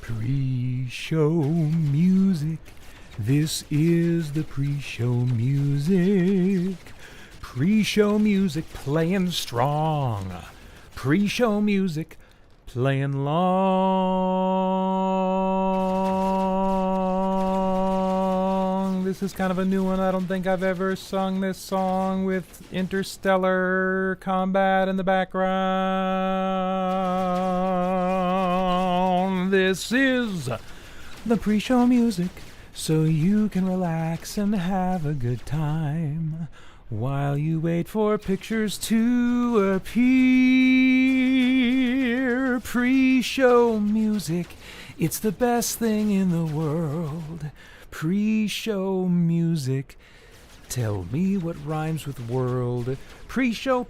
Pre-show music. This is the pre-show music. Pre-show music playing strong. Pre-show music playing long. This is kind of a new one. I don't think I've ever sung this song with interstellar combat in the background. This is the pre-show music, so you can relax and have a good time while you wait for pictures to appear. Pre-show music, it's the best thing in the world. Pre-show music, tell me what rhymes with world. Pre-show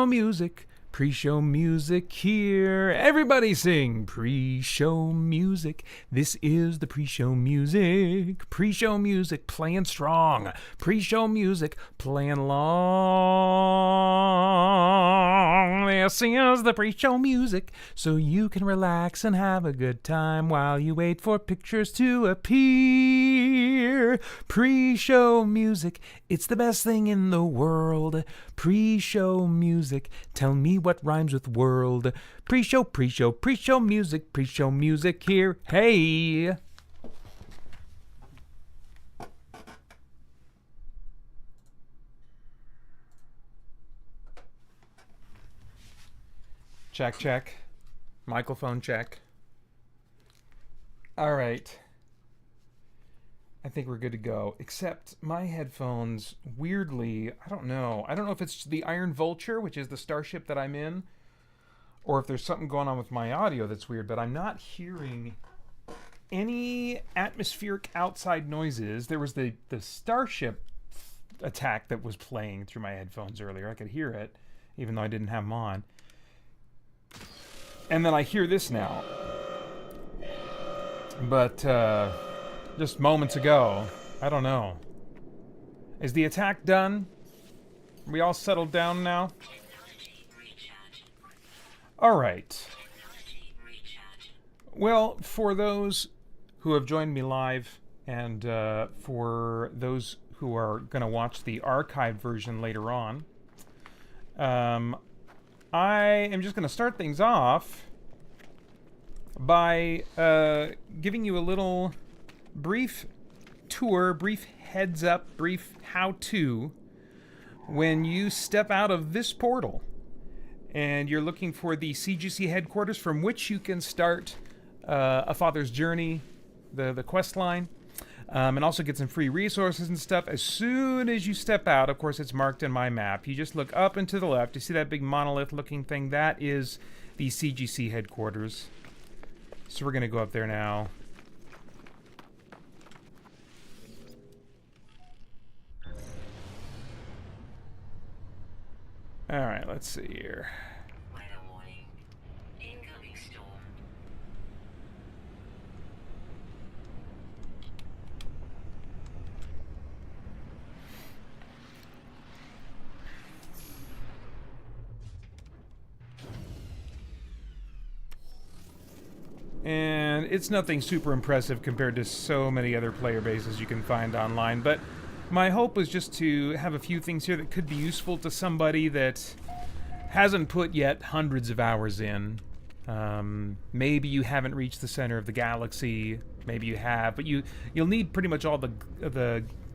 music. Pre-show music here. Everybody sing pre-show music. This is the pre-show music. Pre-show music playing strong. Pre-show music playing long. This is the pre-show music, so you can relax and have a good time while you wait for pictures to appear. Pre-show music, it's the best thing in the world. Pre-show music, tell me what rhymes with world. Pre-show music here. Hey! Check. Microphone check. All right. I think we're good to go. Except my headphones, weirdly, I don't know if it's the Iron Vulture, which is the starship that I'm in, or if there's something going on with my audio that's weird, but I'm not hearing any atmospheric outside noises. There was the starship attack that was playing through my headphones earlier. I could hear it, even though I didn't have them on. And then I hear this now. But, just moments ago, I don't know. Is the attack done? Are we all settled down now? Alright. Well, for those who have joined me live, and for those who are going to watch the archived version later on, I am just going to start things off by giving you a little brief tour, brief heads up, brief how-to when you step out of this portal and you're looking for the CGC headquarters from which you can start A Father's Journey, the quest line, and also get some free resources and stuff. As soon as you step out, of course it's marked in my map, you just look up and to the left. You see that big monolith looking thing? That is the CGC headquarters. So we're going to go up there now. Alright, let's see here. Weather warning. Incoming storm. and it's nothing super impressive compared to so many other player bases you can find online, but my hope was just to have a few things here that could be useful to somebody that hasn't put yet hundreds of hours in. Maybe you haven't reached the center of the galaxy, maybe you have, but you'll need pretty much all the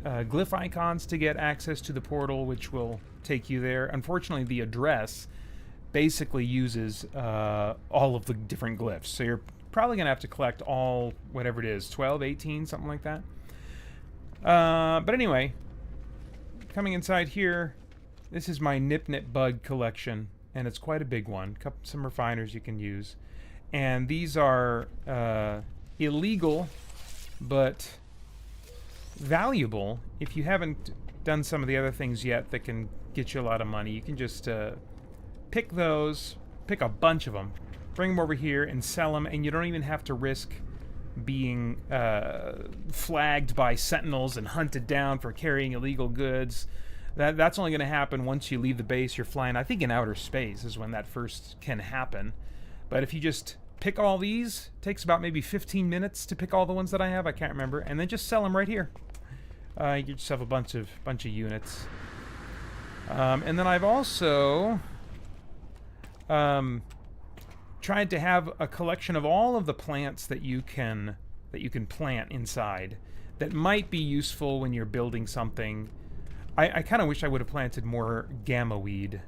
glyph icons to get access to the portal, which will take you there. Unfortunately, the address basically uses all of the different glyphs, so you're probably going to have to collect all, whatever it is, 12, 18, something like that. But anyway, coming inside here, this is my Nip bug collection, and it's quite a big one. Some refiners you can use. And these are illegal, but valuable if you haven't done some of the other things yet that can get you a lot of money. You can just pick those, pick a bunch of them, bring them over here and sell them, and you don't even have to risk being flagged by sentinels and hunted down for carrying illegal goods. That's only going to happen once you leave the base. You're flying, I think in outer space is when that first can happen. But if you just pick all these, it takes about maybe 15 minutes to pick all the ones that I have, I can't remember, and then just sell them right here. You just have a bunch of units. And then I've also tried to have a collection of all of the plants that you can plant inside that might be useful when you're building something. I kind of wish I would have planted more gamma weed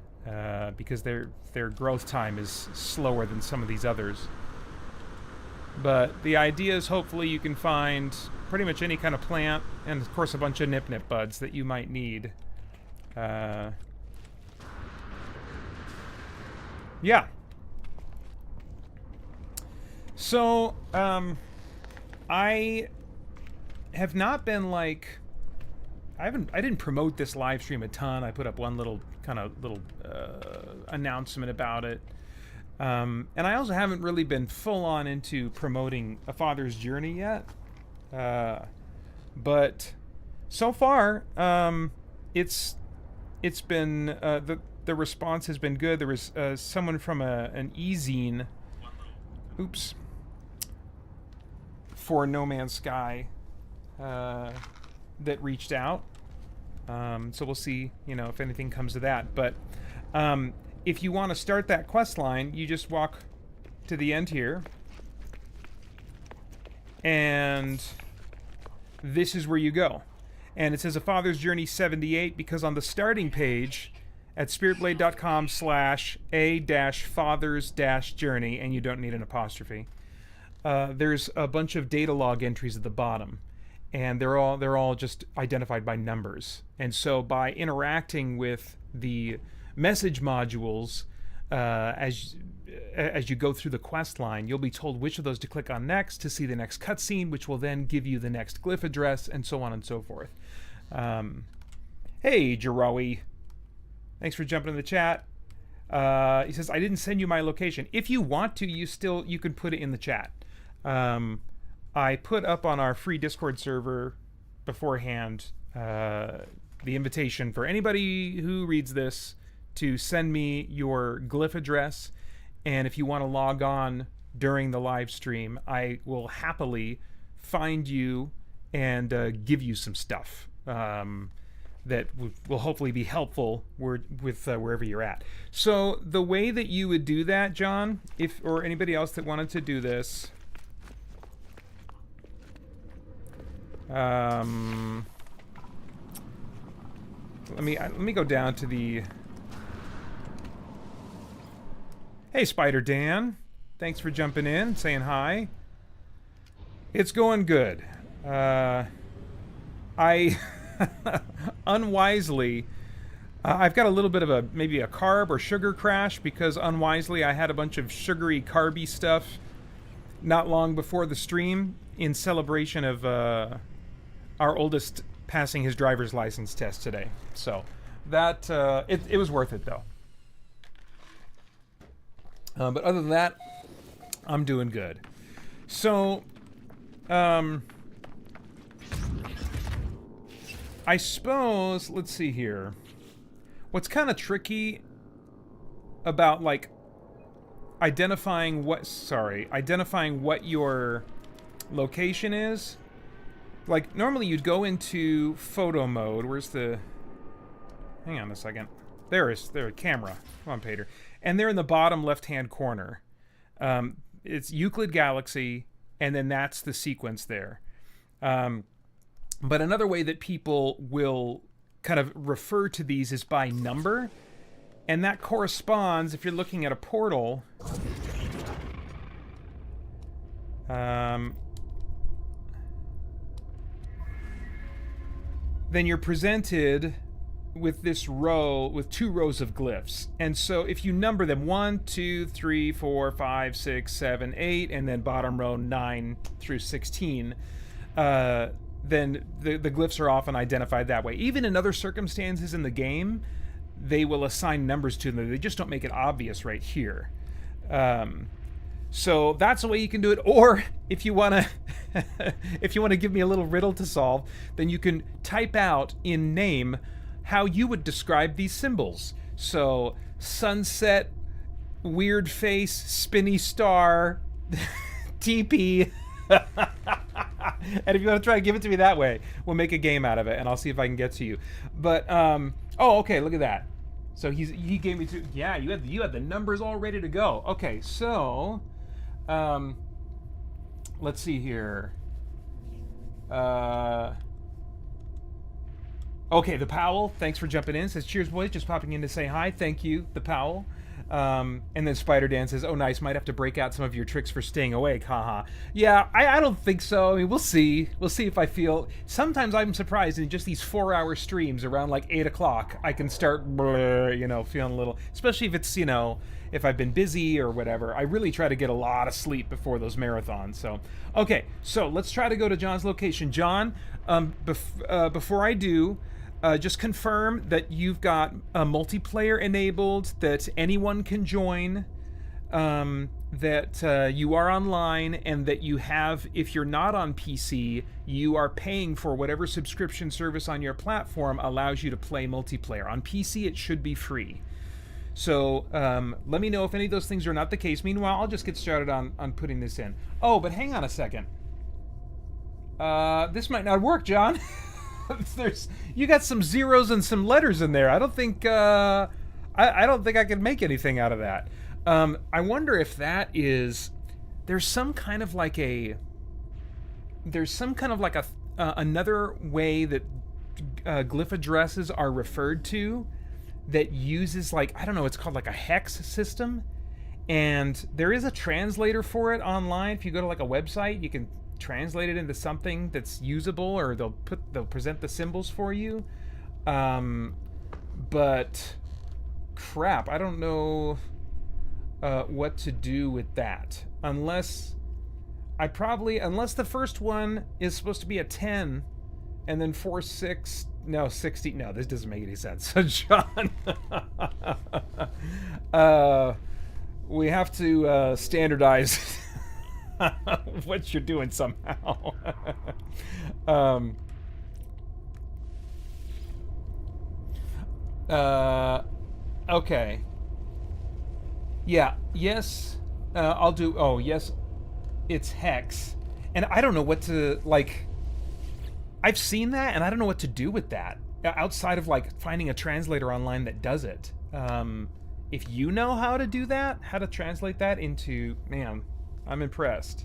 because their growth time is slower than some of these others. But the idea is hopefully you can find pretty much any kind of plant, and of course a bunch of nip buds that you might need. Yeah. So, I have not been like, I didn't promote this live stream a ton. I put up one little announcement about it. And I also haven't really been full on into promoting A Father's Journey yet. But so far, it's been, the response has been good. There was someone from an e-zine, for No Man's Sky that reached out. So we'll see, if anything comes of that. But if you want to start that quest line, you just walk to the end here. And this is where you go. And it says A Father's Journey 78 because on the starting page at spiritblade.com/a-fathers-journey, and you don't need an apostrophe, there's a bunch of data log entries at the bottom, and they're all just identified by numbers. And so by interacting with the message modules as you go through the quest line, you'll be told which of those to click on next to see the next cutscene, which will then give you the next glyph address, and so on and so forth. Hey, Jarawi. Thanks for jumping in the chat. He says, I didn't send you my location. If you want to, you can put it in the chat. I put up on our free Discord server beforehand the invitation for anybody who reads this to send me your glyph address, and if you want to log on during the live stream, I will happily find you and give you some stuff that will hopefully be helpful with wherever you're at. So the way that you would do that, John, or anybody else that wanted to do this, let me go down to the. Hey, Spider Dan, thanks for jumping in, saying hi. It's going good. I unwisely, I've got a little bit of maybe a carb or sugar crash because unwisely I had a bunch of sugary, carby stuff not long before the stream in celebration of our oldest passing his driver's license test today. So that it was worth it though. But other than that, I'm doing good. So, I suppose, let's see here. What's kind of tricky about, like, identifying what your location is. Like, normally you'd go into photo mode. Where's the... Hang on a second. There, camera. Come on, Pater. And they're in the bottom left-hand corner. It's Euclid Galaxy, and then that's the sequence there. But another way that people will kind of refer to these is by number. And that corresponds, if you're looking at a portal... then you're presented with this row, with 2 rows of glyphs. And so if you number them 1, 2, 3, 4, 5, 6, 7, 8, and then bottom row 9 through 16, then the glyphs are often identified that way. Even in other circumstances in the game, they will assign numbers to them. They just don't make it obvious right here. So that's a way you can do it. Or if you want to give me a little riddle to solve, then you can type out in name how you would describe these symbols. So sunset, weird face, spinny star, TP. And if you want to try to give it to me that way, we'll make a game out of it, and I'll see if I can get to you. But oh, okay, look at that. So he gave me 2. Yeah, you had the numbers all ready to go. Okay, so let's see here. Okay, the Powell, thanks for jumping in. Says, cheers, boys, just popping in to say hi. Thank you, the Powell. And then Spider Dan says, oh, nice, might have to break out some of your tricks for staying awake, haha. Yeah, I don't think so. I mean, we'll see. We'll see if I feel... Sometimes I'm surprised in just these 4-hour streams around like 8 o'clock, I can start, feeling a little... Especially if it's, if I've been busy or whatever. I really try to get a lot of sleep before those marathons, so... Okay, so let's try to go to John's location. John, before I do... just confirm that you've got a multiplayer enabled, that anyone can join, that you are online, and that you have, if you're not on PC, you are paying for whatever subscription service on your platform allows you to play multiplayer. On PC, it should be free. So let me know if any of those things are not the case. Meanwhile, I'll just get started on putting this in. Oh, but hang on a second. This might not work, John. You got some zeros and some letters in there. I don't think I don't think I can make anything out of that. I wonder if that is there's some kind of like another way that glyph addresses are referred to that uses I don't know, it's called like a hex system, and there is a translator for it online. If you go to like a website, you can translate it into something that's usable, or they'll present the symbols for you. But crap, I don't know what to do with that, unless the first one is supposed to be a 10 and then 4 6 no 60. No, this doesn't make any sense. So John, we have to standardize what you're doing somehow. Okay. Yeah, yes, I'll do... Oh, yes, it's hex. And I don't know what to, I've seen that, and I don't know what to do with that, outside of, finding a translator online that does it. If you know how to do that, how to translate that into... Man, I'm impressed.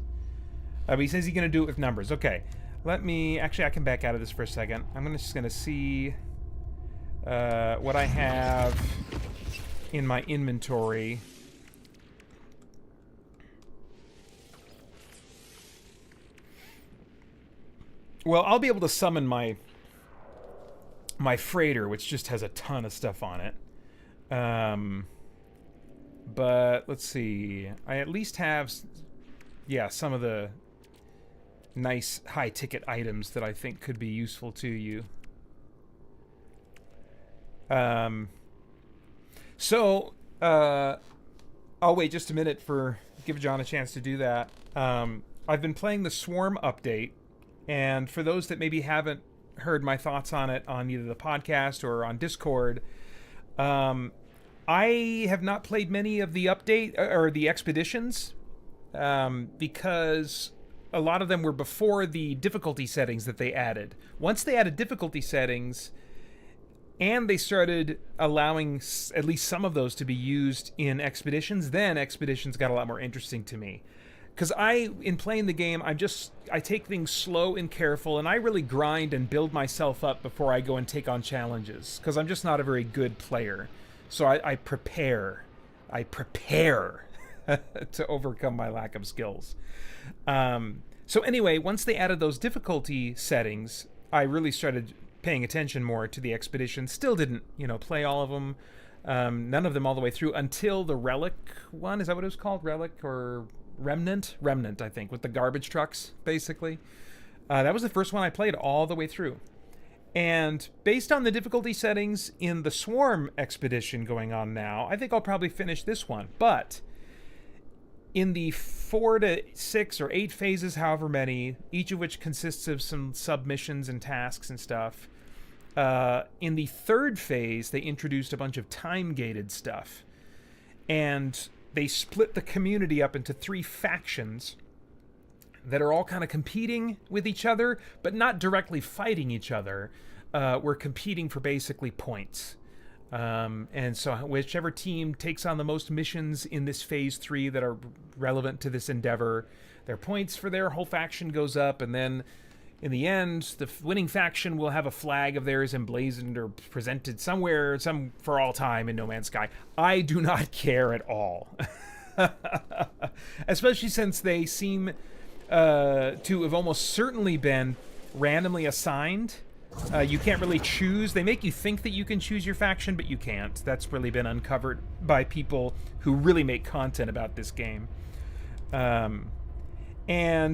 But he says he's going to do it with numbers. Okay, let me... Actually, I can back out of this for a second. I'm just going to see what I have in my inventory. Well, I'll be able to summon my freighter, which just has a ton of stuff on it. But let's see. I at least have, some of the nice high-ticket items that I think could be useful to you. So, I'll wait just a minute give John a chance to do that. I've been playing the Swarm update, and for those that maybe haven't heard my thoughts on it on either the podcast or on Discord, I have not played many of the update or the expeditions because a lot of them were before the difficulty settings that they added. Once they added difficulty settings and they started allowing at least some of those to be used in expeditions, then expeditions got a lot more interesting to me. Because in playing the game, I take things slow and careful, and I really grind and build myself up before I go and take on challenges. Because I'm just not a very good player. So I prepare. I prepare to overcome my lack of skills. So anyway, once they added those difficulty settings, I really started paying attention more to the expedition. Still didn't, play all of them. None of them all the way through until the Relic one. Is that what it was called? Relic or Remnant, I think, with the garbage trucks, basically. That was the first one I played all the way through. And based on the difficulty settings in the Swarm expedition going on now, I think I'll probably finish this one. But in the 4 to 6 or 8 phases, however many, each of which consists of some submissions and tasks and stuff, in the 3rd phase, they introduced a bunch of time-gated stuff. And they split the community up into 3 factions that are all kind of competing with each other, but not directly fighting each other. We're competing for basically points. And so whichever team takes on the most missions in this phase 3 that are relevant to this endeavor, their points for their whole faction goes up, and then in the end, the winning faction will have a flag of theirs emblazoned or presented somewhere, for all time in No Man's Sky. I do not care at all. Especially since they seem to have almost certainly been randomly assigned. You can't really choose. They make you think that you can choose your faction, but you can't. That's really been uncovered by people who really make content about this game. And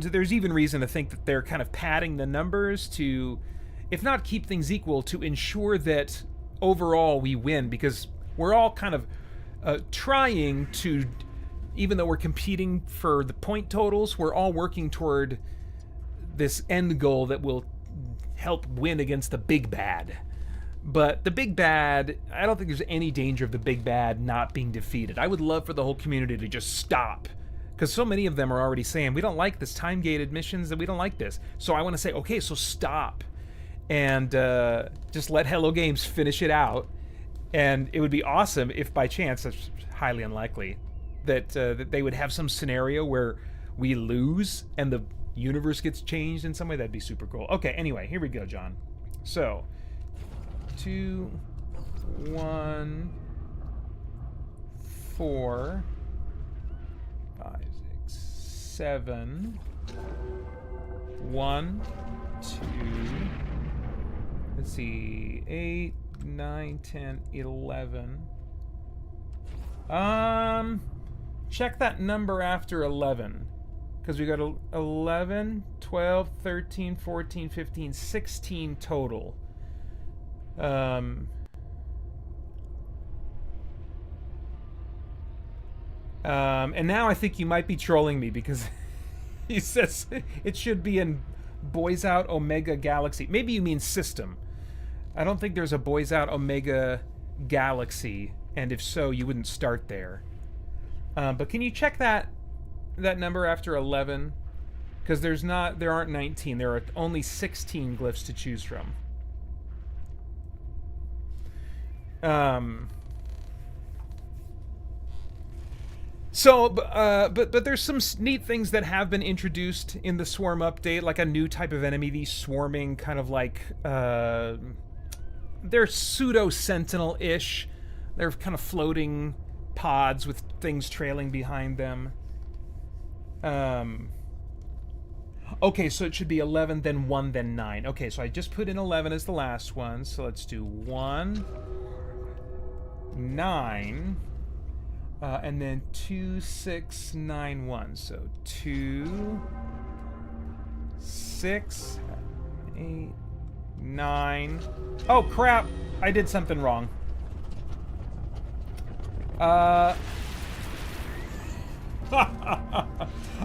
there's even reason to think that they're kind of padding the numbers to, if not keep things equal, to ensure that overall we win, because we're all kind of trying to, even though we're competing for the point totals, we're all working toward this end goal that will help win against the big bad. But the big bad, I don't think there's any danger of the big bad not being defeated. I would love for the whole community to just stop. Because so many of them are already saying, we don't like this time-gated missions, and we don't like this. So I want to say, okay, so stop. And just let Hello Games finish it out. And it would be awesome if by chance, that's highly unlikely, that they would have some scenario where we lose and the universe gets changed in some way. That'd be super cool. Okay, anyway, here we go, John. So, 2, 1, 4... 5, 6, 7, 1, 2, let's see, 8, 9, 10, 11. Check that number after 11. Because we got 11, 12, 13, 14, 15, 16 total. And now I think you might be trolling me because he says it should be in Boys Out Omega Galaxy. Maybe you mean system. I don't think there's a Boys Out Omega Galaxy, and if so, you wouldn't start there. But can you check that number after 11? Because there aren't 19. There are only 16 glyphs to choose from. So, but there's some neat things that have been introduced in the Swarm update, like a new type of enemy, these swarming kind of like, they're pseudo-sentinel-ish. They're kind of floating pods with things trailing behind them. Okay, so it should be 11, then 1, then 9. Okay, so I just put in 11 as the last one, so let's do 1, 9... and then 2, 6, 9, 1. So 2, 6, 8, 9. Oh crap! I did something wrong. All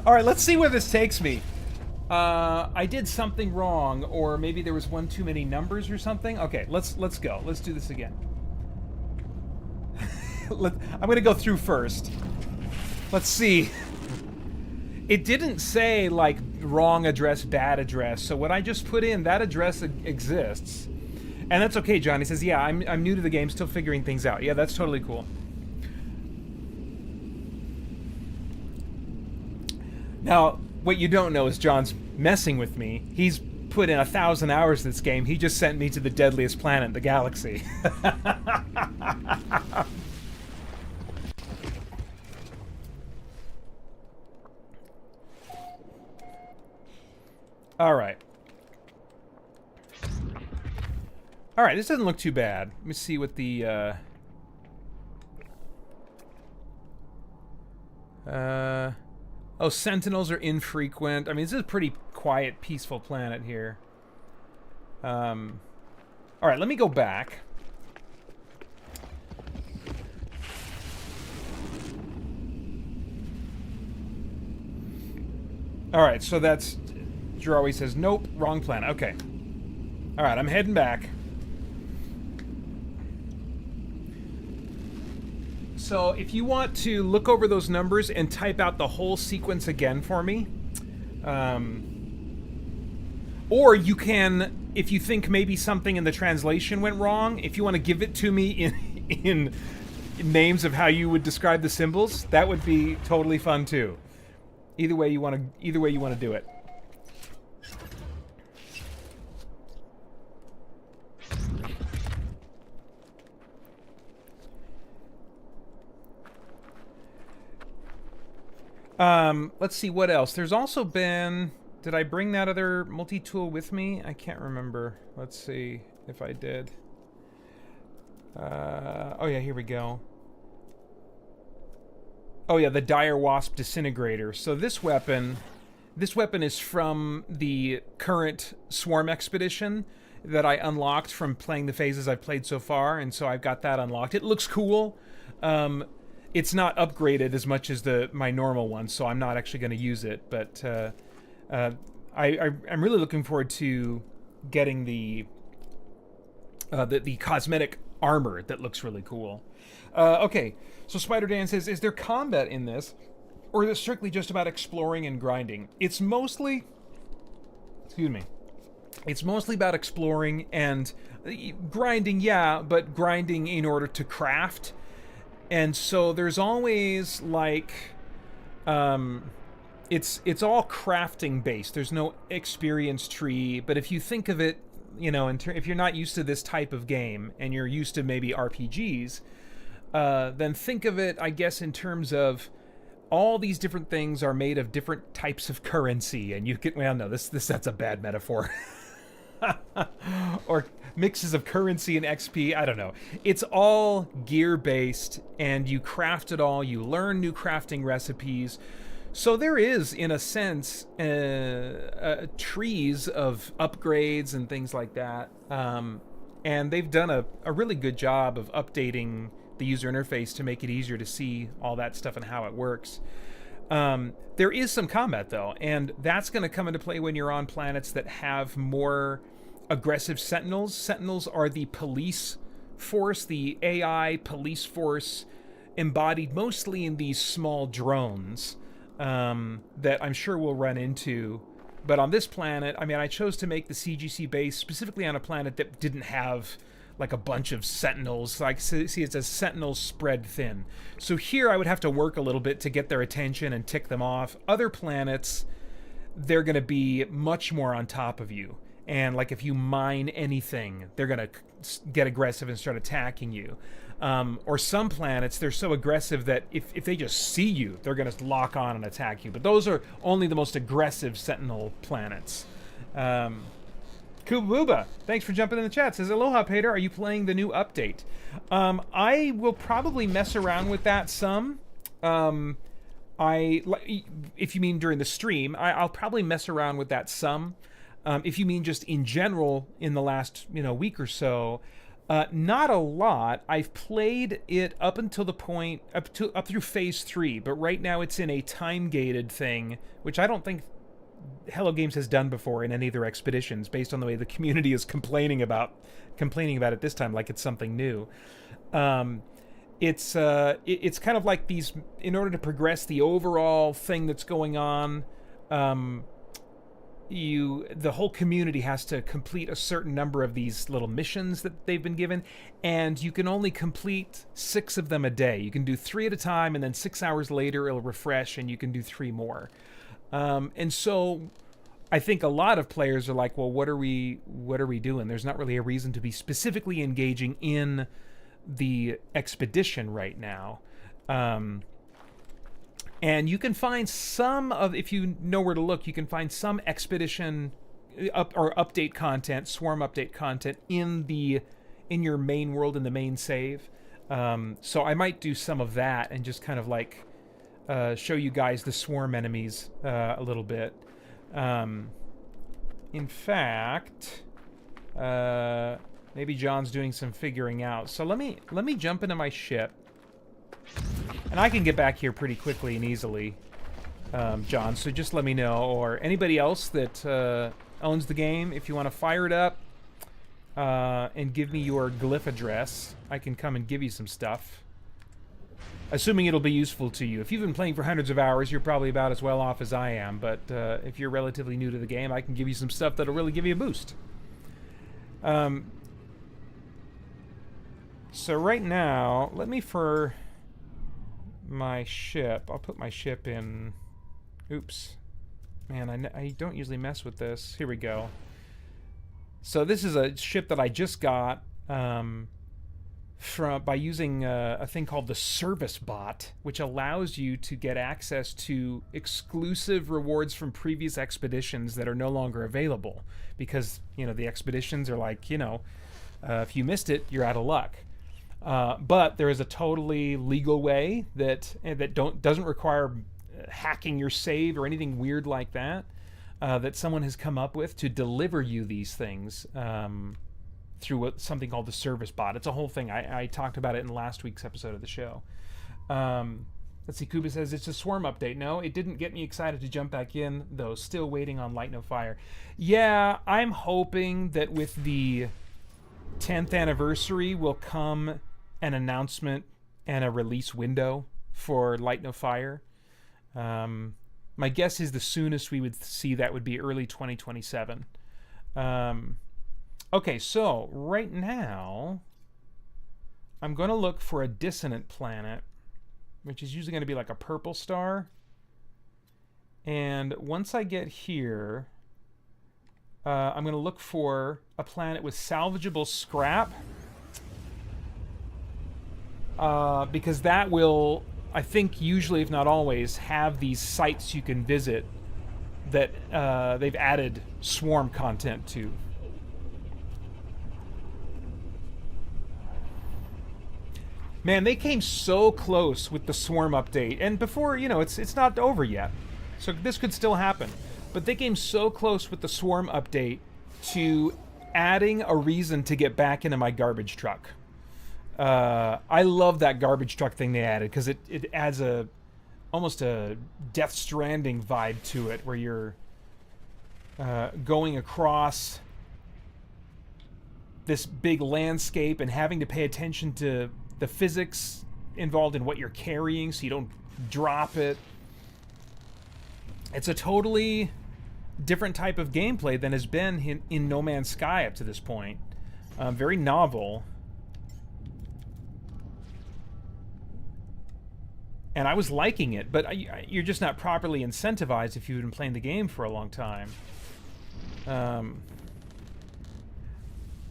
right, let's see where this takes me. I did something wrong, or maybe there was one too many numbers or something. Okay, let's go. Let's do this again. I'm going to go through first. Let's see. It didn't say, like, wrong address, bad address. So what I just put in, that address exists. And that's okay, John. He says, yeah, I'm new to the game, still figuring things out. Yeah, that's totally cool. Now, what you don't know is John's messing with me. He's put in 1,000 hours in this game. He just sent me to the deadliest planet in the galaxy. All right. All right, this doesn't look too bad. Let me see what the oh, sentinels are infrequent. I mean, this is a pretty quiet, peaceful planet here. All right, let me go back. All right, so that's... Drew always says, nope, wrong planet. Okay. All right, I'm heading back. So if you want to look over those numbers and type out the whole sequence again for me, or you can, if you think maybe something in the translation went wrong, if you want to give it to me in names of how you would describe the symbols, that would be totally fun too. Either way you want to do it. Let's see what else. There's also been... Did I bring that other multi-tool with me? I can't remember. Let's see if I did. Oh yeah, here we go. Oh yeah, the Dire Wasp Disintegrator. So this weapon is from the current Swarm Expedition that I unlocked from playing the phases I've played so far, and so I've got that unlocked. It looks cool. It's not upgraded as much as my normal one, so I'm not actually going to use it. But I'm really looking forward to getting the cosmetic armor that looks really cool. Okay, so Spider Dan says, is there combat in this, or is it strictly just about exploring and grinding? It's mostly... Excuse me. It's mostly about exploring and grinding, yeah, but grinding in order to craft. And so there's always, like, it's all crafting based. There's no experience tree, but if you think of it, you know, if you're not used to this type of game and you're used to maybe RPGs, then think of it, I guess, in terms of all these different things are made of different types of currency, and you can, well, no, that's a bad metaphor. Or mixes of currency and XP, I don't know. It's all gear-based, and you craft it all, you learn new crafting recipes. So there is, in a sense, trees of upgrades and things like that. And they've done a really good job of updating the user interface to make it easier to see all that stuff and how it works. There is some combat, though, and that's going to come into play when you're on planets that have more aggressive sentinels. Sentinels are the police force, the AI police force, embodied mostly in these small drones that I'm sure we'll run into. But on this planet, I mean, I chose to make the CGC base specifically on a planet that didn't have like a bunch of sentinels. Like, see, it says sentinels spread thin. So here I would have to work a little bit to get their attention and tick them off. Other planets, they're going to be much more on top of you. And like if you mine anything, they're going to get aggressive and start attacking you. Or some planets, they're so aggressive that if they just see you, they're going to lock on and attack you. But those are only the most aggressive sentinel planets. Kububa, thanks for jumping in the chat. Says, aloha, Peter. Are you playing the new update? I will probably mess around with that some. If you mean during the stream, I'll probably mess around with that some. If you mean just in general in the last week or so, not a lot. I've played it up until the point up through phase 3, but right now it's in a time-gated thing, which I don't think Hello Games has done before in any of their expeditions, based on the way the community is complaining about it this time, like it's something new. it's kind of like these. In order to progress the overall thing that's going on, the whole community has to complete a certain number of these little missions that they've been given, and you can only complete 6 of them a day. You can do 3 at a time, and then 6 hours later it'll refresh and you can do 3 more. And so I think a lot of players are like, well, what are we doing? There's not really a reason to be specifically engaging in the expedition right now. And you can find some of, if you know where to look, you can find some expedition update content, swarm update content in your main world, in the main save. So I might do some of that and just kind of like show you guys the swarm enemies a little bit. In fact, maybe John's doing some figuring out. So let me jump into my ship. And I can get back here pretty quickly and easily, John, so just let me know. Or anybody else that owns the game, if you want to fire it up and give me your glyph address, I can come and give you some stuff. Assuming it'll be useful to you. If you've been playing for hundreds of hours, you're probably about as well off as I am. But if you're relatively new to the game, I can give you some stuff that'll really give you a boost. So right now, let me for my ship, I'll put my ship in. Oops, man, I don't usually mess with this. Here we go. So this is a ship that I just got by using a thing called the service bot, which allows you to get access to exclusive rewards from previous expeditions that are no longer available, because the expeditions are like, if you missed it, you're out of luck. But there is a totally legal way that doesn't require hacking your save or anything weird like that, that someone has come up with to deliver you these things through something called the service bot. It's a whole thing. I talked about it in last week's episode of the show. Let's see, Kuba says it's a swarm update. No, it didn't get me excited to jump back in, though. Still waiting on Light No Fire. Yeah, I'm hoping that with the 10th anniversary will come an announcement and a release window for Light No Fire. My guess is the soonest we would see that would be early 2027. Okay, so right now I'm going to look for a dissonant planet, which is usually going to be like a purple star. And once I get here, I'm going to look for a planet with salvageable scrap. Because that will, I think, usually, if not always, have these sites you can visit that they've added swarm content to. Man, they came so close with the swarm update, and before, it's not over yet, so this could still happen. But they came so close with the swarm update to adding a reason to get back into my garbage truck. I love that garbage truck thing they added, because it adds almost a Death Stranding vibe to it, where you're going across this big landscape and having to pay attention to the physics involved in what you're carrying so you don't drop it. It's a totally different type of gameplay than has been in No Man's Sky up to this point. Very novel. And I was liking it, but you're just not properly incentivized if you've been playing the game for a long time.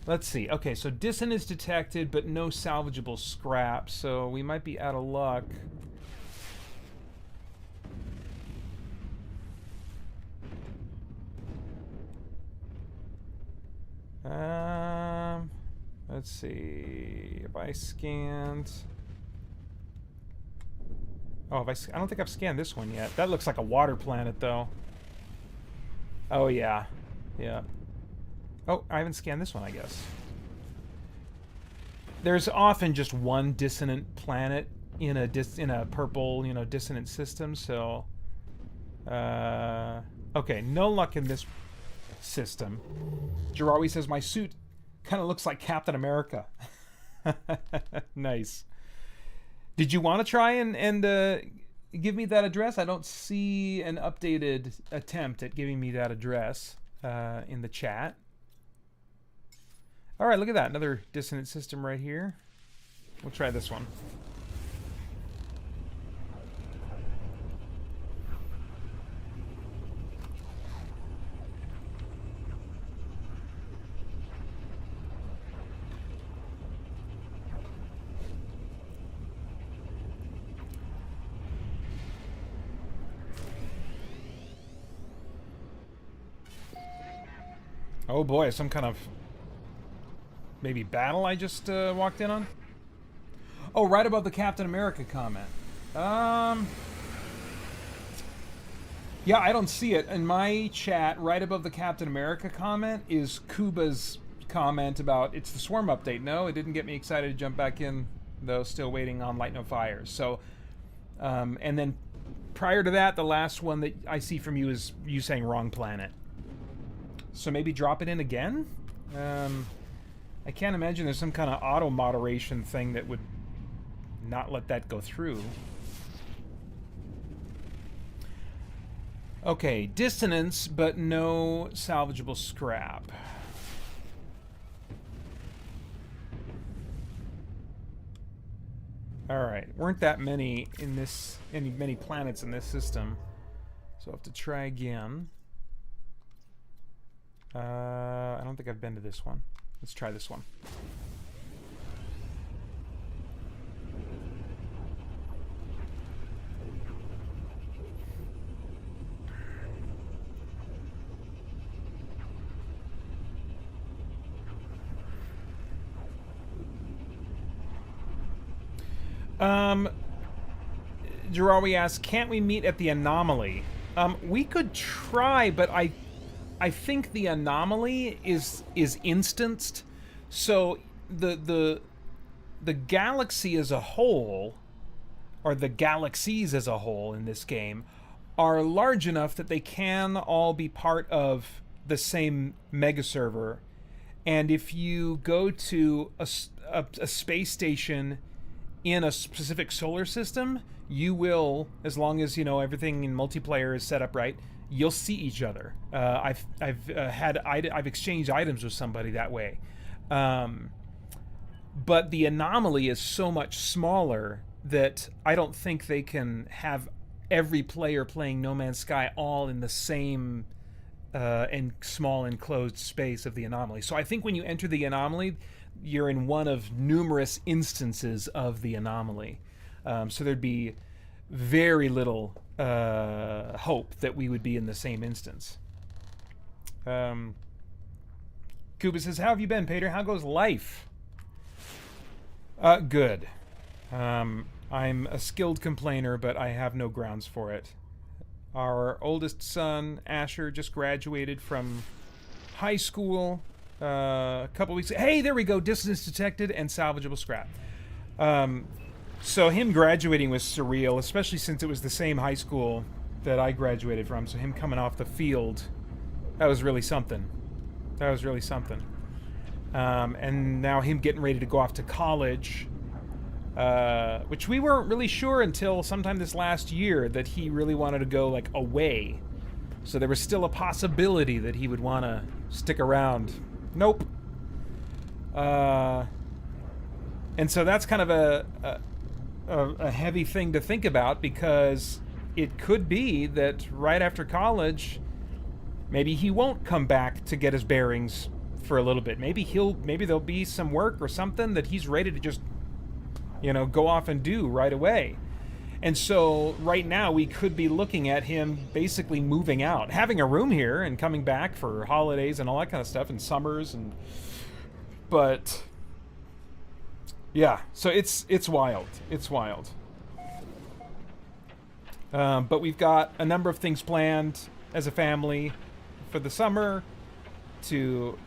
Let's see. Okay, so dissonance detected, but no salvageable scrap, so we might be out of luck. Let's see. Have I scanned? Oh, I don't think I've scanned this one yet. That looks like a water planet, though. Oh, yeah. Yeah. Oh, I haven't scanned this one, I guess. There's often just one dissonant planet in a purple, dissonant system, so... okay, no luck in this system. Jarawi says, my suit kind of looks like Captain America. Nice. Did you want to try and give me that address? I don't see an updated attempt at giving me that address in the chat. All right, look at that. Another dissonant system right here. We'll try this one. Oh boy, some kind of maybe battle I just walked in on? Oh, right above the Captain America comment. Yeah, I don't see it. In my chat, right above the Captain America comment is Kuba's comment about it's the Swarm update. No, it didn't get me excited to jump back in, though still waiting on Light No Fires. So, and then prior to that, the last one that I see from you is you saying wrong planet. So maybe drop it in again? I can't imagine there's some kind of auto moderation thing that would not let that go through. Okay, dissonance, but no salvageable scrap. Alright, weren't that many in this, many planets in this system. So I'll have to try again. I don't think I've been to this one. Let's try this one. Jarawi asks, can't we meet at the anomaly? We could try, but I think the anomaly is instanced, so the galaxy as a whole, or the galaxies as a whole in this game, are large enough that they can all be part of the same mega server. And if you go to a space station in a specific solar system, you will, as long as everything in multiplayer is set up right, you'll see each other. I've exchanged items with somebody that way, but the anomaly is so much smaller that I don't think they can have every player playing No Man's Sky all in the same and small enclosed space of the anomaly. So I think when you enter the anomaly, you're in one of numerous instances of the anomaly. So there'd be very little hope that we would be in the same instance. Kuba says, how have you been, Peter? How goes life? Good. I'm a skilled complainer, but I have no grounds for it. Our oldest son, Asher, just graduated from high school a couple weeks ago. Hey, there we go. Dissonance detected and salvageable scrap. So him graduating was surreal, especially since it was the same high school that I graduated from. So him coming off the field, that was really something. That was really something. And now him getting ready to go off to college, which we weren't really sure until sometime this last year that he really wanted to go like away. So there was still a possibility that he would want to stick around. Nope. And so that's kind of a heavy thing to think about, because it could be that right after college, maybe he won't come back to get his bearings for a little bit. Maybe there'll be some work or something that he's ready to just, go off and do right away. And so right now we could be looking at him basically moving out, having a room here and coming back for holidays and all that kind of stuff, and summers but yeah, so it's wild. It's wild. But we've got a number of things planned as a family for the summer to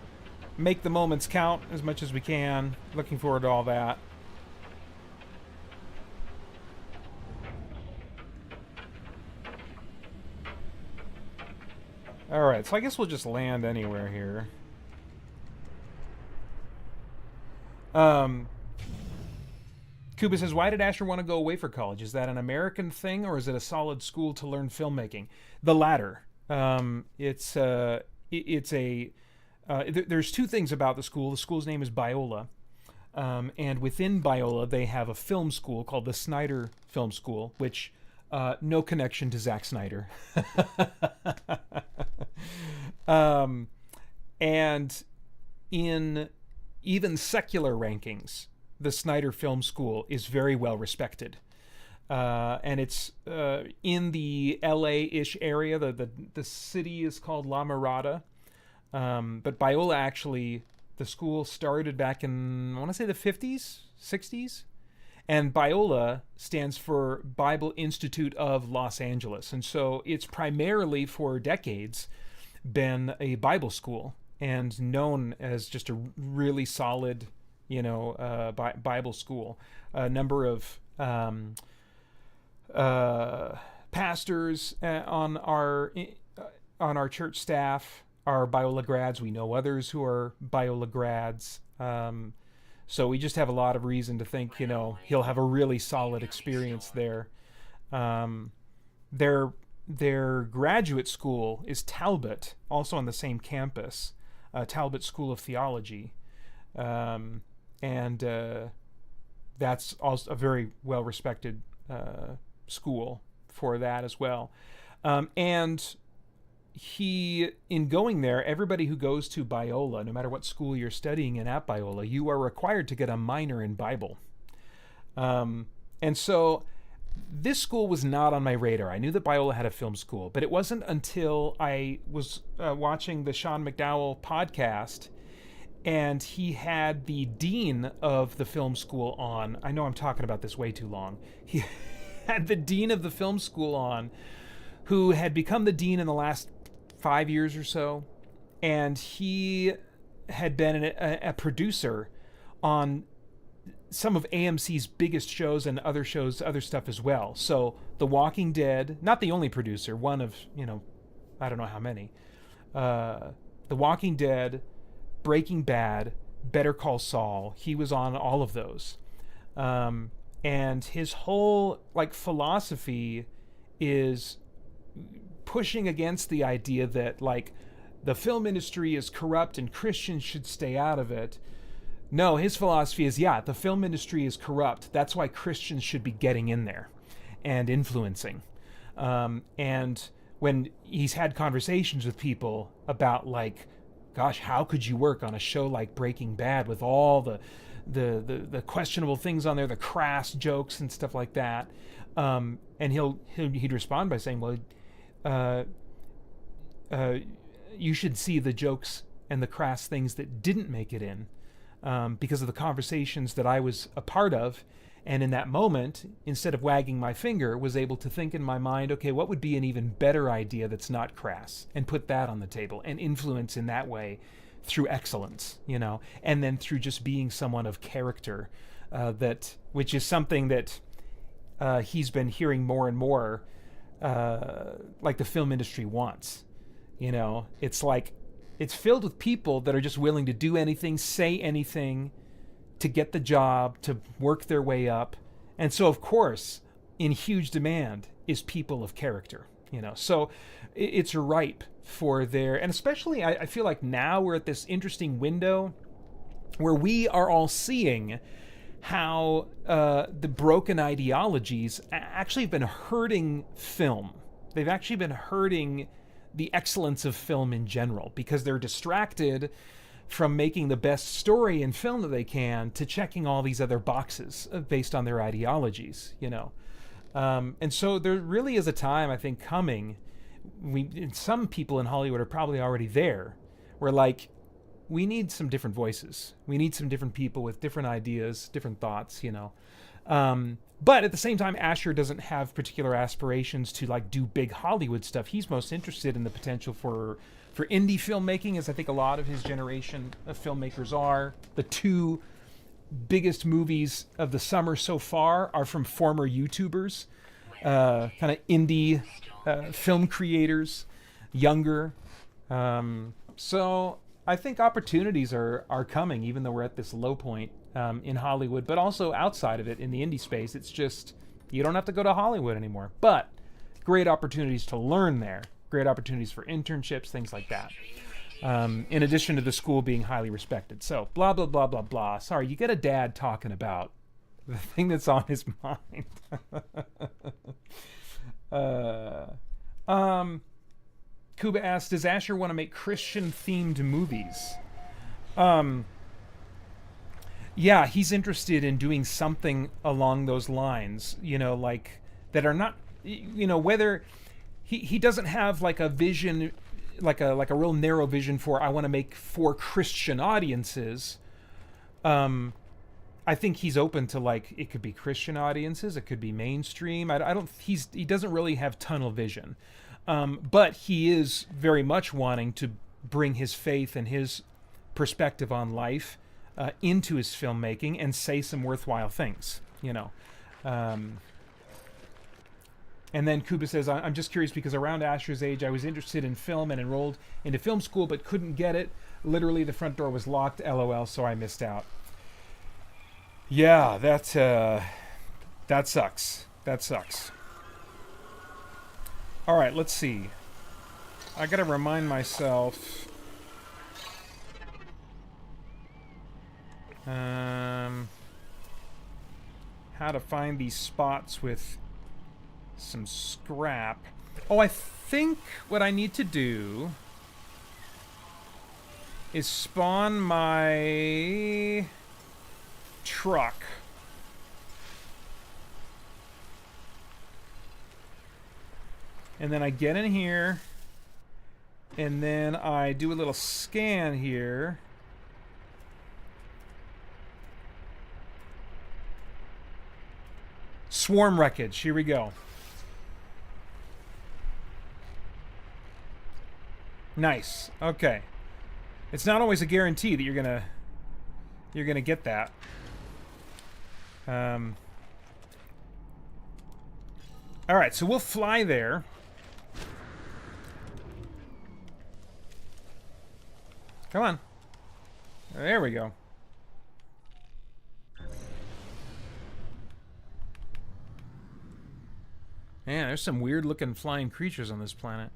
make the moments count as much as we can. Looking forward to all that. Alright, so I guess we'll just land anywhere here. Kuba says, why did Asher want to go away for college? Is that an American thing, or is it a solid school to learn filmmaking? The latter. It's a there's two things about the school. The school's name is Biola. And within Biola, they have a film school called the Snyder Film School, which no connection to Zack Snyder. And in even secular rankings, the Snyder Film School is very well respected. And it's in the LA-ish area. The city is called La Mirada. But Biola actually, the school started back in, I want to say the 50s, 60s. And Biola stands for Bible Institute of Los Angeles. And so it's primarily for decades been a Bible school and known as just a really solid, Bible school. A number of pastors on our church staff are Biola grads. We know others who are Biola grads. So we just have a lot of reason to think, he'll have a really solid experience there. Their graduate school is Talbot, also on the same campus, Talbot School of Theology. And that's also a very well-respected school for that as well. And in going there, everybody who goes to Biola, no matter what school you're studying in at Biola, you are required to get a minor in Bible. And so this school was not on my radar. I knew that Biola had a film school, but it wasn't until I was watching the Sean McDowell podcast, and he had the dean of the film school on. I know I'm talking about this way too long. He had the dean of the film school on, who had become the dean in the last 5 years or so, and he had been a producer on some of AMC's biggest shows and other stuff as well. So The Walking Dead, not the only producer, one of, I don't know how many. The Walking Dead, Breaking Bad, Better Call Saul, he was on all of those. And his whole philosophy is pushing against the idea that the film industry is corrupt and Christians should stay out of it. No, his philosophy is, the film industry is corrupt. That's why Christians should be getting in there and influencing. And when he's had conversations with people about gosh, how could you work on a show like Breaking Bad with all the questionable things on there, the crass jokes and stuff like that? And he'd respond by saying, well, you should see the jokes and the crass things that didn't make it in, because of the conversations that I was a part of. And in that moment, instead of wagging my finger, was able to think in my mind, okay, what would be an even better idea that's not crass, and put that on the table and influence in that way through excellence, and then through just being someone of character, which is something that he's been hearing more and more, the film industry wants. It's filled with people that are just willing to do anything, say anything, to get the job, to work their way up. And so, of course, in huge demand is people of character, So it's ripe for and especially I feel like now we're at this interesting window where we are all seeing how the broken ideologies actually have been hurting film. They've actually been hurting the excellence of film in general, because they're distracted from making the best story in film that they can to checking all these other boxes based on their ideologies, and so there really is a time, I think, coming. Some people in Hollywood are probably already there, where we need some different voices. We need some different people with different ideas, different thoughts, But at the same time, Asher doesn't have particular aspirations to do big Hollywood stuff. He's most interested in the potential for indie filmmaking, as I think a lot of his generation of filmmakers are. The two biggest movies of the summer so far are from former YouTubers, kind of indie film creators, younger. So I think opportunities are coming, even though we're at this low point in Hollywood, but also outside of it in the indie space. It's just you don't have to go to Hollywood anymore. But great opportunities to learn there. Great opportunities for internships, things like that. In addition to the school being highly respected. So blah blah blah blah blah. Sorry, you get a dad talking about the thing that's on his mind. Kuba asks, does Asher want to make Christian-themed movies? Yeah, he's interested in doing something along those lines, you know, like, that are not, you know, whether he doesn't have like a vision, like a real narrow vision for, I want to make for Christian audiences. I think he's open to, like, it could be Christian audiences, it could be mainstream. He doesn't really have tunnel vision. But he is very much wanting to bring his faith and his perspective on life into his filmmaking and say some worthwhile things, you know. And then Kuba says, I'm just curious because around Asher's age, I was interested in film and enrolled into film school, but couldn't get it. Literally, the front door was locked, LOL, so I missed out. Yeah, that sucks. That sucks. All right, let's see. I gotta remind myself. How to find these spots with some scrap. Oh, I think what I need to do is spawn my truck. And then I get in here, and then I do a little scan here. Swarm wreckage, here we go. Nice, okay. It's not always a guarantee that you're gonna get that. All right, so we'll fly there. Come on. There we go. Man, there's some weird looking flying creatures on this planet.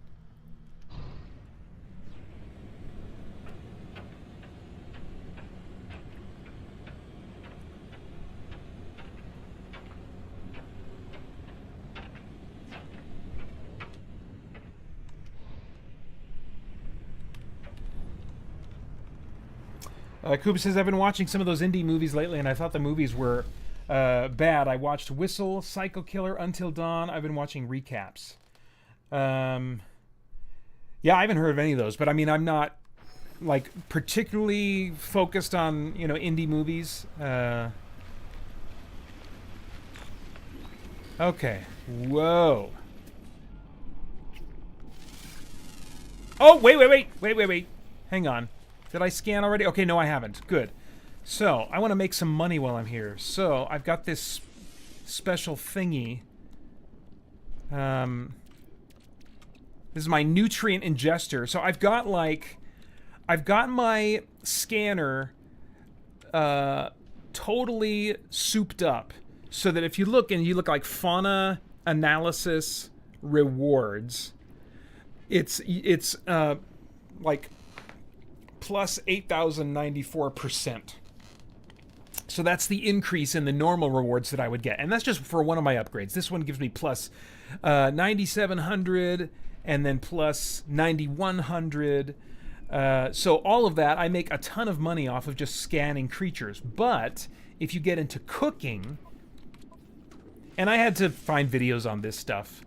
Kuba says, I've been watching some of those indie movies lately, and I thought the movies were bad. I watched Whistle, Psycho Killer, Until Dawn. I've been watching recaps. Yeah, I haven't heard of any of those, but I mean, I'm not, like, particularly focused on, you know, indie movies. Okay. Whoa. Oh, wait. Hang on. Did I scan already? Okay, no, I haven't. Good. So, I want to make some money while I'm here. So, I've got this special thingy. This is my nutrient ingester. So, I've got my scanner totally souped up. So that if you look and you look like fauna analysis rewards, it's like plus 8,094%. So that's the increase in the normal rewards that I would get. And that's just for one of my upgrades. This one gives me plus 9,700 and then plus 9,100. So all of that, I make a ton of money off of just scanning creatures. But if you get into cooking, and I had to find videos on this stuff,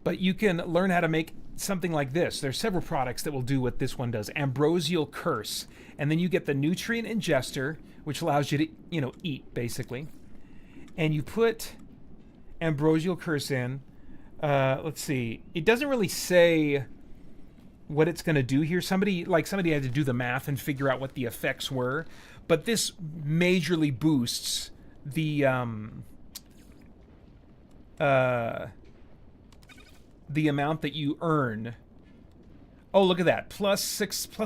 but you can learn how to make something like this. There's several products that will do what this one does. Ambrosial Curse. And then you get the nutrient ingester, which allows you to, you know, eat, basically. And you put Ambrosial Curse in. Let's see. It doesn't really say what it's going to do here. Somebody had to do the math and figure out what the effects were. But this majorly boosts the amount that you earn Oh, look at that. Plus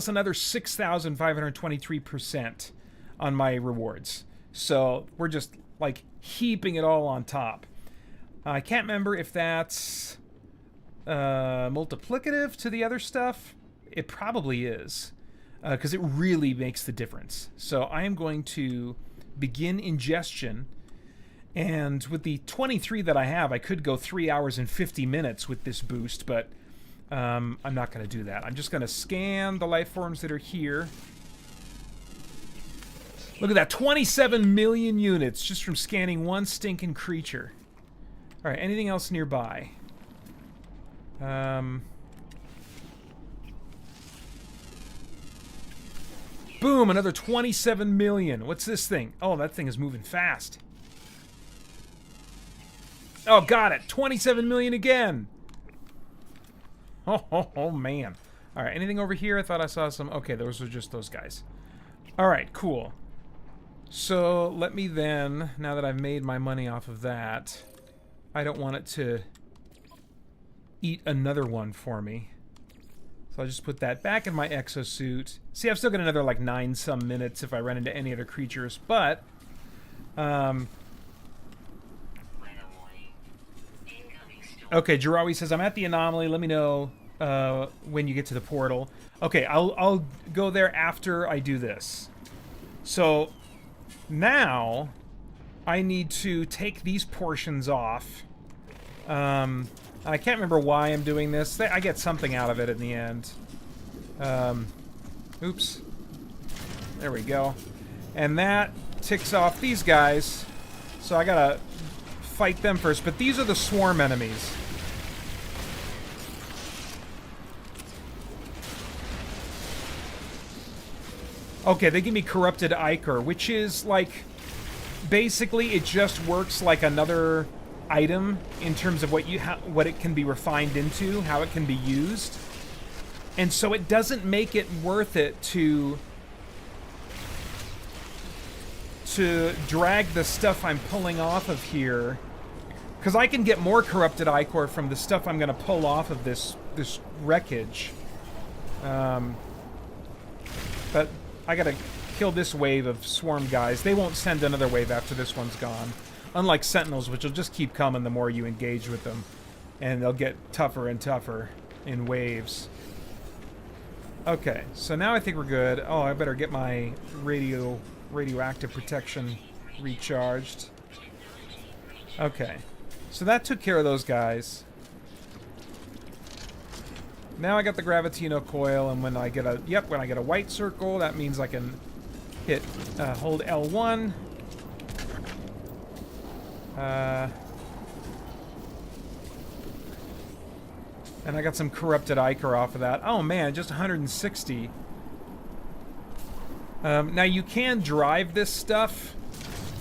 another 6,523% on my rewards. So we're just like heaping it all on top. I can't remember if that's multiplicative to the other stuff. It probably is, because it really makes the difference. So I am going to begin ingestion. And with the 23 that I have, I could go 3 hours and 50 minutes with this boost, but I'm not going to do that. I'm just going to scan the life forms that are here. Look at that, 27 million units just from scanning one stinking creature. All right, anything else nearby? Boom, another 27 million. What's this thing? Oh, that thing is moving fast. Oh, got it. 27 million again. Oh, man. All right, anything over here? I thought I saw some. Okay, those are just those guys. All right, cool. So let me then, now that I've made my money off of that, I don't want it to eat another one for me. So I'll just put that back in my exosuit. See, I've still got another like 9-some minutes if I run into any other creatures, but okay, Jirawi says, I'm at the anomaly. Let me know when you get to the portal. Okay, I'll go there after I do this. So now I need to take these portions off. I can't remember why I'm doing this. I get something out of it in the end. Oops. There we go. And that ticks off these guys. So I gotta fight them first. But these are the swarm enemies. Okay, they give me Corrupted Ichor, which is like... Basically, it just works like another item in terms of what it can be refined into, how it can be used. And so it doesn't make it worth it to drag the stuff I'm pulling off of here, because I can get more Corrupted Ichor from the stuff I'm going to pull off of this wreckage. But I got to kill this wave of swarm guys. They won't send another wave after this one's gone. Unlike Sentinels, which will just keep coming the more you engage with them. And they'll get tougher and tougher in waves. Okay, so now I think we're good. Oh, I better get my radioactive protection recharged. Okay, so that took care of those guys. Now I got the Gravitino coil, and when I get a white circle, that means I can hit hold L1. And I got some Corrupted Ichor off of that. Oh man, just 160. Now you can drive this stuff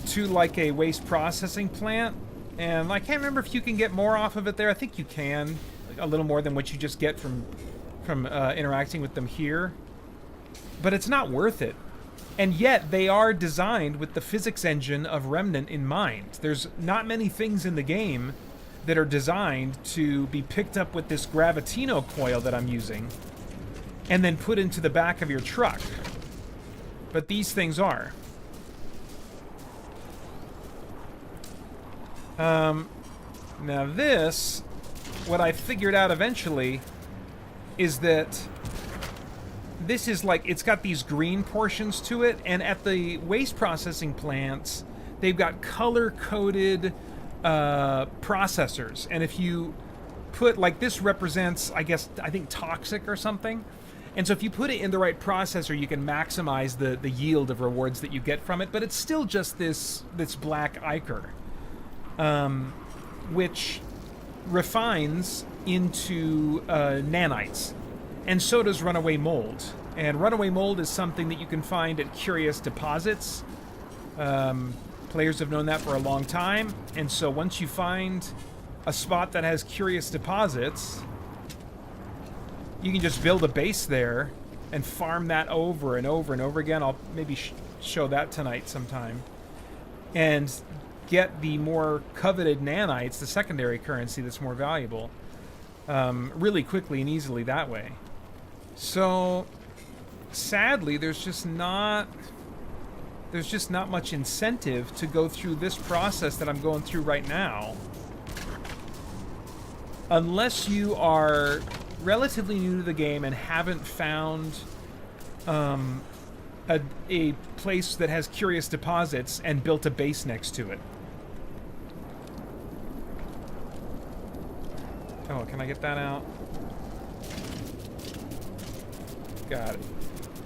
to like a waste processing plant, and I can't remember if you can get more off of it there. I think you can, like, a little more than what you just get from interacting with them here. But it's not worth it. And yet, they are designed with the physics engine of Remnant in mind. There's not many things in the game that are designed to be picked up with this Gravitino coil that I'm using and then put into the back of your truck. But these things are. Now this, what I figured out eventually, is that this is like, it's got these green portions to it, and at the waste processing plants, they've got color-coded processors. And if you put, like, this represents, I think toxic or something. And so if you put it in the right processor, you can maximize the yield of rewards that you get from it. But it's still just this black ichor, which refines into nanites. And so does runaway mold. And runaway mold is something that you can find at curious deposits. Players have known that for a long time. And so once you find a spot that has curious deposits, you can just build a base there and farm that over and over and over again. I'll maybe show that tonight sometime. And get the more coveted nanites, the secondary currency that's more valuable, really quickly and easily that way. So, sadly, there's just not much incentive to go through this process that I'm going through right now. Unless you are relatively new to the game and haven't found a place that has curious deposits and built a base next to it. Oh, can I get that out? Got it.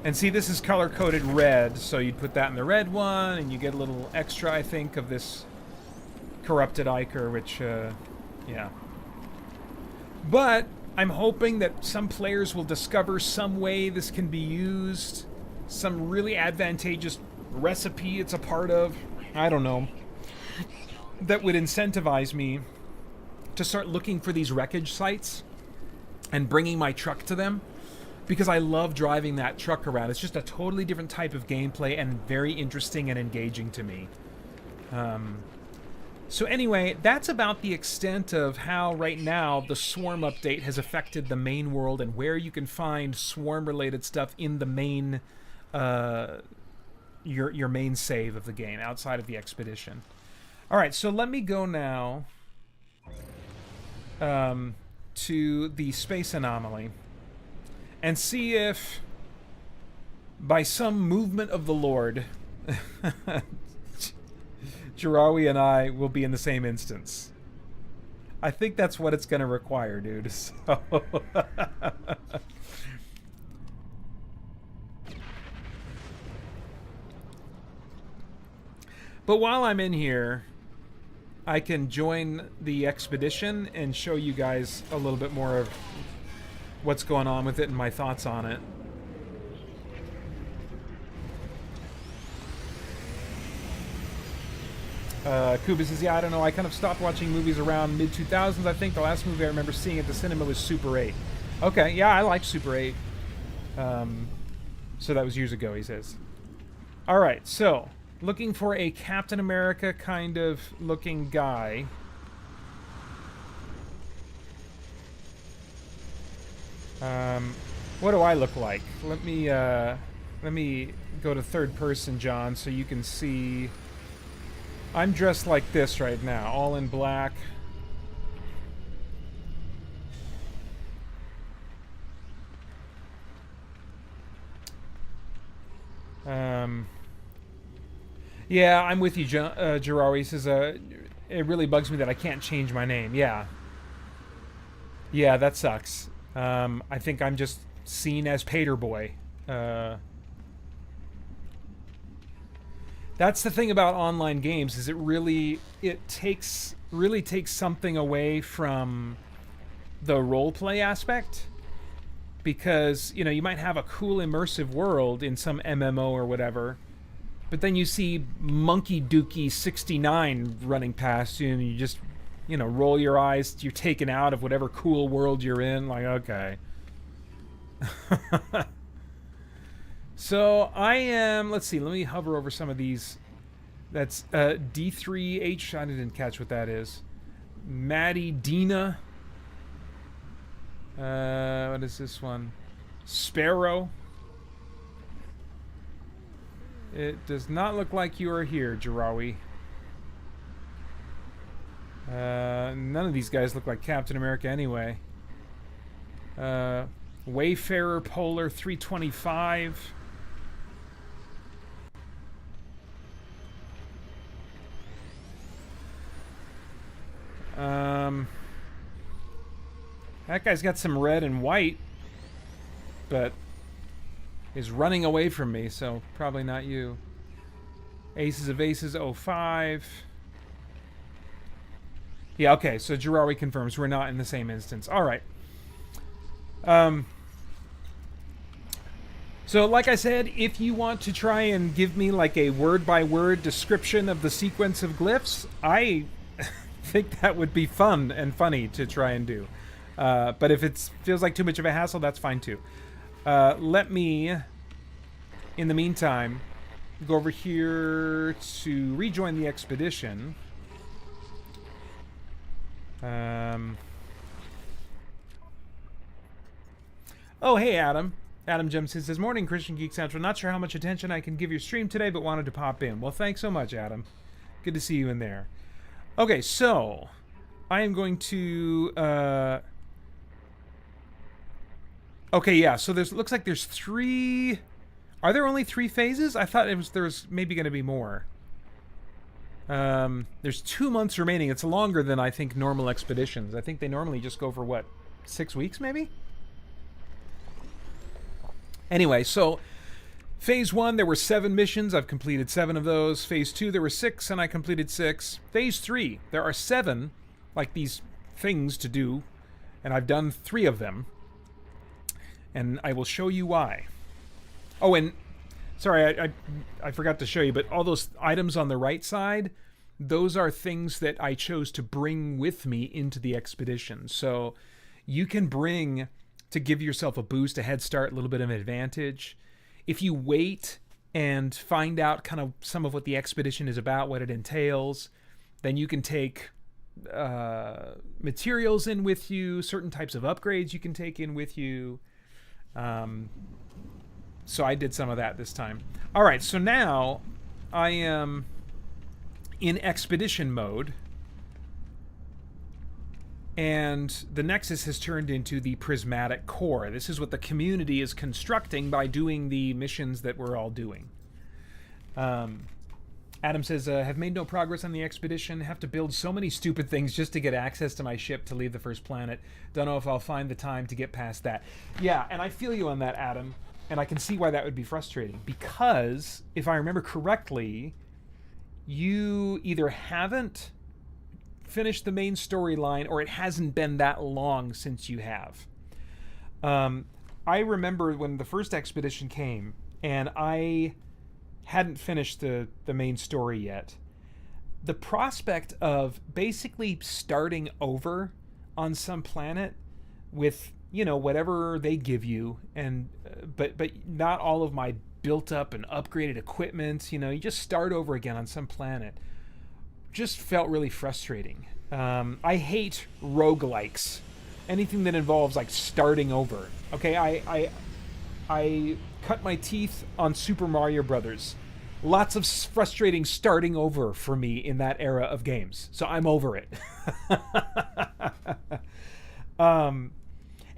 And see, this is color-coded red, so you'd put that in the red one, and you get a little extra, I think, of this corrupted ichor, which, yeah. But I'm hoping that some players will discover some way this can be used, some really advantageous recipe it's a part of, I don't know, that would incentivize me to start looking for these wreckage sites and bringing my truck to them, because I love driving that truck around. It's just a totally different type of gameplay and very interesting and engaging to me. So anyway, that's about the extent of how right now the Swarm update has affected the main world and where you can find Swarm-related stuff in the main, your main save of the game, outside of the expedition. Alright, so let me go now to the space anomaly and see if, by some movement of the Lord, Jirawi and I will be in the same instance. I think that's what it's going to require, dude. So but while I'm in here, I can join the expedition and show you guys a little bit more of what's going on with it and my thoughts on it. Kuba says, yeah, I don't know, I kind of stopped watching movies around mid-2000s, I think. The last movie I remember seeing at the cinema was Super 8. Okay, yeah, I like Super 8. So that was years ago, he says. Alright, so, looking for a Captain America kind of looking guy. What do I look like? Let me go to third person, John, so you can see. I'm dressed like this right now, all in black. Yeah, I'm with you, Jirari. He says, it really bugs me that I can't change my name. Yeah. Yeah, that sucks. I think I'm just seen as Paterboy. That's the thing about online games, is it takes something away from the roleplay aspect, because you know you might have a cool immersive world in some MMO or whatever, but then you see Monkey Dookie 69 running past you and you just, you know, roll your eyes. You're taken out of whatever cool world you're in. Like, okay. So I am, let's see, let me hover over some of these. That's D3H, I didn't catch what that is. Maddie Dina. What is this one? Sparrow. It does not look like you are here, Jirawi. None of these guys look like Captain America anyway. Wayfarer Polar 325. That guy's got some red and white, but is running away from me, so probably not you. Aces of Aces 05. Yeah, okay, so Jirawi confirms we're not in the same instance. Alright. So, like I said, if you want to try and give me like a word-by-word description of the sequence of glyphs, I think that would be fun and funny to try and do. But if it feels like too much of a hassle, that's fine too. Let me, in the meantime, go over here to rejoin the expedition. Oh, hey, Adam. Adam jumps in, says, "Morning, Christian Geek Central. Not sure how much attention I can give your stream today, but wanted to pop in." Well, thanks so much, Adam. Good to see you in there. Okay, so I am going to. Okay, yeah. So looks like there's 3. Are there only 3 phases? I thought there was maybe going to be more. There's 2 months remaining. It's longer than I think normal expeditions. I think they normally just go for what, 6 weeks maybe? Anyway, so Phase 1, there were 7 missions. I've completed 7 of those. Phase 2, there were 6, and I completed 6. Phase 3, there are 7, like these things to do, and I've done 3 of them. And I will show you why. Oh, and sorry, I forgot to show you, but all those items on the right side, those are things that I chose to bring with me into the expedition. So you can bring, to give yourself a boost, a head start, a little bit of an advantage. If you wait and find out kind of some of what the expedition is about, what it entails, then you can take materials in with you, certain types of upgrades you can take in with you. So I did some of that this time. All right, so now I am in expedition mode, and the Nexus has turned into the prismatic core. This is what the community is constructing by doing the missions that we're all doing. Adam says, have made no progress on the expedition. Have to build so many stupid things just to get access to my ship to leave the first planet. Don't know if I'll find the time to get past that. Yeah, and I feel you on that, Adam. And I can see why that would be frustrating. Because, if I remember correctly, you either haven't finished the main storyline or it hasn't been that long since you have. I remember when the first expedition came and I hadn't finished the main story yet. The prospect of basically starting over on some planet with, you know, whatever they give you, and but not all of my built up and upgraded equipment, you know, you just start over again on some planet, just felt really frustrating. I hate roguelikes, anything that involves like starting over. Okay, I cut my teeth on Super Mario Brothers. Lots of frustrating starting over for me in that era of games. So I'm over it.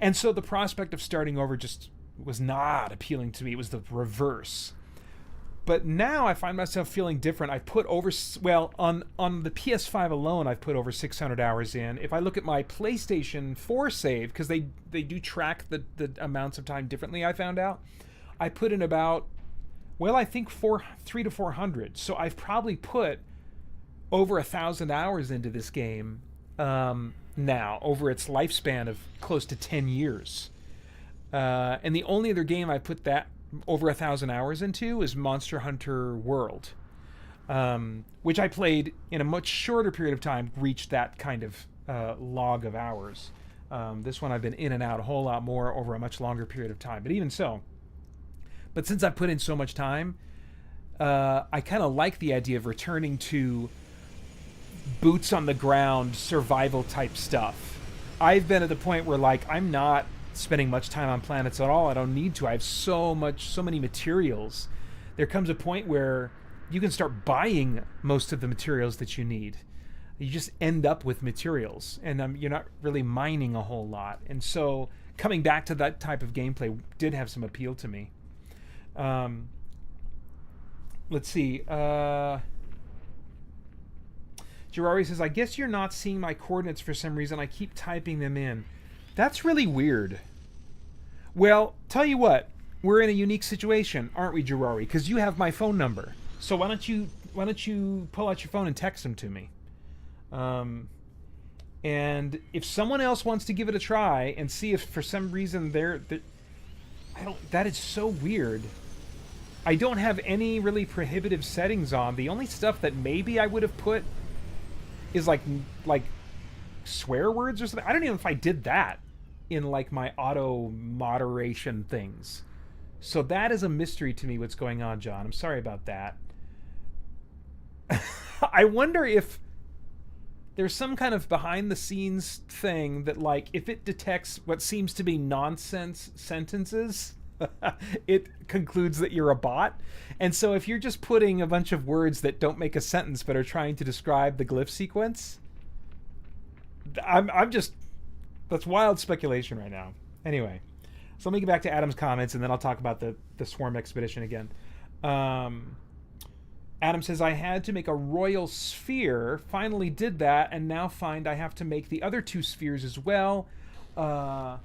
And so the prospect of starting over just was not appealing to me. It was the reverse. But now I find myself feeling different. I've put over, well, on the PS5 alone, I've put over 600 hours in. If I look at my PlayStation 4 save, because they do track the amounts of time differently, I found out, I put in about, well, I think 300 to 400. So I've probably put over 1,000 hours into this game now, over its lifespan of close to 10 years. And the only other game I put that over 1,000 hours into is Monster Hunter World, which I played in a much shorter period of time, reached that kind of log of hours. This one I've been in and out a whole lot more over a much longer period of time. But even so, but since I've put in so much time, I kind of like the idea of returning to boots on the ground survival type stuff. I've been at the point where, like, I'm not spending much time on planets at all. I don't need to. I have so many materials. There comes a point where you can start buying most of the materials that you need. You just end up with materials, and you're not really mining a whole lot. And so coming back to that type of gameplay did have some appeal to me. Let's see. Girari says, I guess you're not seeing my coordinates for some reason. I keep typing them in. That's really weird. Well, tell you what, we're in a unique situation, aren't we, Girari? Because you have my phone number. So why don't you pull out your phone and text them to me? And if someone else wants to give it a try and see if for some reason that is so weird. I don't have any really prohibitive settings on. The only stuff that maybe I would have put is like swear words or something. I don't even know if I did that in like my auto moderation things. So that is a mystery to me, what's going on, John. I'm sorry about that. I wonder if there's some kind of behind the scenes thing that, like, if it detects what seems to be nonsense sentences, it concludes that you're a bot. And so if you're just putting a bunch of words that don't make a sentence but are trying to describe the glyph sequence, I'm just, that's wild speculation right now. Anyway, so let me get back to Adam's comments, and then I'll talk about the Swarm expedition again. Adam says, I had to make a royal sphere, finally did that, and now find I have to make the other 2 spheres as well, all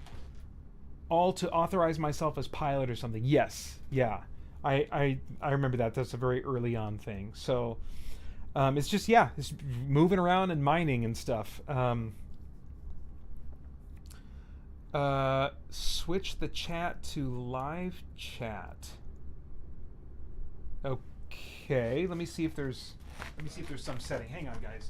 to authorize myself as pilot or something. Yes, yeah, I remember that. That's a very early on thing. So it's just, yeah, it's moving around and mining and stuff. Switch the chat to live chat. Okay, let me see if there's some setting. Hang on, guys.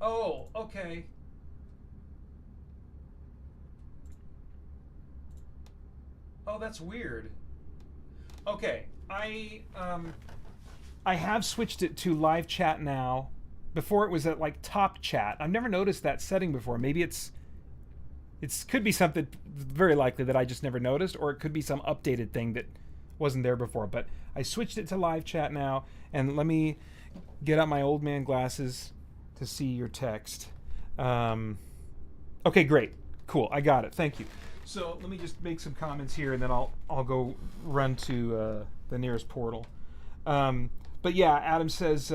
Oh, okay. Oh, that's weird. Okay, I have switched it to live chat now. Before it was at like top chat. I've never noticed that setting before. Maybe it's could be something very likely that I just never noticed, or it could be some updated thing that wasn't there before. But I switched it to live chat now, and let me get out my old man glasses to see your text. Okay, great, cool, I got it. Thank you. So let me just make some comments here, and then I'll go run to the nearest portal. But yeah, Adam says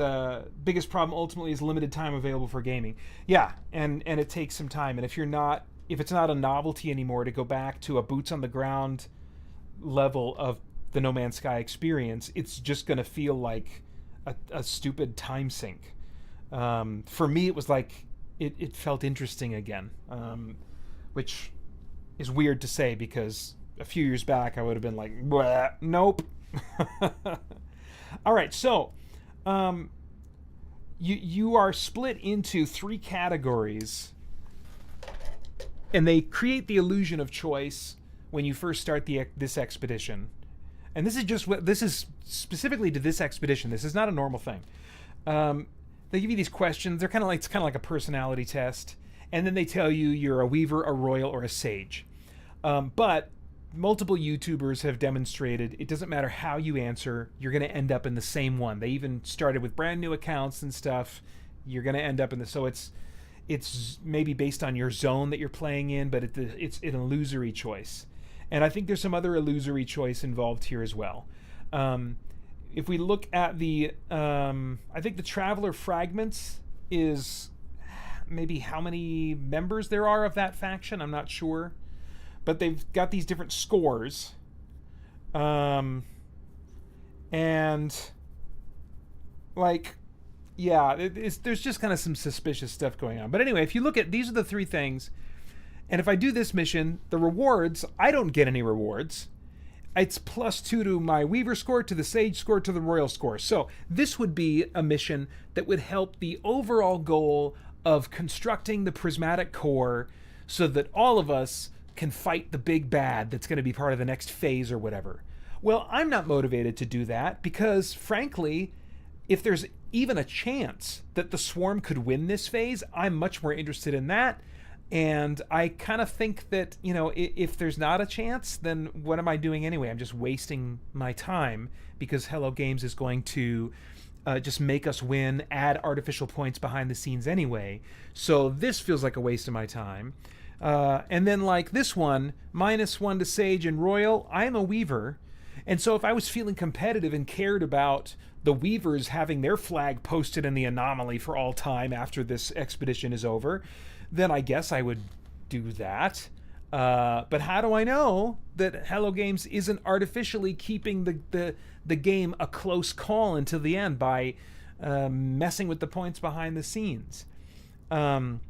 biggest problem ultimately is limited time available for gaming. Yeah, and it takes some time. And if it's not a novelty anymore to go back to a boots on the ground level of the No Man's Sky experience, it's just going to feel like a stupid time sink. For me, it was like it felt interesting again, which is weird to say because a few years back I would have been like, nope. All right, so you are split into 3 categories, and they create the illusion of choice when you first start this expedition. And this is specifically to this expedition. This is not a normal thing. They give you these questions. It's kind of like a personality test, and then they tell you you're a weaver, a royal, or a sage. But multiple YouTubers have demonstrated it doesn't matter how you answer, you're going to end up in the same one. They even started with brand new accounts and stuff. You're going to end up in the, so it's maybe based on your zone that you're playing in, but it's an illusory choice. And I think there's some other illusory choice involved here as well. If we look at I think the Traveler Fragments is maybe how many members there are of that faction, I'm not sure. But they've got these different scores. And, like, yeah, there's just kind of some suspicious stuff going on. But anyway, if you look at, these are the 3 things. And if I do this mission, the rewards, I don't get any rewards. It's +2 to my Weaver score, to the Sage score, to the Royal score. So this would be a mission that would help the overall goal of constructing the prismatic core so that all of us can fight the big bad that's going to be part of the next phase or whatever. Well, I'm not motivated to do that because, frankly, if there's even a chance that the Swarm could win this phase, I'm much more interested in that. And I kind of think that, if there's not a chance, then what am I doing anyway? I'm just wasting my time because Hello Games is going to just make us win, add artificial points behind the scenes anyway. So this feels like a waste of my time. And then like this one, -1 to Sage and Royal, I'm a Weaver. And so if I was feeling competitive and cared about the Weavers having their flag posted in the anomaly for all time after this expedition is over, then I guess I would do that. But how do I know that Hello Games isn't artificially keeping the game a close call until the end by messing with the points behind the scenes? And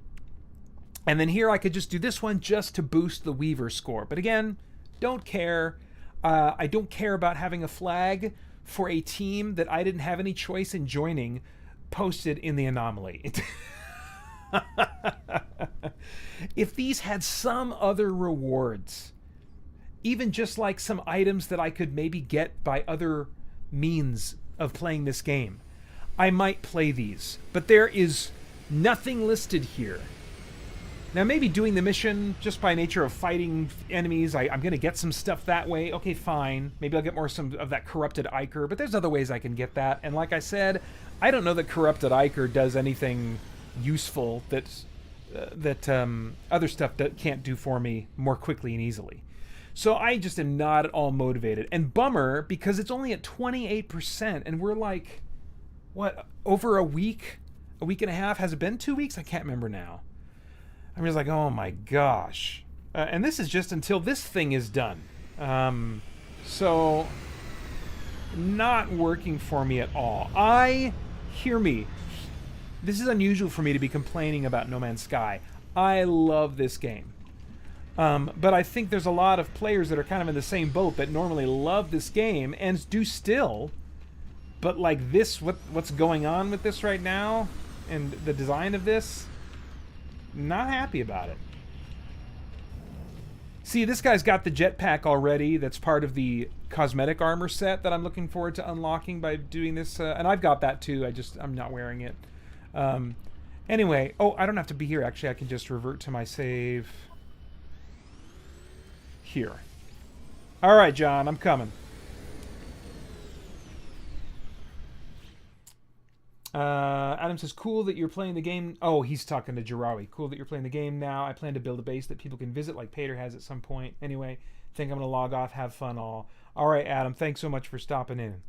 then here I could just do this one just to boost the Weaver score. But again, don't care. I don't care about having a flag for a team that I didn't have any choice in joining posted in the anomaly. If these had some other rewards, even just like some items that I could maybe get by other means of playing this game, I might play these. But there is nothing listed here. Now, maybe doing the mission just by nature of fighting enemies, I'm going to get some stuff that way. Okay, fine. Maybe I'll get more some of that corrupted Ichor, but there's other ways I can get that. And like I said, I don't know that corrupted Ichor does anything useful that other stuff can't do for me more quickly and easily. So I just am not at all motivated. And bummer, because it's only at 28%, and we're like, what, over a week and a half? Has it been 2 weeks? I can't remember now. I'm just like, oh my gosh. And this is just until this thing is done. So, not working for me at all. Hear me. This is unusual for me to be complaining about No Man's Sky. I love this game. But I think there's a lot of players that are kind of in the same boat that normally love this game and do still. But like this, what's going on with this right now and the design of this, not happy about it. See, this guy's got the jetpack already. That's part of the cosmetic armor set that I'm looking forward to unlocking by doing this. And I've got that too. I'm not wearing it. Anyway, I don't have to be here. Actually, I can just revert to my save here. All right, John, I'm coming. Adam says, cool that you're playing the game. Oh, he's talking to Jarawi. Cool that you're playing the game now. I plan to build a base that people can visit like Pater has at some point. Anyway, think I'm going to log off. Have fun all. All right, Adam, thanks so much for stopping in.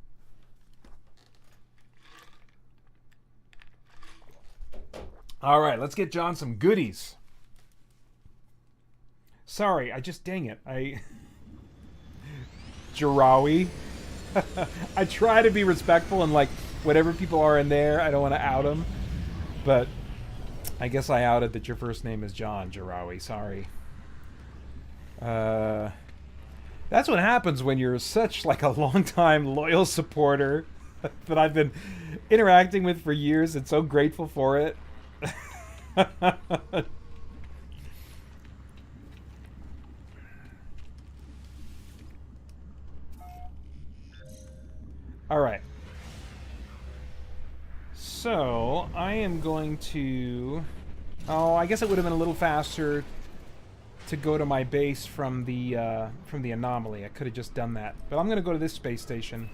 All right, let's get John some goodies. Sorry, dang it. Jarawi. I try to be respectful and like, whatever people are in there, I don't want to out them. But I guess I outed that your first name is John, Jarawi. Sorry. That's what happens when you're such like a long-time loyal supporter that I've been interacting with for years and so grateful for it. All right. So, I am going to... I guess it would have been a little faster to go to my base from the anomaly. I could have just done that. But I'm going to go to this space station.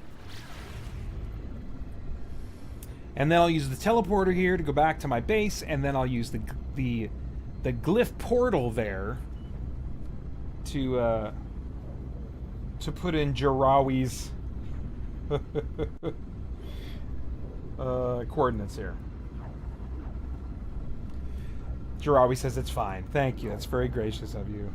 And then I'll use the teleporter here to go back to my base, and then I'll use the glyph portal there to put in Jarawi's coordinates here. Jarawi says it's fine. Thank you. That's very gracious of you.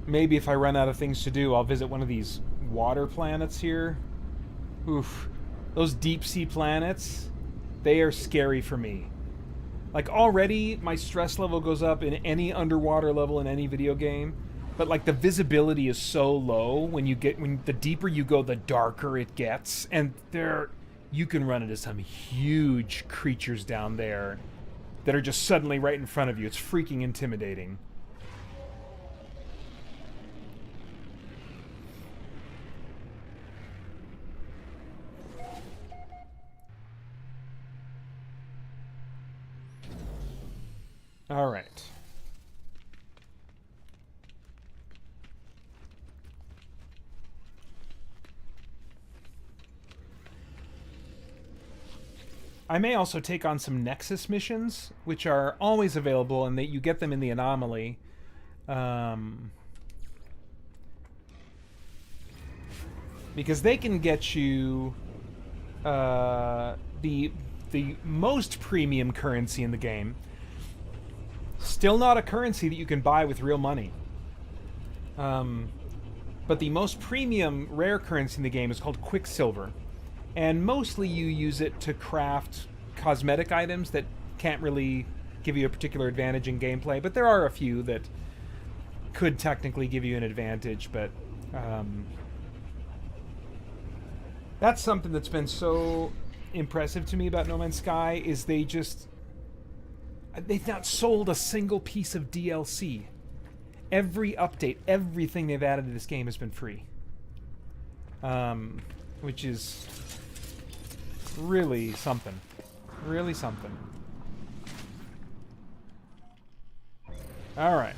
Maybe if I run out of things to do, I'll visit one of these water planets here. Oof. Those deep sea planets, they are scary for me. Like already my stress level goes up in any underwater level in any video game. But like the visibility is so low when the deeper you go, the darker it gets. And you can run into some huge creatures down there that are just suddenly right in front of you. It's freaking intimidating. All right. I may also take on some Nexus missions, which are always available, and that you get them in the anomaly. Because they can get you the most premium currency in the game. Still not a currency that you can buy with real money. But the most premium rare currency in the game is called Quicksilver. And mostly you use it to craft cosmetic items that can't really give you a particular advantage in gameplay. But there are a few that could technically give you an advantage, but That's something that's been so impressive to me about No Man's Sky is they've not sold a single piece of DLC. Every update, everything they've added to this game has been free. Which is really something. Really something. All right.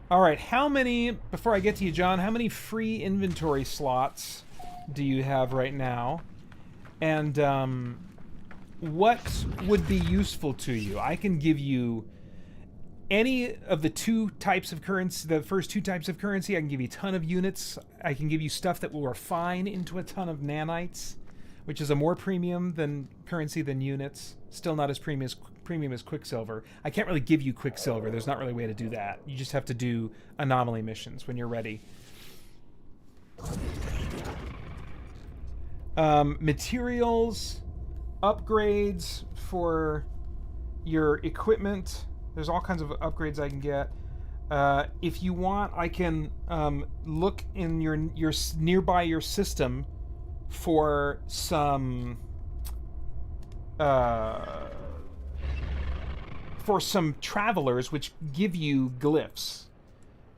All right, how many, before I get to you, John, how many free inventory slots do you have right now? And what would be useful to you? I can give you any of the two types of currency, the first two types of currency. I can give you a ton of units. I can give you stuff that will refine into a ton of nanites, which is a more premium than currency than units. Still not as premium as Quicksilver. I can't really give you Quicksilver. There's not really a way to do that. You just have to do anomaly missions when you're ready. Materials, upgrades for your equipment. There's all kinds of upgrades I can get. If you want, I can look in your nearby your system for some travelers which give you glyphs.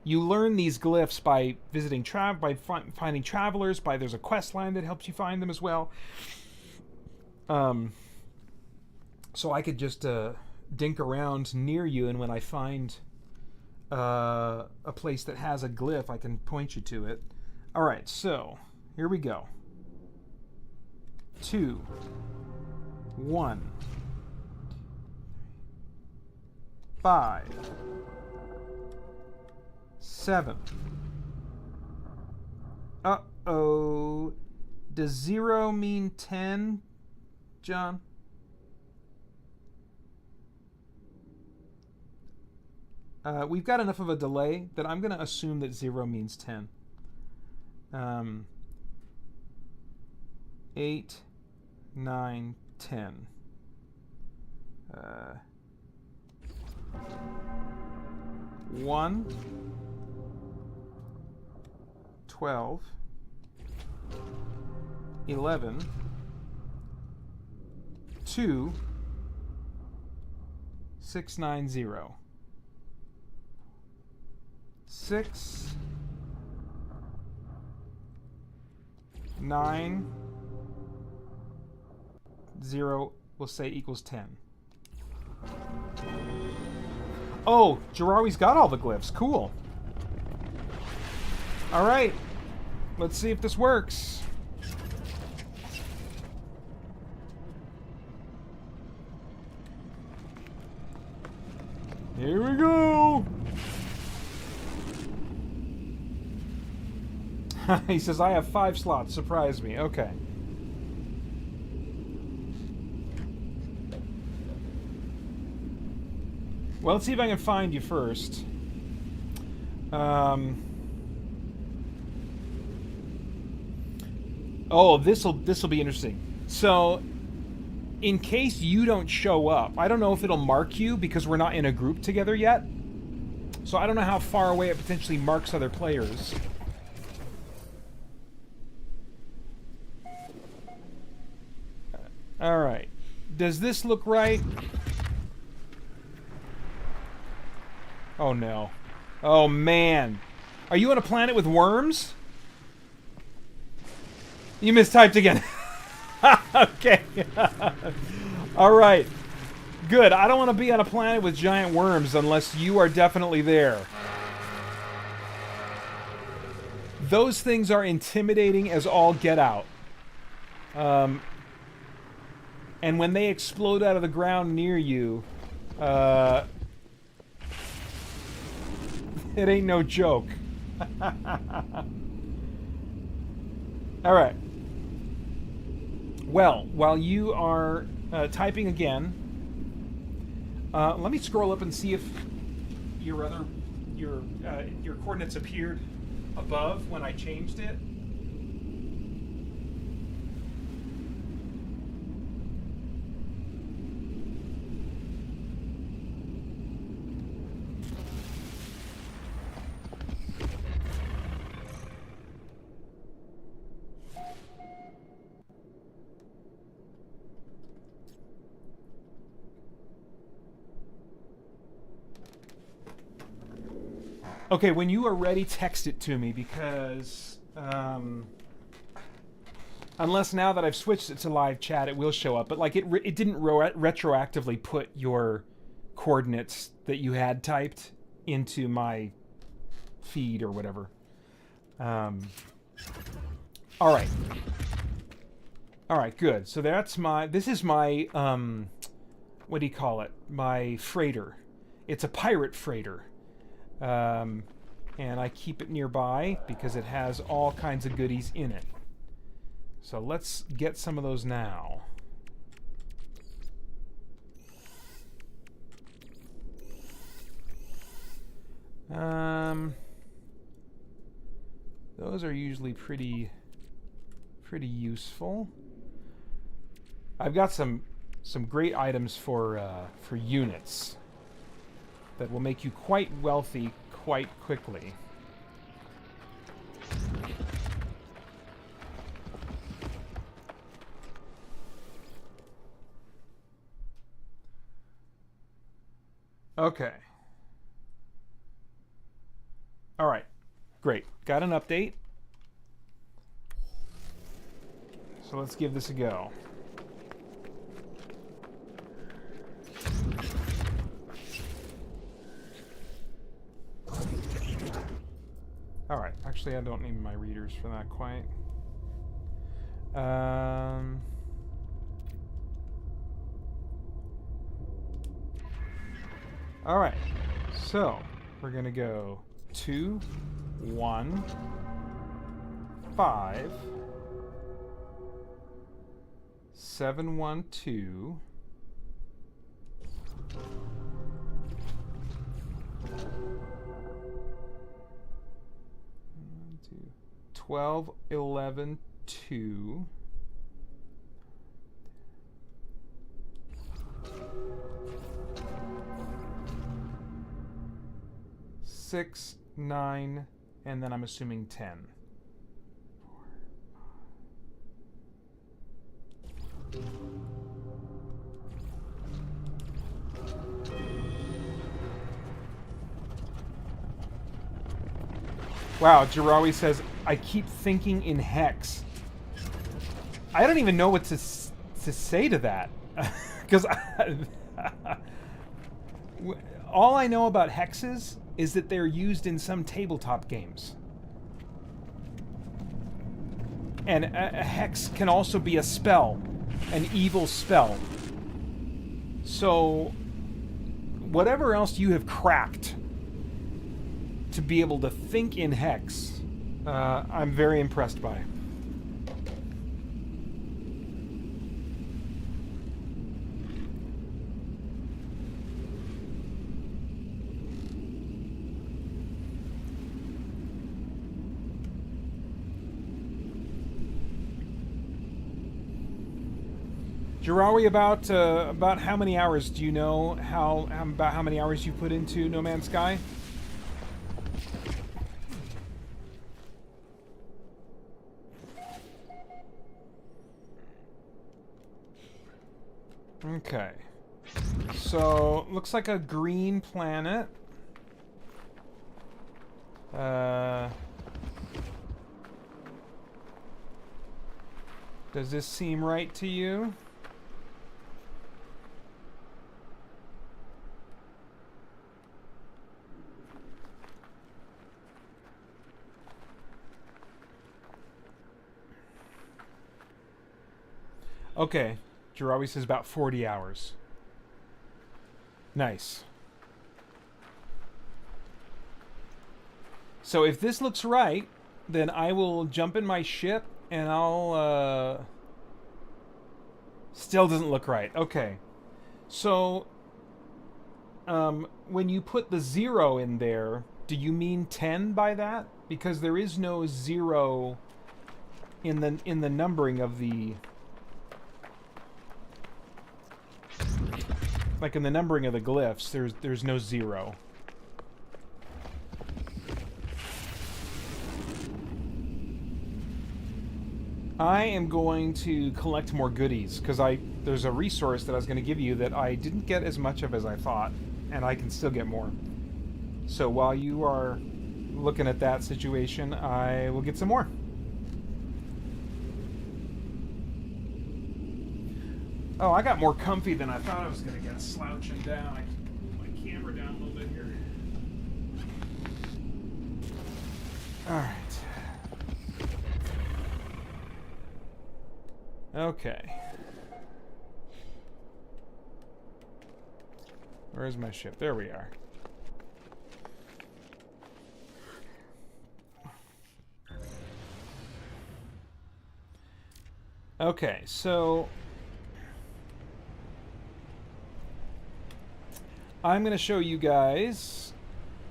You learn these glyphs by visiting finding travelers. There's a quest line that helps you find them as well. So I could just dink around near you, and when I find a place that has a glyph, I can point you to it. All right, so here we go. 2, 1, 5, 7. Uh-oh. Does 0 mean 10, John? We've got enough of a delay that I'm going to assume that 0 means 10. 8, 9, 10. 1, 12, 11, 2, 6, 9, 0. 6, 9, 0, we'll say equals 10. Oh, Jarawi's got all the glyphs. Cool. All right. Let's see if this works. Here we go. He says, I have 5 slots. Surprise me. Okay. Well, let's see if I can find you first. Oh, this'll be interesting. So, in case you don't show up, I don't know if it'll mark you because we're not in a group together yet. So I don't know how far away it potentially marks other players. All right. Does this look right? Oh, no. Oh, man. Are you on a planet with worms? You mistyped again. Okay. All right. Good. I don't want to be on a planet with giant worms unless you are definitely there. Those things are intimidating as all get out. And when they explode out of the ground near you, it ain't no joke. All right. Well, while you are typing again, let me scroll up and see if your your coordinates appeared above when I changed it. Okay, when you are ready, text it to me because unless now that I've switched it to live chat, it will show up. But like it didn't retroactively put your coordinates that you had typed into my feed or whatever. All right. All right, good. So this is my what do you call it? My freighter. It's a pirate freighter. And I keep it nearby because it has all kinds of goodies in it. So let's get some of those now. Those are usually pretty useful. I've got some great items for units that will make you quite wealthy quite quickly. Okay. All right. Great. Got an update. So let's give this a go. Alright, actually I don't need my readers for that quite. Alright, so we're gonna go 2, 1, 5, 7, 1, 2. 12, 11, 2. 6, 9, and then I'm assuming 10. 4, 5. Wow, Jarawi says, I keep thinking in hex. I don't even know what to say to that. Because all I know about hexes is that they're used in some tabletop games. And a hex can also be a spell, an evil spell. So, whatever else you have cracked to be able to think in hex, I'm very impressed by. Jarawi, about how many hours do you know about how many hours you put into No Man's Sky? Okay. So, looks like a green planet. Does this seem right to you? Okay. Jarawi says about 40 hours. Nice. So if this looks right, then I will jump in my ship and I'll... Still doesn't look right. Okay. So, when you put the 0 in there, Do you mean 10 by that? Because there is no 0 in the numbering of the... Like in the numbering of the glyphs, there's no 0. I am going to collect more goodies, because there's a resource that I was going to give you that I didn't get as much of as I thought, and I can still get more. So while you are looking at that situation, I will get some more. Oh, I got more comfy than I thought I was going to get, slouching down. I can put my camera down a little bit here. Alright. Okay. Where's my ship? There we are. Okay, so I'm going to show you guys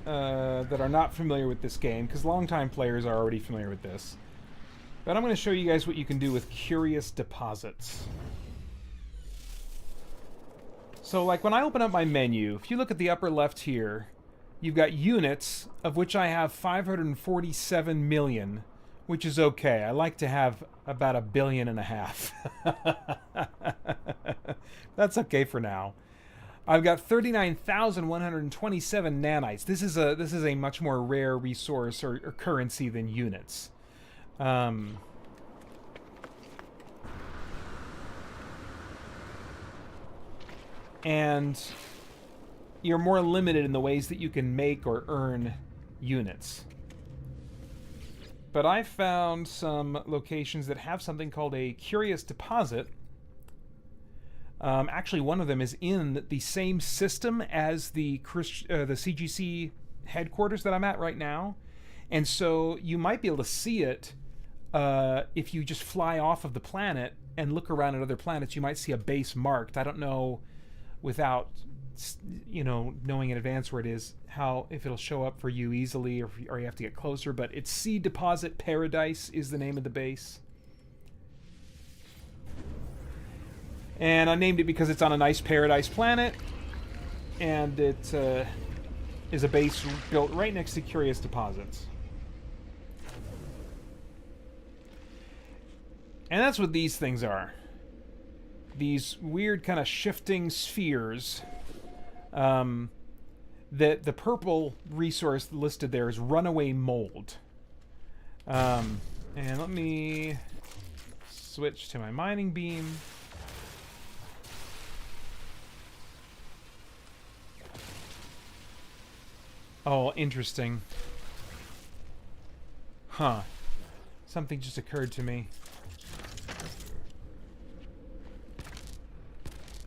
that are not familiar with this game, because longtime players are already familiar with this. But I'm going to show you guys what you can do with curious deposits. So like when I open up my menu, if you look at the upper left here, you've got units, of which I have 547 million, which is okay. I like to have about 1.5 billion. That's okay for now. I've got 39,127 nanites. This is a much more rare resource or currency than units. And you're more limited in the ways that you can make or earn units. But I found some locations that have something called a curious deposit. Actually, one of them is in the same system as the CGC headquarters that I'm at right now. And so you might be able to see it if you just fly off of the planet and look around at other planets. You might see a base marked. I don't know, without knowing in advance where it is, if it'll show up for you easily, or you have to get closer. But it's Sea Deposit Paradise is the name of the base. And I named it because it's on a nice paradise planet, and it is a base built right next to curious deposits. And that's what these things are. These weird kind of shifting spheres. That the purple resource listed there is runaway mold. And let me switch to my mining beam. Oh, interesting. Huh. Something just occurred to me.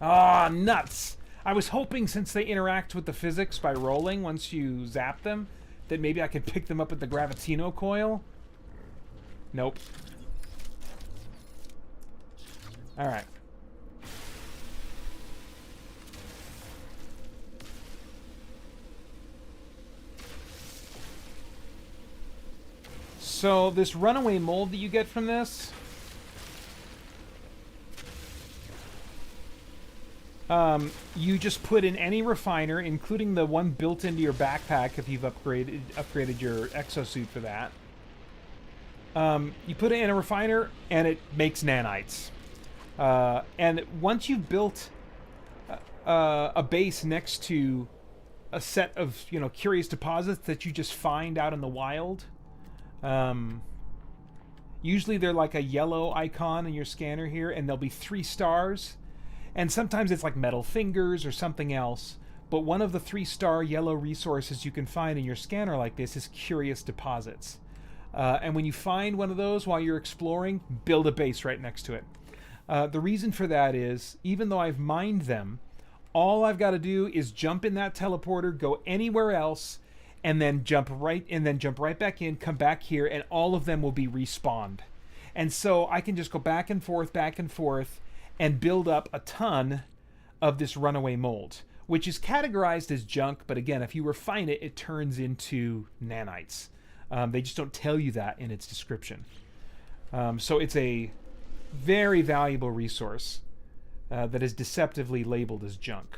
Ah, nuts! I was hoping, since they interact with the physics by rolling once you zap them, that maybe I could pick them up with the Gravitino coil. Nope. Alright. So, this runaway mold that you get from this... you just put in any refiner, including the one built into your backpack if you've upgraded your exosuit for that. You put it in a refiner, and it makes nanites. And once you've built a base next to a set of curious deposits that you just find out in the wild, usually they're like a yellow icon in your scanner here, and there'll be 3 stars. And sometimes it's like metal fingers or something else. But one of the 3-star yellow resources you can find in your scanner like this is curious deposits. And when you find one of those while you're exploring, build a base right next to it. The reason for that is, even though I've mined them, all I've got to do is jump in that teleporter, go anywhere else, and then jump right back in, come back here, and all of them will be respawned. And so I can just go back and forth, and build up a ton of this runaway mold, which is categorized as junk, but again, if you refine it, it turns into nanites. They just don't tell you that in its description. So it's a very valuable resource that is deceptively labeled as junk.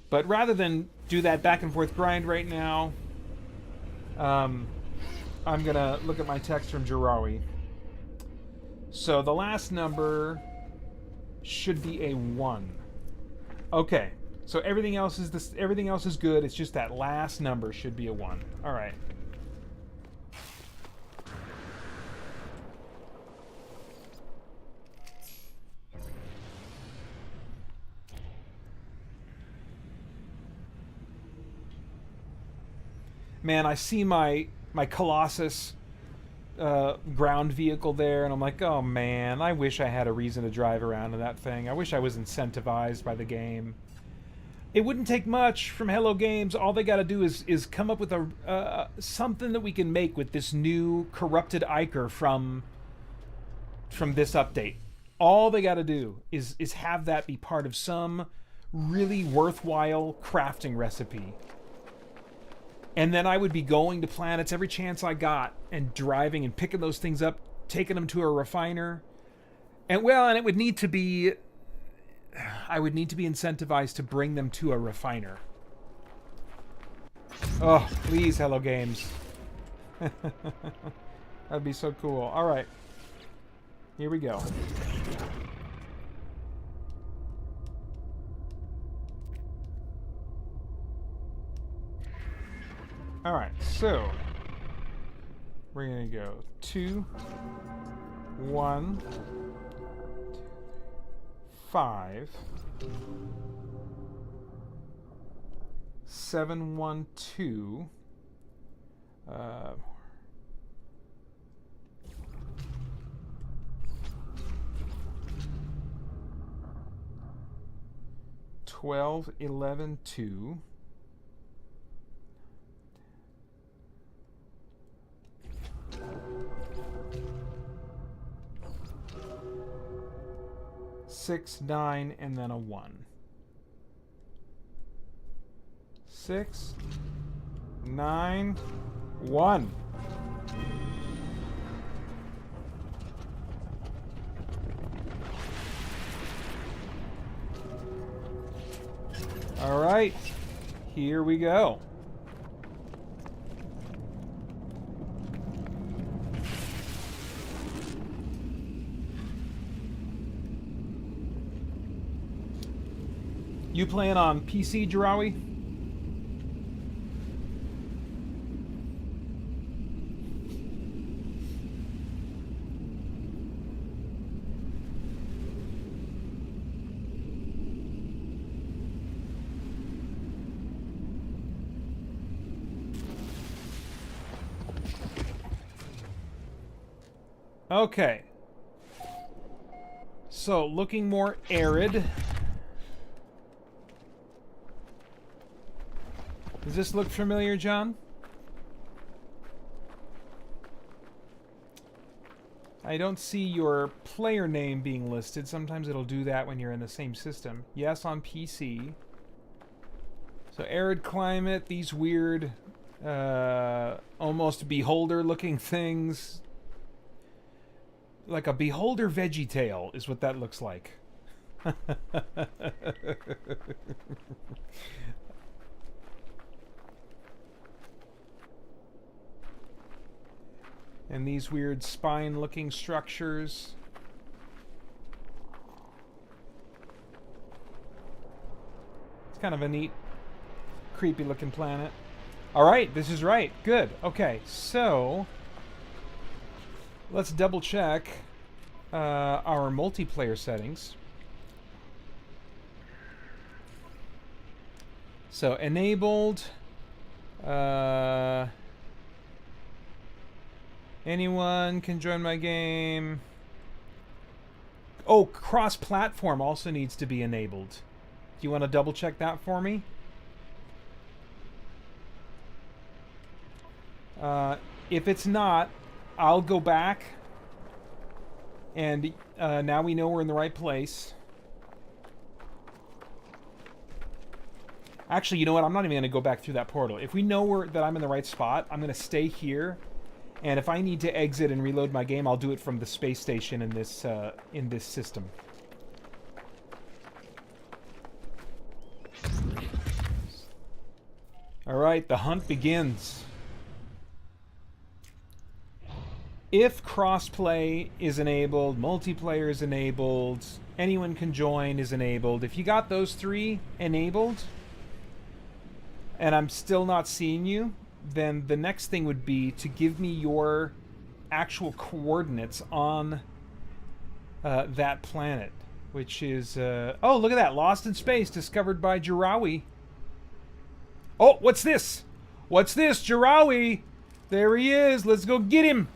But rather than do that back and forth grind right now, I'm going to look at my text from Jarawi. So the last number should be a 1. Okay. So everything else is good. It's just that last number should be a 1. All right. Man, I see my Colossus ground vehicle there, and I'm like, oh man, I wish I had a reason to drive around in that thing. I wish I was incentivized by the game. It wouldn't take much from Hello Games. All they got to do is come up with a something that we can make with this new corrupted Iker from this update. All they got to do is have that be part of some really worthwhile crafting recipe. And then I would be going to planets every chance I got and driving and picking those things up, taking them to a refiner. And it would need to be... I would need to be incentivized to bring them to a refiner. Oh, please, Hello Games. That'd be so cool. All right. Here we go. All right, so we're going to go 2, 1, 5, 7, 1, 2. 12, 11, 2. 6, 9, and then a 1. 6, 9, 1. All right, here we go. You playing on PC, Jarawi? Okay. So, looking more arid. Does this look familiar, John? I don't see your player name being listed. Sometimes it'll do that when you're in the same system. Yes, on PC. So arid climate, these weird, almost beholder-looking things. Like a beholder veggie tail is what that looks like. And these weird spine-looking structures. It's kind of a neat, creepy-looking planet. All right, this is right. Good. Okay, so let's double-check our multiplayer settings. So enabled. Anyone can join my game. Oh, cross-platform also needs to be enabled. Do you want to double-check that for me? If it's not, I'll go back. And now we know we're in the right place. Actually, you know what? I'm not even going to go back through that portal. If we know that I'm in the right spot, I'm going to stay here. And if I need to exit and reload my game, I'll do it from the space station in this system. All right, the hunt begins. If crossplay is enabled, multiplayer is enabled, anyone can join is enabled. If you got those 3 enabled, and I'm still not seeing you, then the next thing would be to give me your actual coordinates on that planet, which is... oh, look at that. Lost in space, discovered by Jirawi. Oh, what's this? What's this? Jirawi! There he is. Let's go get him.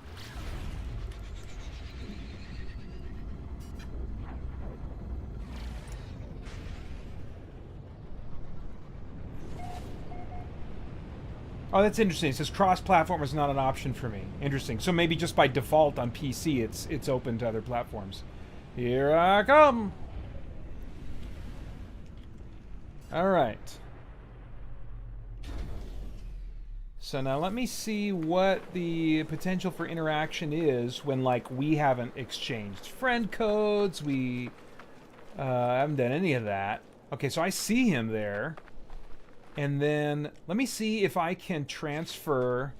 Oh, that's interesting. It says cross-platform is not an option for me. Interesting. So maybe just by default on PC, it's open to other platforms. Here I come. All right. So now let me see what the potential for interaction is when, like, we haven't exchanged friend codes. We haven't done any of that. Okay, so I see him there. And then, let me see if I can transfer...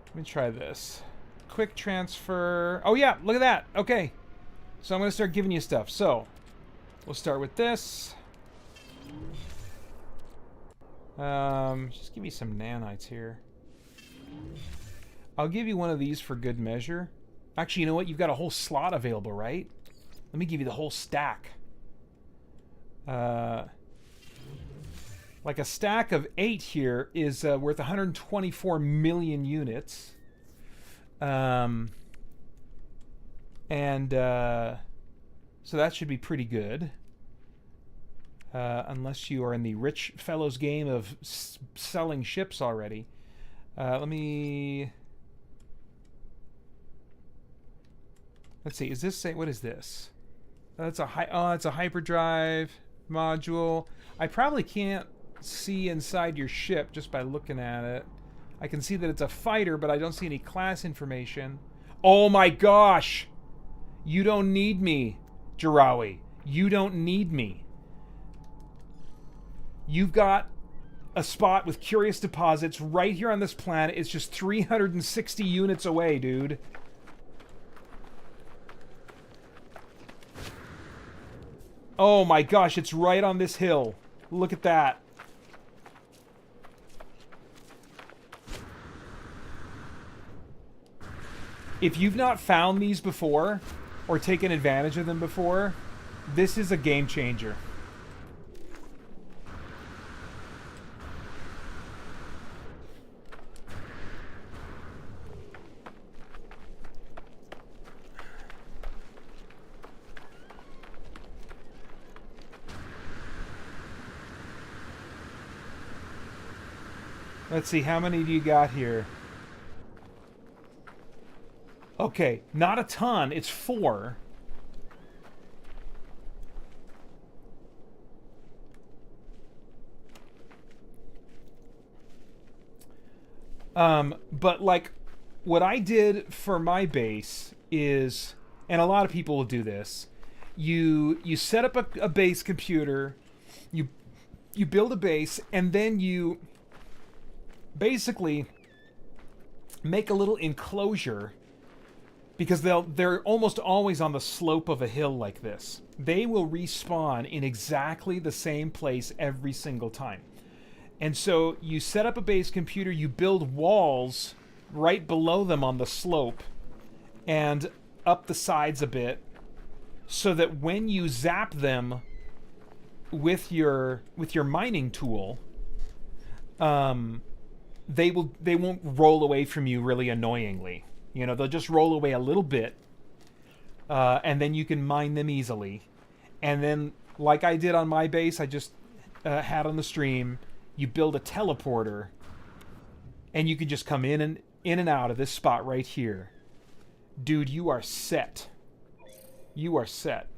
Let me try this. Quick transfer... Oh yeah, look at that! Okay. So I'm going to start giving you stuff. So, we'll start with this. Just give me some nanites here. I'll give you one of these for good measure. Actually, you know what? You've got a whole slot available, right? Let me give you the whole stack. Like a stack of 8 here is worth 124 million units. So that should be pretty good. Unless you are in the rich fellows game of selling ships already. Let me... Let's see, is this... What is this? That's a it's a hyperdrive module. I probably can't see inside your ship just by looking at it. I can see that it's a fighter, but I don't see any class information. Oh my gosh! You don't need me, Jirawi. You don't need me. You've got a spot with curious deposits right here on this planet. It's just 360 units away, dude. Oh my gosh, it's right on this hill. Look at that. If you've not found these before, or taken advantage of them before, this is a game changer. Let's see, how many do you got here? Okay, not a ton. It's 4. But like, what I did for my base is, and a lot of people will do this, you set up a base computer, you build a base, and then you basically make a little enclosure, because they're almost always on the slope of a hill like this. They will respawn in exactly the same place every single time. And so you set up a base computer, you build walls right below them on the slope and up the sides a bit, so that when you zap them with your mining tool, they won't roll away from you really annoyingly. You know, they'll just roll away a little bit, and then you can mine them easily. And then, like I did on my base, I just had on the stream, you build a teleporter, and you can just come in and out of this spot right here. Dude, you are set. You are set.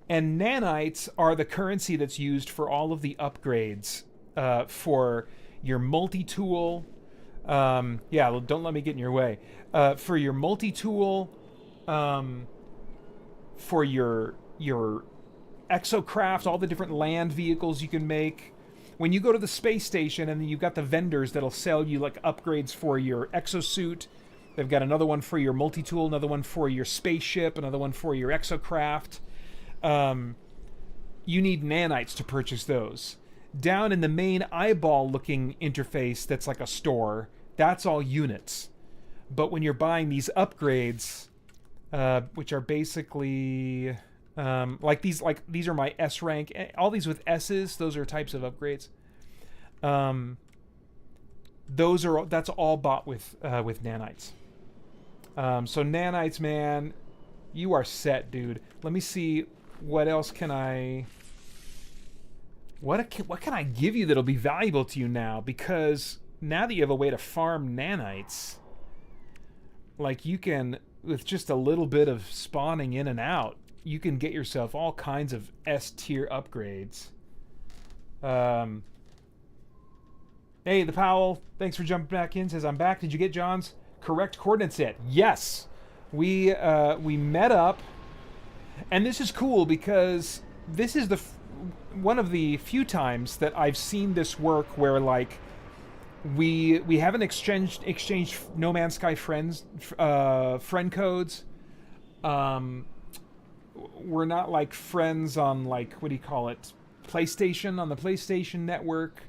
And nanites are the currency that's used for all of the upgrades for your multi-tool. Yeah, don't let me get in your way. For your multi-tool, for your exocraft, all the different land vehicles you can make. When you go to the space station, and then you've got the vendors that'll sell you like upgrades for your exosuit. They've got another one for your multi-tool, another one for your spaceship, another one for your exocraft. You need nanites to purchase those. Down in the main eyeball-looking interface that's like a store, that's all units. But when you're buying these upgrades, which are basically these are my S rank. All these with S's, those are types of upgrades. That's all bought with nanites. So nanites, man, you are set, dude. Let me see what else can I. What can I give you that'll be valuable to you now? Because now that you have a way to farm nanites, like you can, with just a little bit of spawning in and out, you can get yourself all kinds of S tier upgrades. Hey, the Powell, thanks for jumping back in. Says I'm back. Did you get John's correct coordinates yet? Yes, we met up, and this is cool because this is one of the few times that I've seen this work where like we haven't exchanged No Man's Sky friend codes. We're not like friends on like, what do you call it, PlayStation, on the PlayStation network.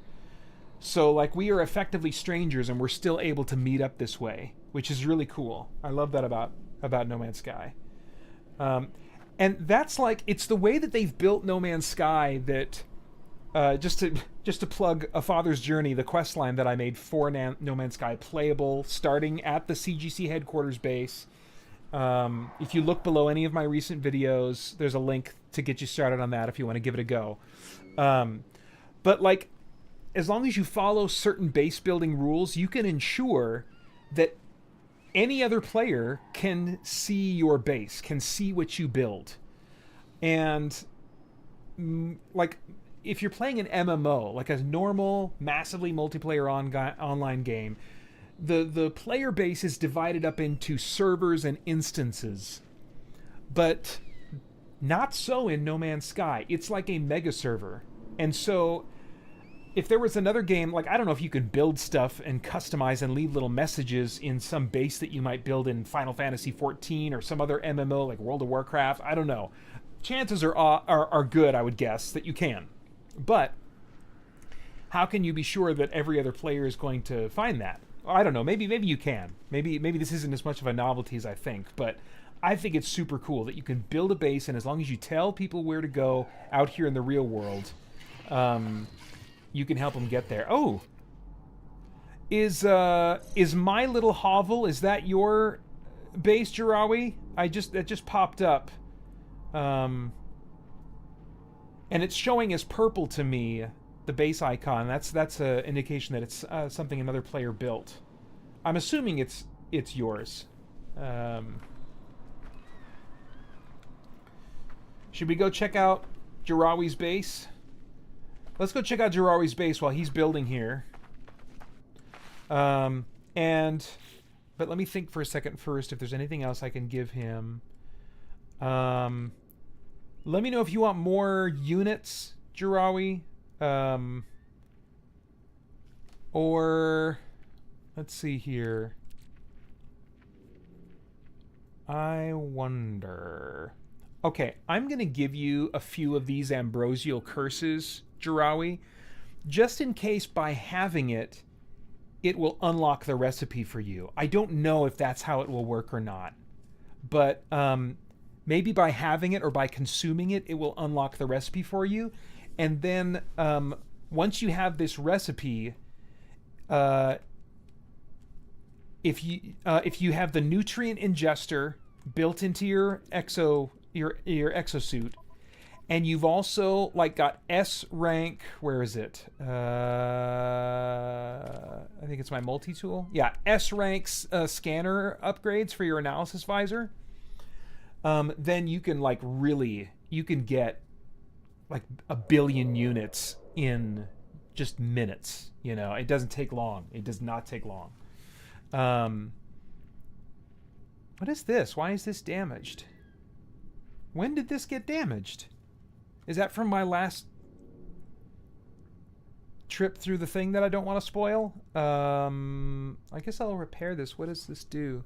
So like we are effectively strangers, and we're still able to meet up this way, which is really cool. I love that about No Man's Sky. And that's like, it's the way that they've built No Man's Sky that just to plug A Father's Journey, the quest line that I made for No Man's Sky, playable starting at the CGC headquarters base. If you look below any of my recent videos, there's a link to get you started on that if you want to give it a go. But like, as long as you follow certain base building rules, you can ensure that any other player can see your base, can see what you build. And like, if you're playing an MMO, like a normal, massively multiplayer online game, the player base is divided up into servers and instances. But not so in No Man's Sky. It's like a mega server. And so if there was another game, like, I don't know if you could build stuff and customize and leave little messages in some base that you might build in Final Fantasy XIV or some other MMO like World of Warcraft. I don't know. Chances are good, I would guess, that you can. But how can you be sure that every other player is going to find that? I don't know. Maybe you can. Maybe this isn't as much of a novelty as I think, but I think it's super cool that you can build a base, and as long as you tell people where to go out here in the real world, you can help them get there. Oh, is my little hovel? Is that your base, Jirawi? That just popped up, and it's showing as purple to me. The base icon. That's an indication that it's something another player built. I'm assuming it's yours. Should we go check out Jirawi's base? Let's go check out Jirawi's base while he's building here. But let me think for a second first if there's anything else I can give him. Let me know if you want more units, Jirawi. Or let's see here. I wonder. Okay, I'm going to give you a few of these ambrosial curses, Jirawi, just in case by having it, it will unlock the recipe for you. I don't know if that's how it will work or not, but maybe by having it or by consuming it, it will unlock the recipe for you. And then once you have this recipe, if you have the nutrient ingester built into your exosuit, and you've also like got S rank, where is it? I think it's my multi-tool. Yeah, S rank scanner upgrades for your analysis visor. Then you can like really you can get like 1 billion units in just minutes. You know, it doesn't take long. It does not take long. What is this? Why is this damaged? When did this get damaged? Is that from my last trip through the thing that I don't want to spoil? I guess I'll repair this. What does this do?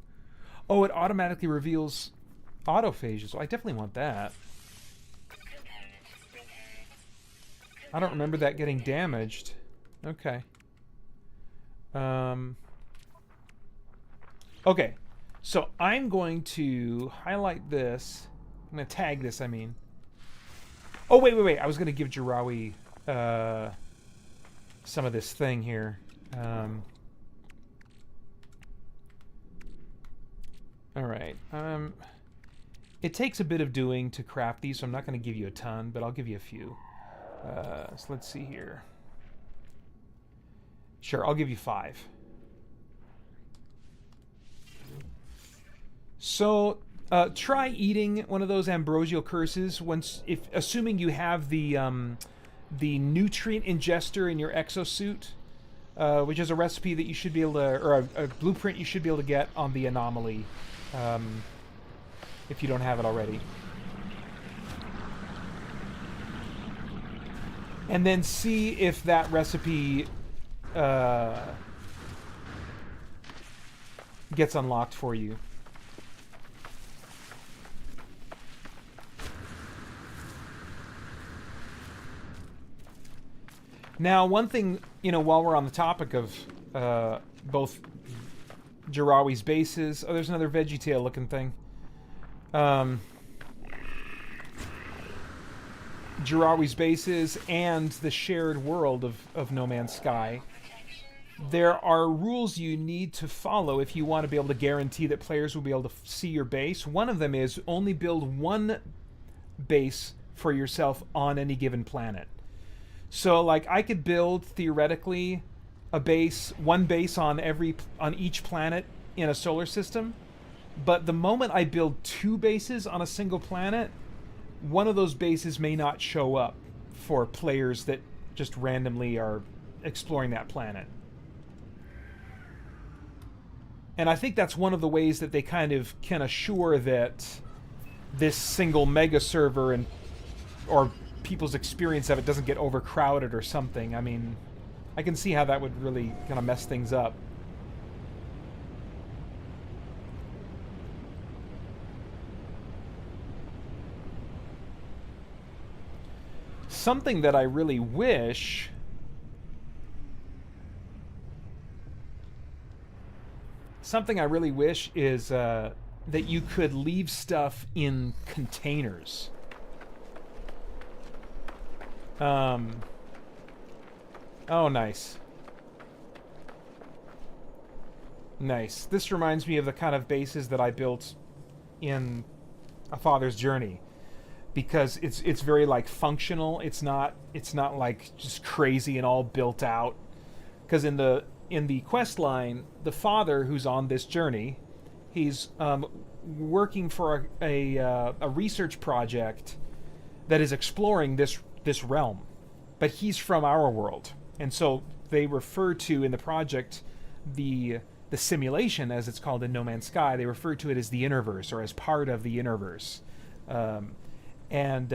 Oh, it automatically reveals autophages. Well, I definitely want that. I don't remember that getting damaged. Okay. Okay. So I'm going to highlight this. I'm going to tag this, I mean. Oh, wait. I was going to give Jirawi some of this thing here. Alright. It takes a bit of doing to craft these, so I'm not going to give you a ton, but I'll give you a few. So let's see here. Sure, I'll give you 5. So, try eating one of those ambrosial curses assuming you have the nutrient ingester in your exosuit, which is a recipe that you should be able to, or a blueprint you should be able to get on the anomaly, if you don't have it already. And then see if that recipe gets unlocked for you. Now, one thing, you know, while we're on the topic of both Jirawi's bases... Oh, there's another VeggieTale looking thing. Jirawi's bases and the shared world of No Man's Sky. There are rules you need to follow if you want to be able to guarantee that players will be able to see your base. One of them is only build one base for yourself on any given planet. So, like, I could build, theoretically, one base on each planet in a solar system, but the moment I build 2 bases on a single planet, one of those bases may not show up for players that just randomly are exploring that planet. And I think that's one of the ways that they kind of can assure that this single mega server or people's experience of it doesn't get overcrowded or something. I mean, I can see how that would really kind of mess things up. Something that I really wish is that you could leave stuff in containers. Oh, nice. Nice. This reminds me of the kind of bases that I built in A Father's Journey, because it's very like functional. It's not like just crazy and all built out. Because in the quest line, the father who's on this journey, he's working for a research project that is exploring this realm, but he's from our world, and so they refer to in the project the simulation, as it's called in No Man's Sky. They refer to it as the Interverse, or as part of the Interverse. And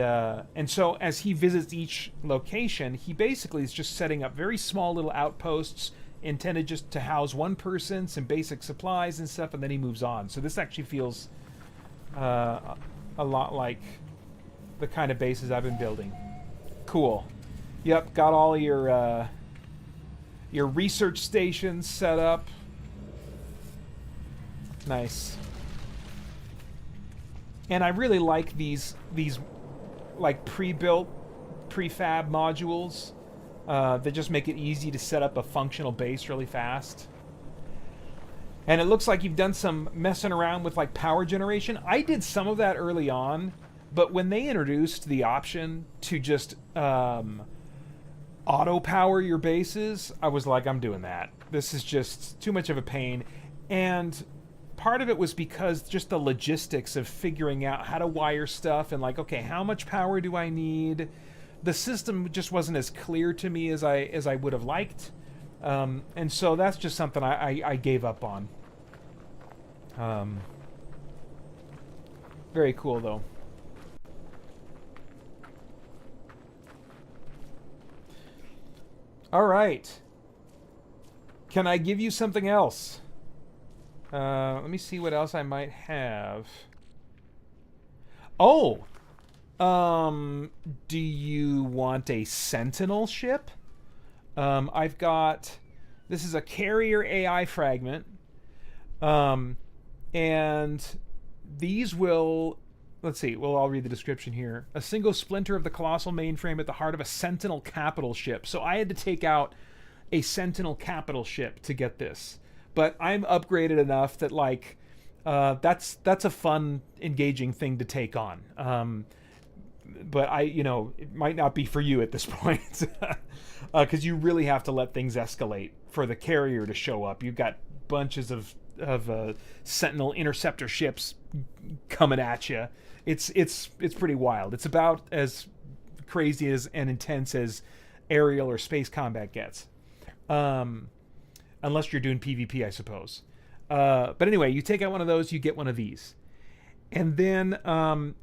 so as he visits each location, he basically is just setting up very small little outposts intended just to house one person, some basic supplies and stuff, and then he moves on. So this actually feels a lot like the kind of bases I've been building. Cool. Yep, got all your research stations set up. Nice. And I really like these like pre-built, prefab modules that just make it easy to set up a functional base really fast. And it looks like you've done some messing around with like power generation. I did some of that early on, but when they introduced the option to just auto power your bases, I was like, I'm doing that. This is just too much of a pain. And part of it was because just the logistics of figuring out how to wire stuff and like, okay, how much power do I need? The system just wasn't as clear to me as I would have liked. And so that's just something I gave up on. Very cool, though. All right. Can I give you something else? Let me see what else I might have. Oh! Do you want a Sentinel ship? I've got... This is a carrier AI fragment. And these will... Let's see. Well, I'll read the description here. A single splinter of the colossal mainframe at the heart of a Sentinel capital ship. So I had to take out a Sentinel capital ship to get this. But I'm upgraded enough that, like, that's a fun, engaging thing to take on. But it might not be for you at this point. Because you really have to let things escalate for the carrier to show up. You've got bunches of Sentinel interceptor ships coming at you. It's pretty wild. It's about as crazy as and intense as aerial or space combat gets, unless you're doing PvP, I suppose. But anyway, you take out one of those, you get one of these, and then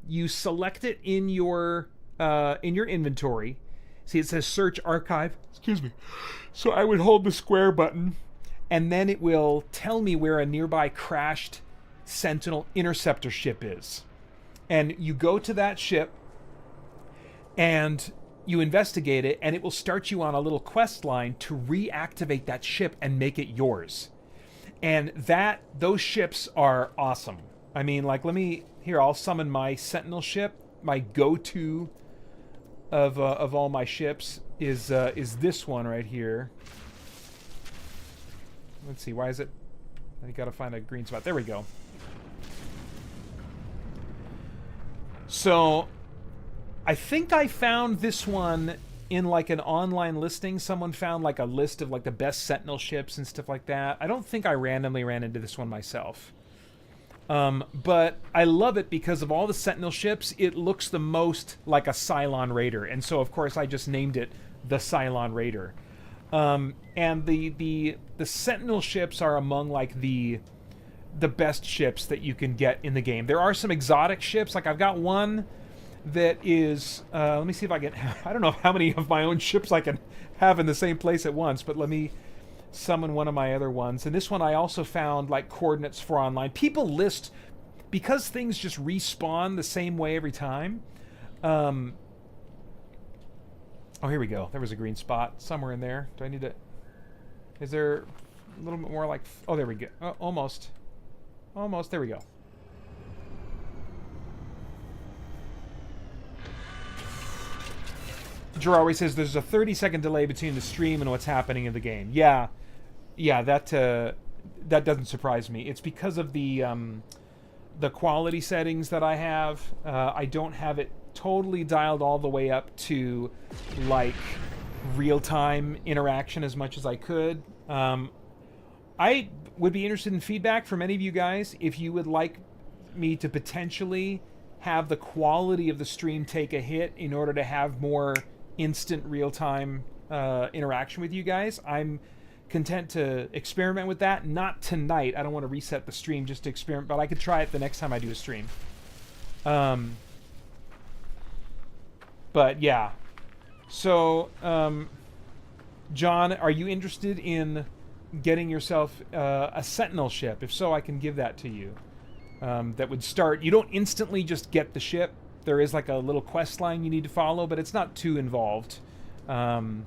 you select it in your inventory. See, it says search archive. Excuse me. So I would hold the square button, and then it will tell me where a nearby crashed Sentinel interceptor ship is. And you go to that ship, and you investigate it, and it will start you on a little quest line to reactivate that ship and make it yours. And those ships are awesome. I mean, like, I'll summon my Sentinel ship. My go-to of all my ships is this one right here. Let's see, why is it? I gotta find a green spot. There we go. So, I think I found this one in like an online listing. Someone found like a list of like the best Sentinel ships and stuff like that. I don't think I randomly ran into this one myself. But I love it because of all the Sentinel ships, it looks the most like a Cylon Raider. And so, of course, I just named it the Cylon Raider. And the Sentinel ships are among like the best ships that you can get in the game. There are some exotic ships. Like I've got one that is, let me see if I can, I don't know how many of my own ships I can have in the same place at once, but let me summon one of my other ones. And this one I also found like coordinates for online. People list, because things just respawn the same way every time. Oh, here we go. There was a green spot somewhere in there. Do I need to, is there a little bit more like, oh, there we go. Oh, almost. Almost, there we go. Drew always says there's a 30-second delay between the stream and what's happening in the game. Yeah, that doesn't surprise me. It's because of the quality settings that I have. I don't have it totally dialed all the way up to like real-time interaction as much as I could. I would be interested in feedback from any of you guys if you would like me to potentially have the quality of the stream take a hit in order to have more instant real-time interaction with you guys. I'm content to experiment with that. Not tonight. I don't want to reset the stream just to experiment, but I could try it the next time I do a stream. But yeah. So, John, are you interested in getting yourself a Sentinel ship? If so, I can give that to you. That would start... You don't instantly just get the ship. There is like a little quest line you need to follow, but it's not too involved. So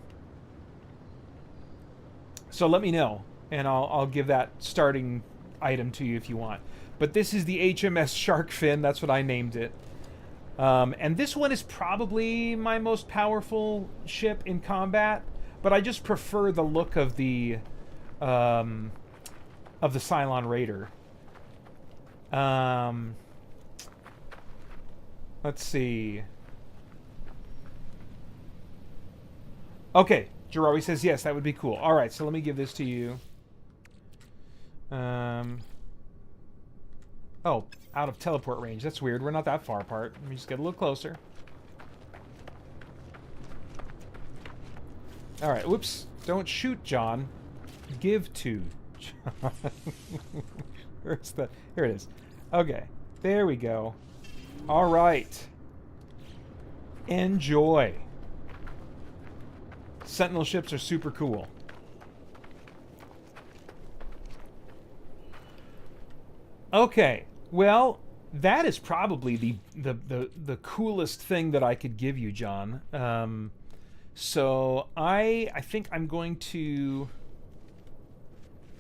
let me know, and I'll give that starting item to you if you want. But this is the HMS Sharkfin. That's what I named it. And this one is probably my most powerful ship in combat, but I just prefer the look of the Cylon Raider. Let's see. Okay, Jarawi says yes, that would be cool. All right, so let me give this to you. Oh, out of teleport range. That's weird. We're not that far apart. Let me just get a little closer. Alright, whoops. Don't shoot, John. Give to John. Where's the... Here it is. Okay. There we go. Alright. Enjoy. Sentinel ships are super cool. Okay. Well, that is probably the coolest thing that I could give you, John. So I think I'm going to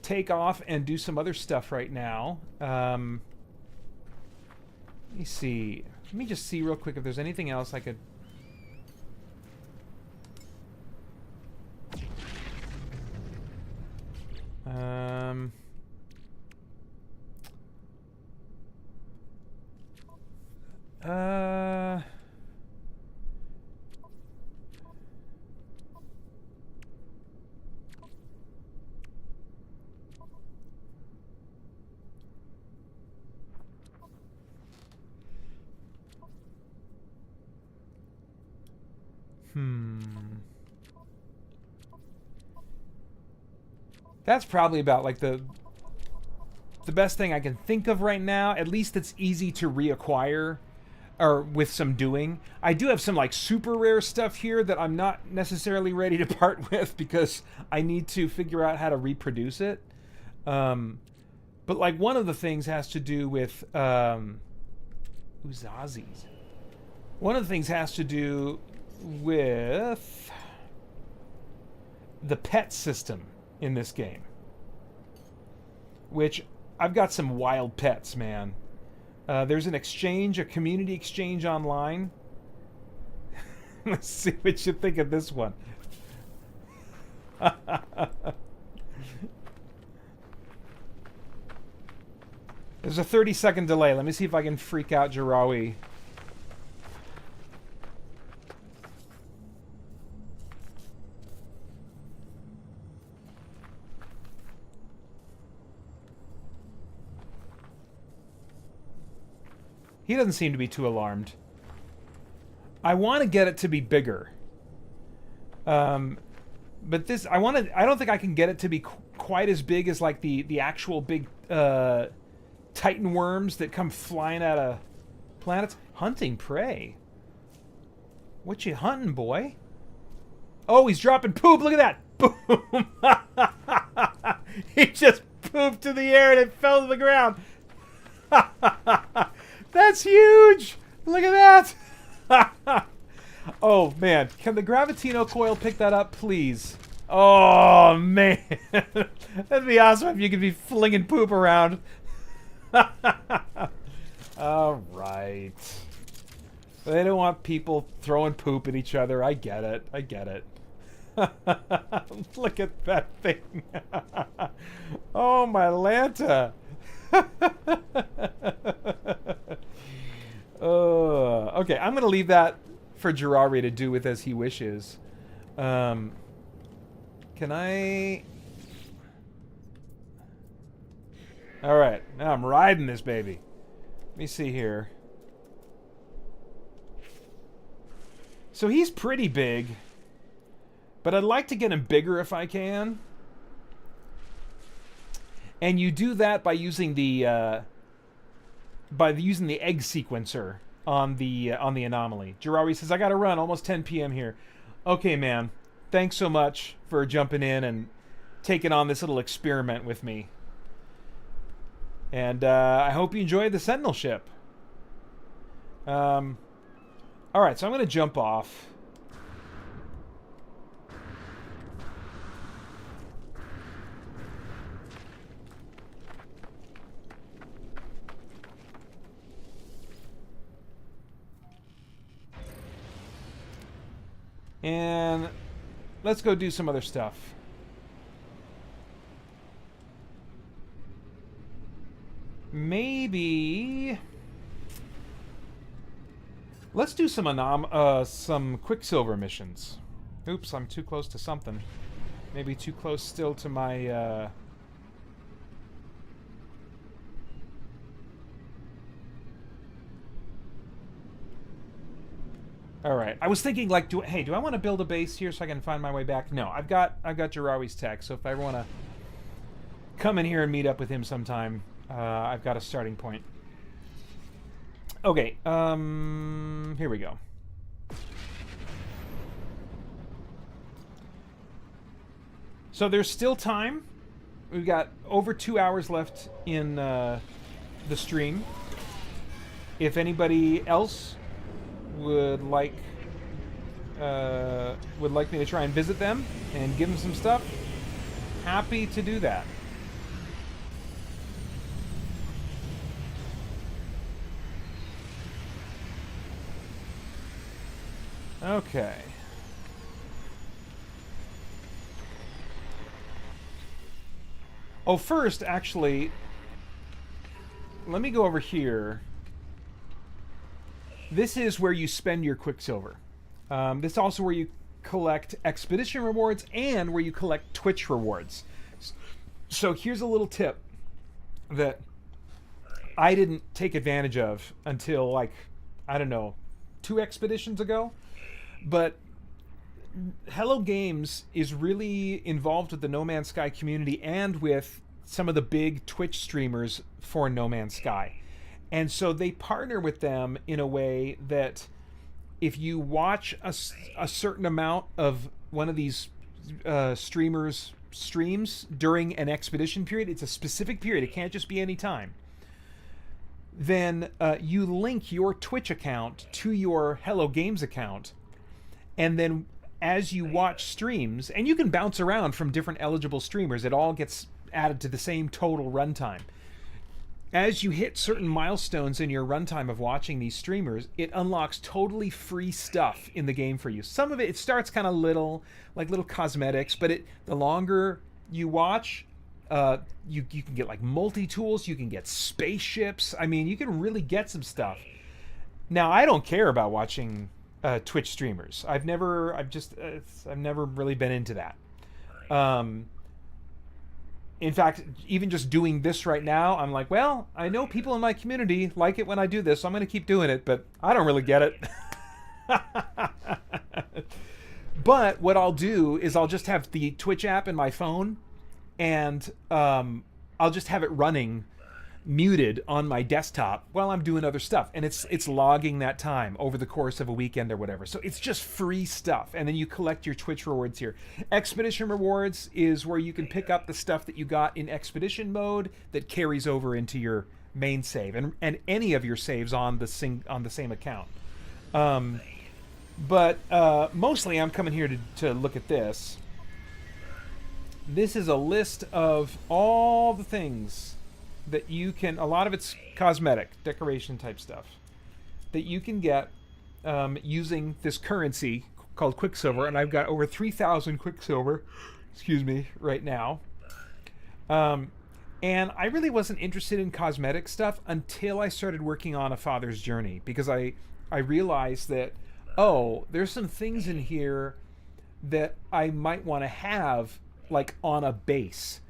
take off and do some other stuff right now. Let me see. Let me just see real quick if there's anything else I could... That's probably about like the best thing I can think of right now. At least it's easy to reacquire, or with some doing. I do have some like super rare stuff here that I'm not necessarily ready to part with because I need to figure out how to reproduce it. But like one of the things has to do with Uzazis. One of the things has to do with the pet system in this game, which I've got some wild pets, man. There's an exchange, a community exchange online. Let's see what you think of this one. There's a 30-second delay. Let me see if I can freak out Jarawi. He doesn't seem to be too alarmed. I want to get it to be bigger. But this, I don't think I can get it to be quite as big as like the actual big Titan worms that come flying out of planets. Hunting prey. What you hunting, boy? Oh, he's dropping poop. Look at that. Boom. He just pooped to the air and it fell to the ground. That's huge! Look at that! Oh, man. Can the Gravitino coil pick that up, please? Oh, man. That'd be awesome if you could be flinging poop around. Alright. They don't want people throwing poop at each other. I get it. I get it. Look at that thing. Oh, my Lanta. Okay, I'm gonna leave that for Jirari to do with as he wishes. Can I... Alright, now I'm riding this baby. Let me see here. So he's pretty big, but I'd like to get him bigger if I can. And you do that by using the egg sequencer on the anomaly. Jirari says, I gotta run, almost 10 p.m. here. Okay, man. Thanks so much for jumping in and taking on this little experiment with me. And I hope you enjoyed the Sentinel ship. Alright, so I'm gonna jump off. And let's go do some other stuff. Maybe let's do some Quicksilver missions. Oops, I'm too close to something. Maybe too close still to my All right. I was thinking, like, do I want to build a base here so I can find my way back? No, I've got Jarawi's tech. So if I ever want to come in here and meet up with him sometime, I've got a starting point. Okay. Here we go. So there's still time. We've got over 2 hours left in the stream. If anybody else would like me to try and visit them and give them some stuff, happy to do that. Okay. Oh, first, actually, let me go over here. This is where you spend your Quicksilver. This is also where you collect expedition rewards and where you collect Twitch rewards. So here's a little tip that I didn't take advantage of until, like, I don't know, 2 expeditions ago. But Hello Games is really involved with the No Man's Sky community and with some of the big Twitch streamers for No Man's Sky. And so they partner with them in a way that if you watch a certain amount of one of these streamers' streams during an expedition period, it's a specific period, it can't just be any time, then you link your Twitch account to your Hello Games account, and then as you watch streams, and you can bounce around from different eligible streamers, it all gets added to the same total runtime. As you hit certain milestones in your runtime of watching these streamers, it unlocks totally free stuff in the game for you. Some of it starts kind of little cosmetics, but the longer you watch, you can get like multi-tools, you can get spaceships. I mean, you can really get some stuff. Now, I don't care about watching Twitch streamers. I've never really been into that. In fact, even just doing this right now, I'm like, well, I know people in my community like it when I do this, so I'm going to keep doing it, but I don't really get it. But what I'll do is I'll just have the Twitch app in my phone, and I'll just have it running muted on my desktop while I'm doing other stuff, and it's logging that time over the course of a weekend or whatever. So it's just free stuff, and then you collect your Twitch rewards here. Expedition rewards is where you can pick up the stuff that you got in expedition mode that carries over into your main save and any of your saves on the same account. But mostly I'm coming here to look at this. This is a list of all the things that you can, a lot of it's cosmetic, decoration type stuff, that you can get using this currency called Quicksilver, and I've got over 3,000 Quicksilver, right now. And I really wasn't interested in cosmetic stuff until I started working on A Father's Journey, because I realized that, there's some things in here that I might want to have, like, on a base.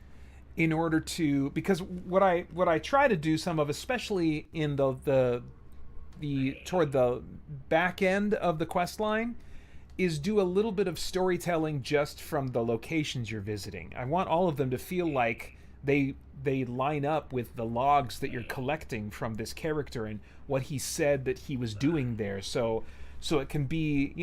In order to, because what I try to do some of, especially in the toward the back end of the quest line, is do a little bit of storytelling just from the locations you're visiting. I want all of them to feel like they line up with the logs that you're collecting from this character and what he said that he was doing there. So it can be,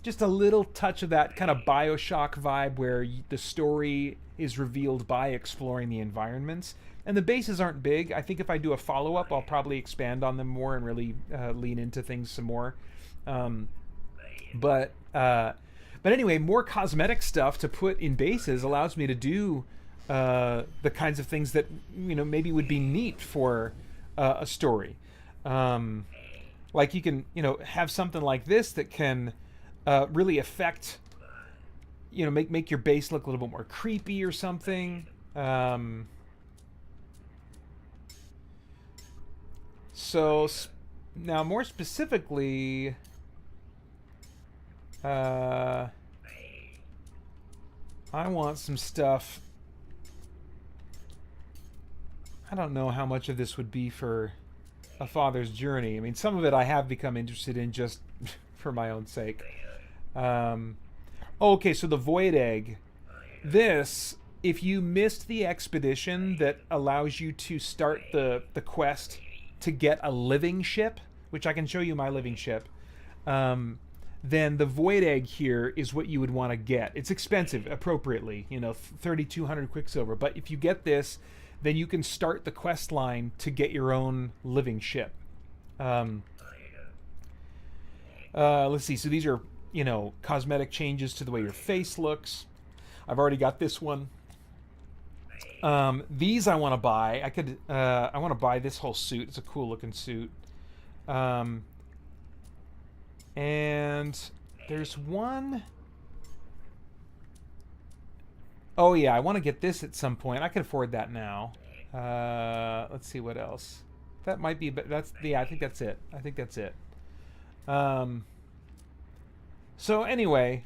just a little touch of that kind of BioShock vibe where the story is revealed by exploring the environments. And the bases aren't big. I think if I do a follow-up, I'll probably expand on them more and really lean into things some more. But anyway, more cosmetic stuff to put in bases allows me to do the kinds of things that, maybe would be neat for a story. Like you can, have something like this that can really affect, make your base look a little bit more creepy or something. So now more specifically, I want some stuff. I don't know how much of this would be for A Father's Journey. I mean, some of it I have become interested in just for my own sake. Okay, so the Void Egg. This, if you missed the expedition that allows you to start the quest to get a living ship, which I can show you my living ship, then the Void Egg here is what you would want to get. It's expensive, appropriately, 3,200 Quicksilver. But if you get this, then you can start the quest line to get your own living ship. Let's see. So these are, cosmetic changes to the way your face looks. I've already got this one. These I want to buy. I want to buy this whole suit. It's a cool looking suit. And there's one. Oh yeah, I want to get this at some point. I can afford that now. Let's see what else. That might be, but I think that's it. I think that's it. So anyway,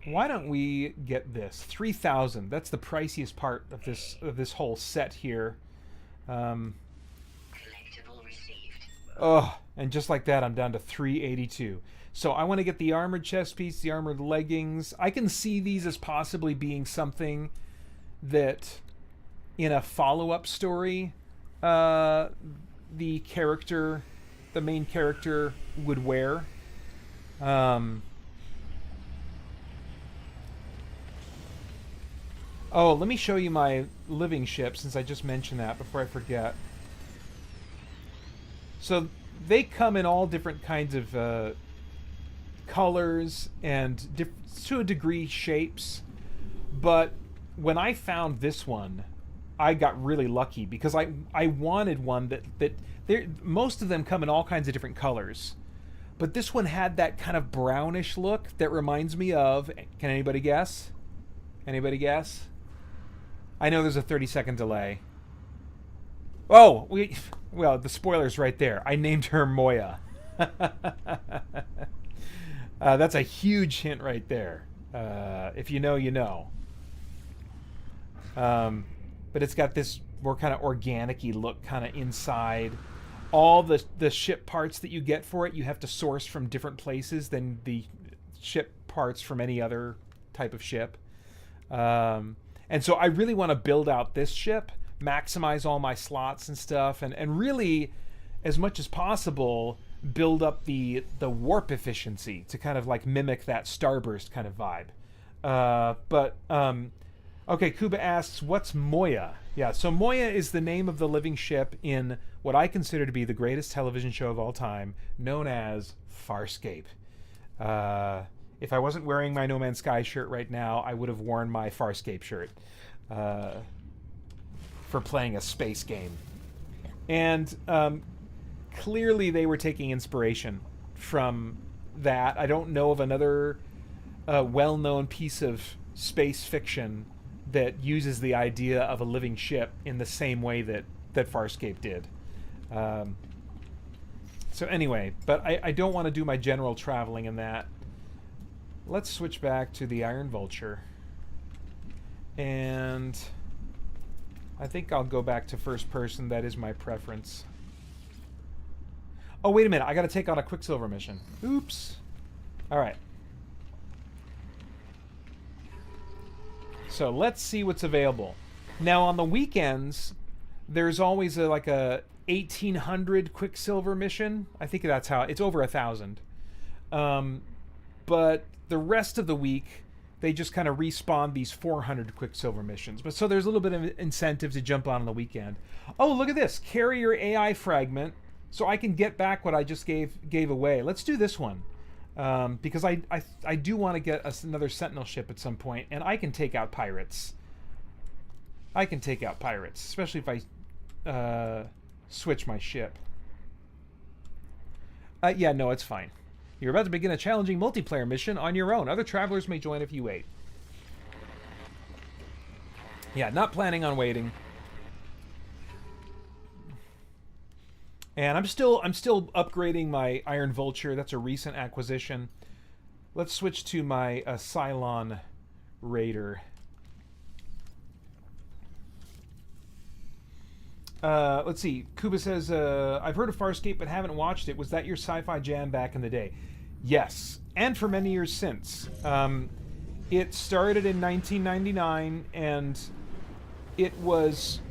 why don't we get this? 3,000. That's the priciest part of this whole set here. Oh, and just like that, I'm down to 382. So I want to get the armored chest piece, the armored leggings. I can see these as possibly being something that, in a follow-up story, the main character would wear. Oh, let me show you my living ship, since I just mentioned that before I forget. So they come in all different kinds of colors and to a degree shapes, but when I found this one, I got really lucky because I wanted one that most of them come in all kinds of different colors, but this one had that kind of brownish look that reminds me of, can anybody guess? Anybody guess? I know there's a 30-second delay. Oh, well, the spoiler's right there. I named her Moya. That's a huge hint right there. If you know, you know. But it's got this more kind of organic-y look kind of inside. All the ship parts that you get for it, you have to source from different places than the ship parts from any other type of ship. And so I really want to build out this ship, maximize all my slots and stuff, and really, as much as possible, build up the warp efficiency to kind of like mimic that Starburst kind of vibe. Okay, Kuba asks, what's Moya? Yeah, so Moya is the name of the living ship in what I consider to be the greatest television show of all time, known as Farscape. If I wasn't wearing my No Man's Sky shirt right now, I would have worn my Farscape shirt for playing a space game. And clearly they were taking inspiration from that. I don't know of another well-known piece of space fiction that uses the idea of a living ship in the same way that Farscape did. So anyway, but I don't want to do my general traveling in that. Let's switch back to the Iron Vulture. And I think I'll go back to first person. That is my preference. Oh, wait a minute. I got to take on a Quicksilver mission. Oops. All right. So let's see what's available. Now on the weekends, there's always a 1,800 Quicksilver mission. I think that's how it's over 1,000. But the rest of the week, they just kind of respawn these 400 Quicksilver missions. But so there's a little bit of incentive to jump on the weekend. Oh, look at this. Carrier AI fragment. So I can get back what I just gave away. Let's do this one. Because I do want to get another Sentinel ship at some point, and I can take out pirates. I can take out pirates, especially if I switch my ship. Yeah, no, it's fine. You're about to begin a challenging multiplayer mission on your own. Other travelers may join if you wait. Yeah, not planning on waiting. And I'm still upgrading my Iron Vulture. That's a recent acquisition. Let's switch to my Cylon Raider. Let's see. Kuba says, I've heard of Farscape but haven't watched it. Was that your sci-fi jam back in the day? Yes, and for many years since. It started in 1999, and it was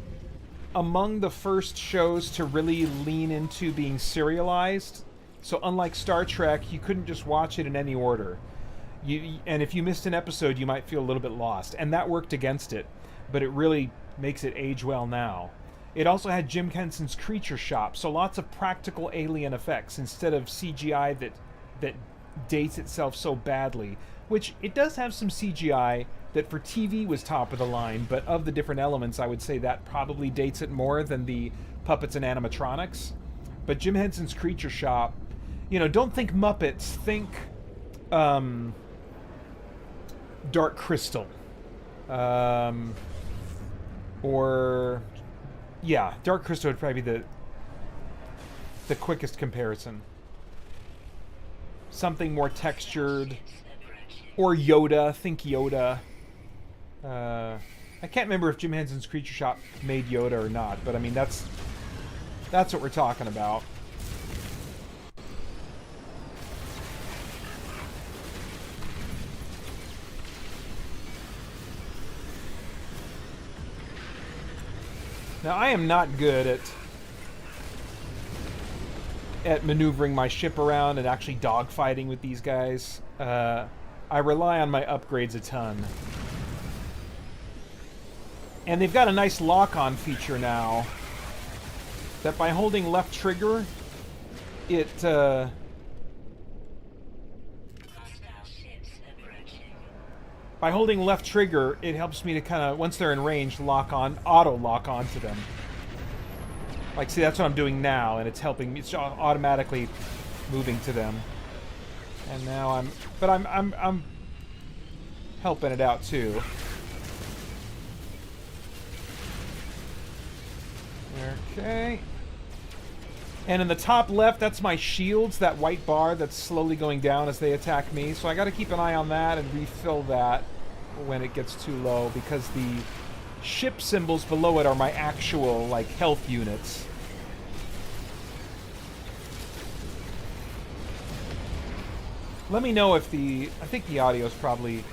among the first shows to really lean into being serialized. So unlike Star Trek, you couldn't just watch it in any order. And if you missed an episode, you might feel a little bit lost. And that worked against it, but it really makes it age well now. It also had Jim Henson's Creature Shop, so lots of practical alien effects instead of CGI that dates itself so badly. Which, it does have some CGI that for TV was top of the line, but of the different elements, I would say that probably dates it more than the puppets and animatronics. But Jim Henson's Creature Shop, don't think Muppets, think Dark Crystal. Dark Crystal would probably be the quickest comparison. Something more textured. Or Yoda, think Yoda. I can't remember if Jim Henson's Creature Shop made Yoda or not, but I mean, that's what we're talking about. Now, I am not good at maneuvering my ship around and actually dogfighting with these guys. I rely on my upgrades a ton. And they've got a nice lock-on feature now that by holding left trigger, it helps me to kind of, once they're in range, auto lock onto them. Like, see, that's what I'm doing now, and it's helping me. It's automatically moving to them. And now I'm helping it out too. Okay. And in the top left, that's my shields, that white bar that's slowly going down as they attack me. So I got to keep an eye on that and refill that when it gets too low, because the ship symbols below it are my actual, like, health units. Let me know if I think the audio is probably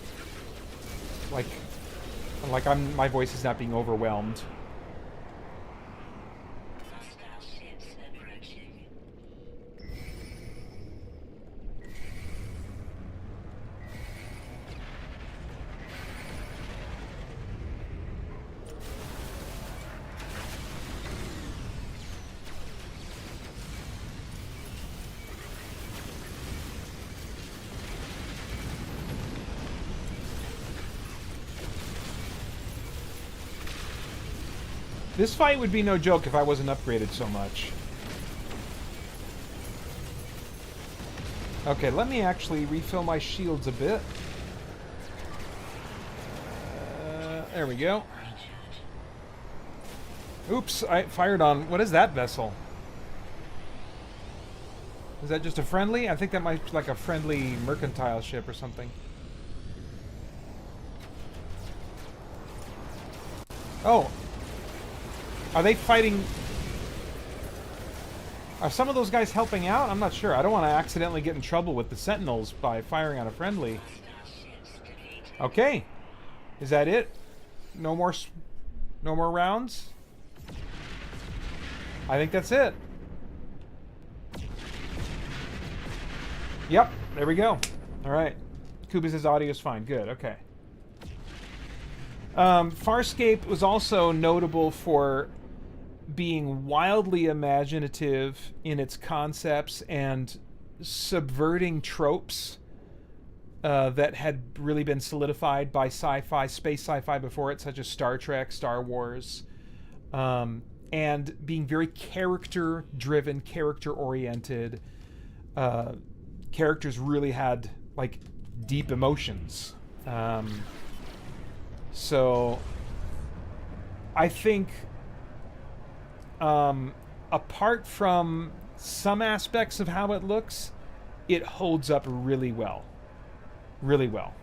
like my voice is not being overwhelmed. This fight would be no joke if I wasn't upgraded so much. Okay, let me actually refill my shields a bit. There we go. Oops, I fired on... What is that vessel? Is that just a friendly? I think that might be like a friendly mercantile ship or something. Oh. Are they fighting... Are some of those guys helping out? I'm not sure. I don't want to accidentally get in trouble with the Sentinels by firing on a friendly. Okay. Is that it? No more rounds? I think that's it. Yep, there we go. Alright. Kuba says audio is fine. Good, okay. Farscape was also notable for being wildly imaginative in its concepts and subverting tropes that had really been solidified by sci-fi, space sci-fi before it, such as Star Trek, Star Wars, and being very character-driven, character-oriented. Characters really had, like, deep emotions. So I think apart from some aspects of how it looks, it holds up really well. Really well.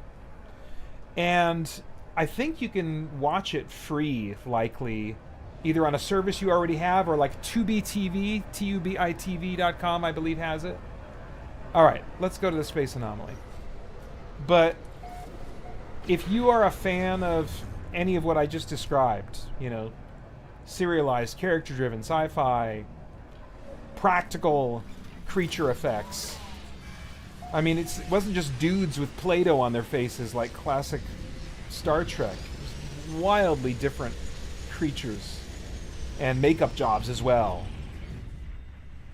And I think you can watch it free, likely, either on a service you already have or like TubiTV, TUBITV.com, I believe, has it. All right, let's go to the Space Anomaly. But if you are a fan of any of what I just described, serialized, character-driven, sci-fi, practical creature effects. I mean, it wasn't just dudes with Play-Doh on their faces like classic Star Trek. It was wildly different creatures and makeup jobs as well.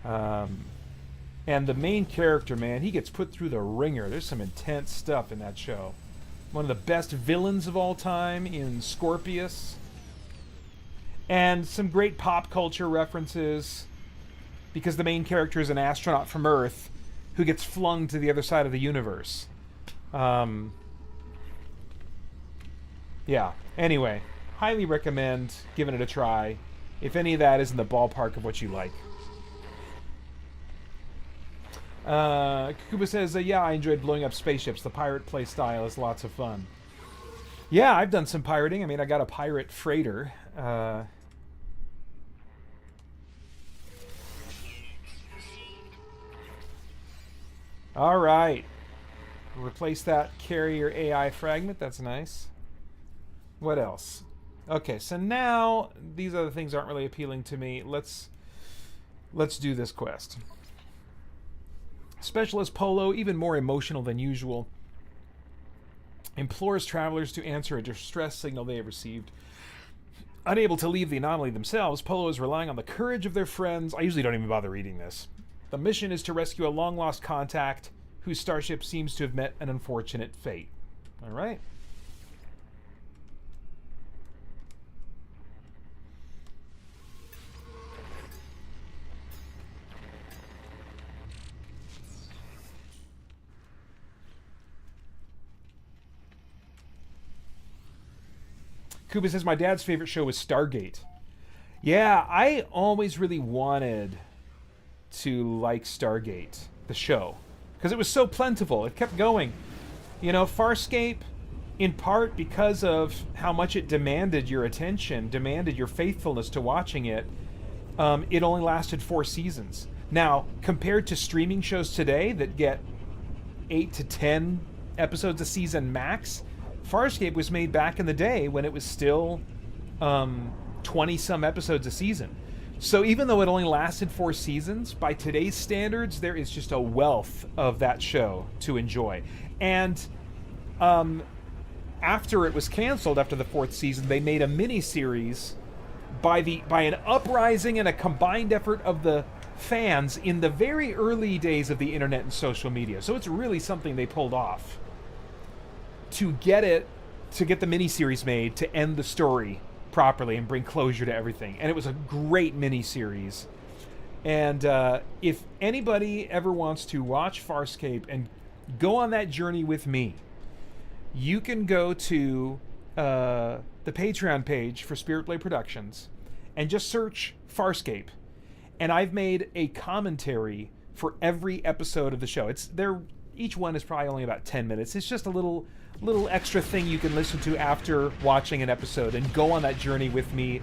And the main character, man, he gets put through the ringer. There's some intense stuff in that show. One of the best villains of all time in Scorpius. And some great pop culture references, because the main character is an astronaut from Earth who gets flung to the other side of the universe. Yeah. Anyway, highly recommend giving it a try if any of that is in the ballpark of what you like. Kuba says, yeah, I enjoyed blowing up spaceships. The pirate play style is lots of fun. Yeah, I've done some pirating. I mean, I got a pirate freighter. All right. Replace that carrier AI fragment. That's nice. What else? Okay, so now these other things aren't really appealing to me. Let's do this quest. Specialist Polo, even more emotional than usual, implores travelers to answer a distress signal they have received. Unable to leave the anomaly themselves, Polo is relying on the courage of their friends. I usually don't even bother reading this. The mission is to rescue a long-lost contact whose starship seems to have met an unfortunate fate. All right. Kuba says, my dad's favorite show was Stargate. Yeah, I always really wanted to like Stargate, the show, because it was so plentiful. It kept going. Farscape, in part because of how much it demanded your attention, demanded your faithfulness to watching it, it only lasted 4 seasons. Now, compared to streaming shows today that get 8 to 10 episodes a season max, Farscape was made back in the day when it was still 20-some episodes a season. So even though it only lasted 4 seasons, by today's standards, there is just a wealth of that show to enjoy. And after it was canceled, after the 4th season, they made a mini-series by an uprising and a combined effort of the fans in the very early days of the internet and social media. So it's really something they pulled off to get the miniseries made to end the story properly and bring closure to everything. And it was a great miniseries. And if anybody ever wants to watch Farscape and go on that journey with me, you can go to the Patreon page for Spirit Blade Productions and just search Farscape. And I've made a commentary for every episode of the show. Each one is probably only about 10 minutes. It's just a little extra thing you can listen to after watching an episode and go on that journey with me,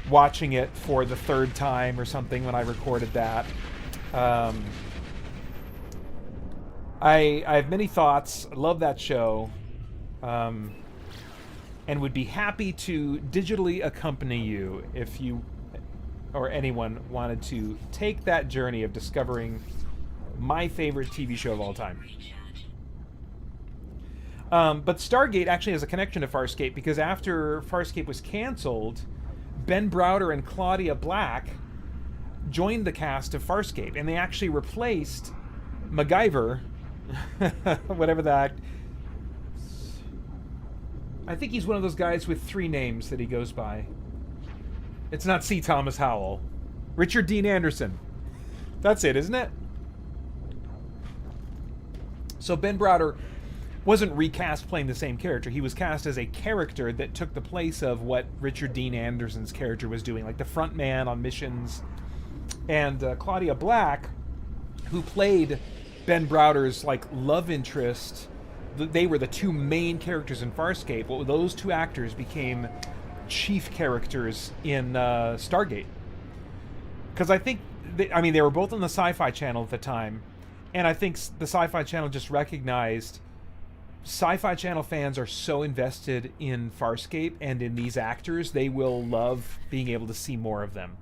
watching it for the 3rd time or something when I recorded that. I have many thoughts. I love that show, and would be happy to digitally accompany you if you or anyone wanted to take that journey of discovering my favorite TV show of all time. But Stargate actually has a connection to Farscape, because after Farscape was canceled, Ben Browder and Claudia Black joined the cast of Farscape, and they actually replaced MacGyver, whatever that... I think he's one of those guys with 3 names that he goes by. It's not C. Thomas Howell. Richard Dean Anderson. That's it, isn't it? So Ben Browder wasn't recast playing the same character. He was cast as a character that took the place of what Richard Dean Anderson's character was doing, like the front man on missions. And Claudia Black, who played Ben Browder's love interest, they were the 2 main characters in Farscape. Well, those 2 actors became chief characters in Stargate. Because I think, they were both on the Sci-Fi Channel at the time, and I think the Sci-Fi Channel just recognized Sci-Fi Channel fans are so invested in Farscape and in these actors, they will love being able to see more of them.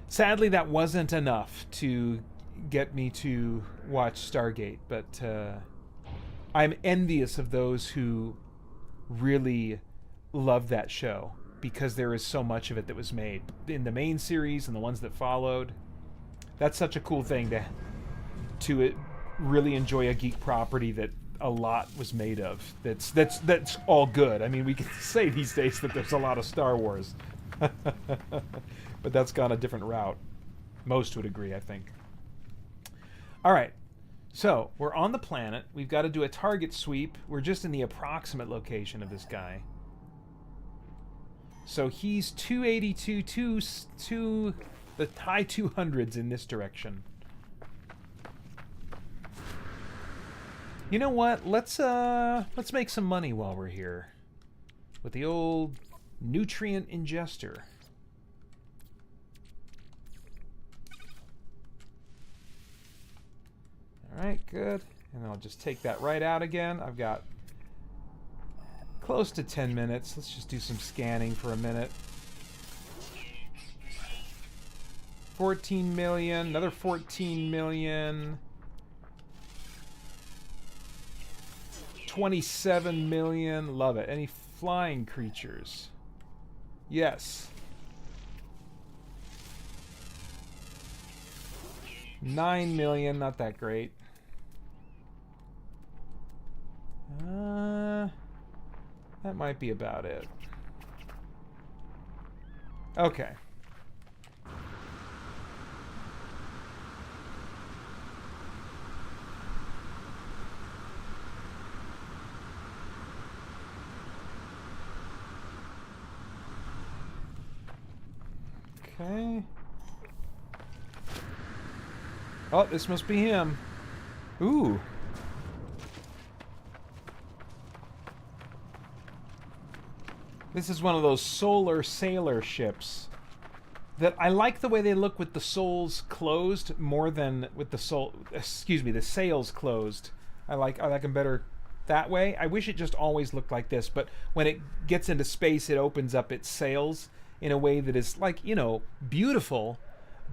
Sadly, that wasn't enough to get me to watch Stargate, but I'm envious of those who really love that show, because there is so much of it that was made in the main series and the ones that followed. That's such a cool thing to really enjoy a geek property that a lot was made of. That's all good. I mean, we can say these days that there's a lot of Star Wars, but that's gone a different route. Most would agree, I think. All right, so we're on the planet. We've got to do a target sweep. We're just in the approximate location of this guy. So he's 282 to the high 200s in this direction. You know what? Let's make some money while we're here with the old nutrient ingester. All right, good. And I'll just take that right out again. I've got close to 10 minutes. Let's just do some scanning for a minute. 14 million, another 14 million. 27 million. Love it. Any flying creatures? Yes. 9 million. Not that great. That might be about it. Okay. Okay. Oh, this must be him. Ooh. This is one of those solar sailor ships that I like the way they look with the soles closed more than with the the sails closed. I like them better that way. I wish it just always looked like this, but when it gets into space, it opens up its sails in a way that is, like, you know, beautiful,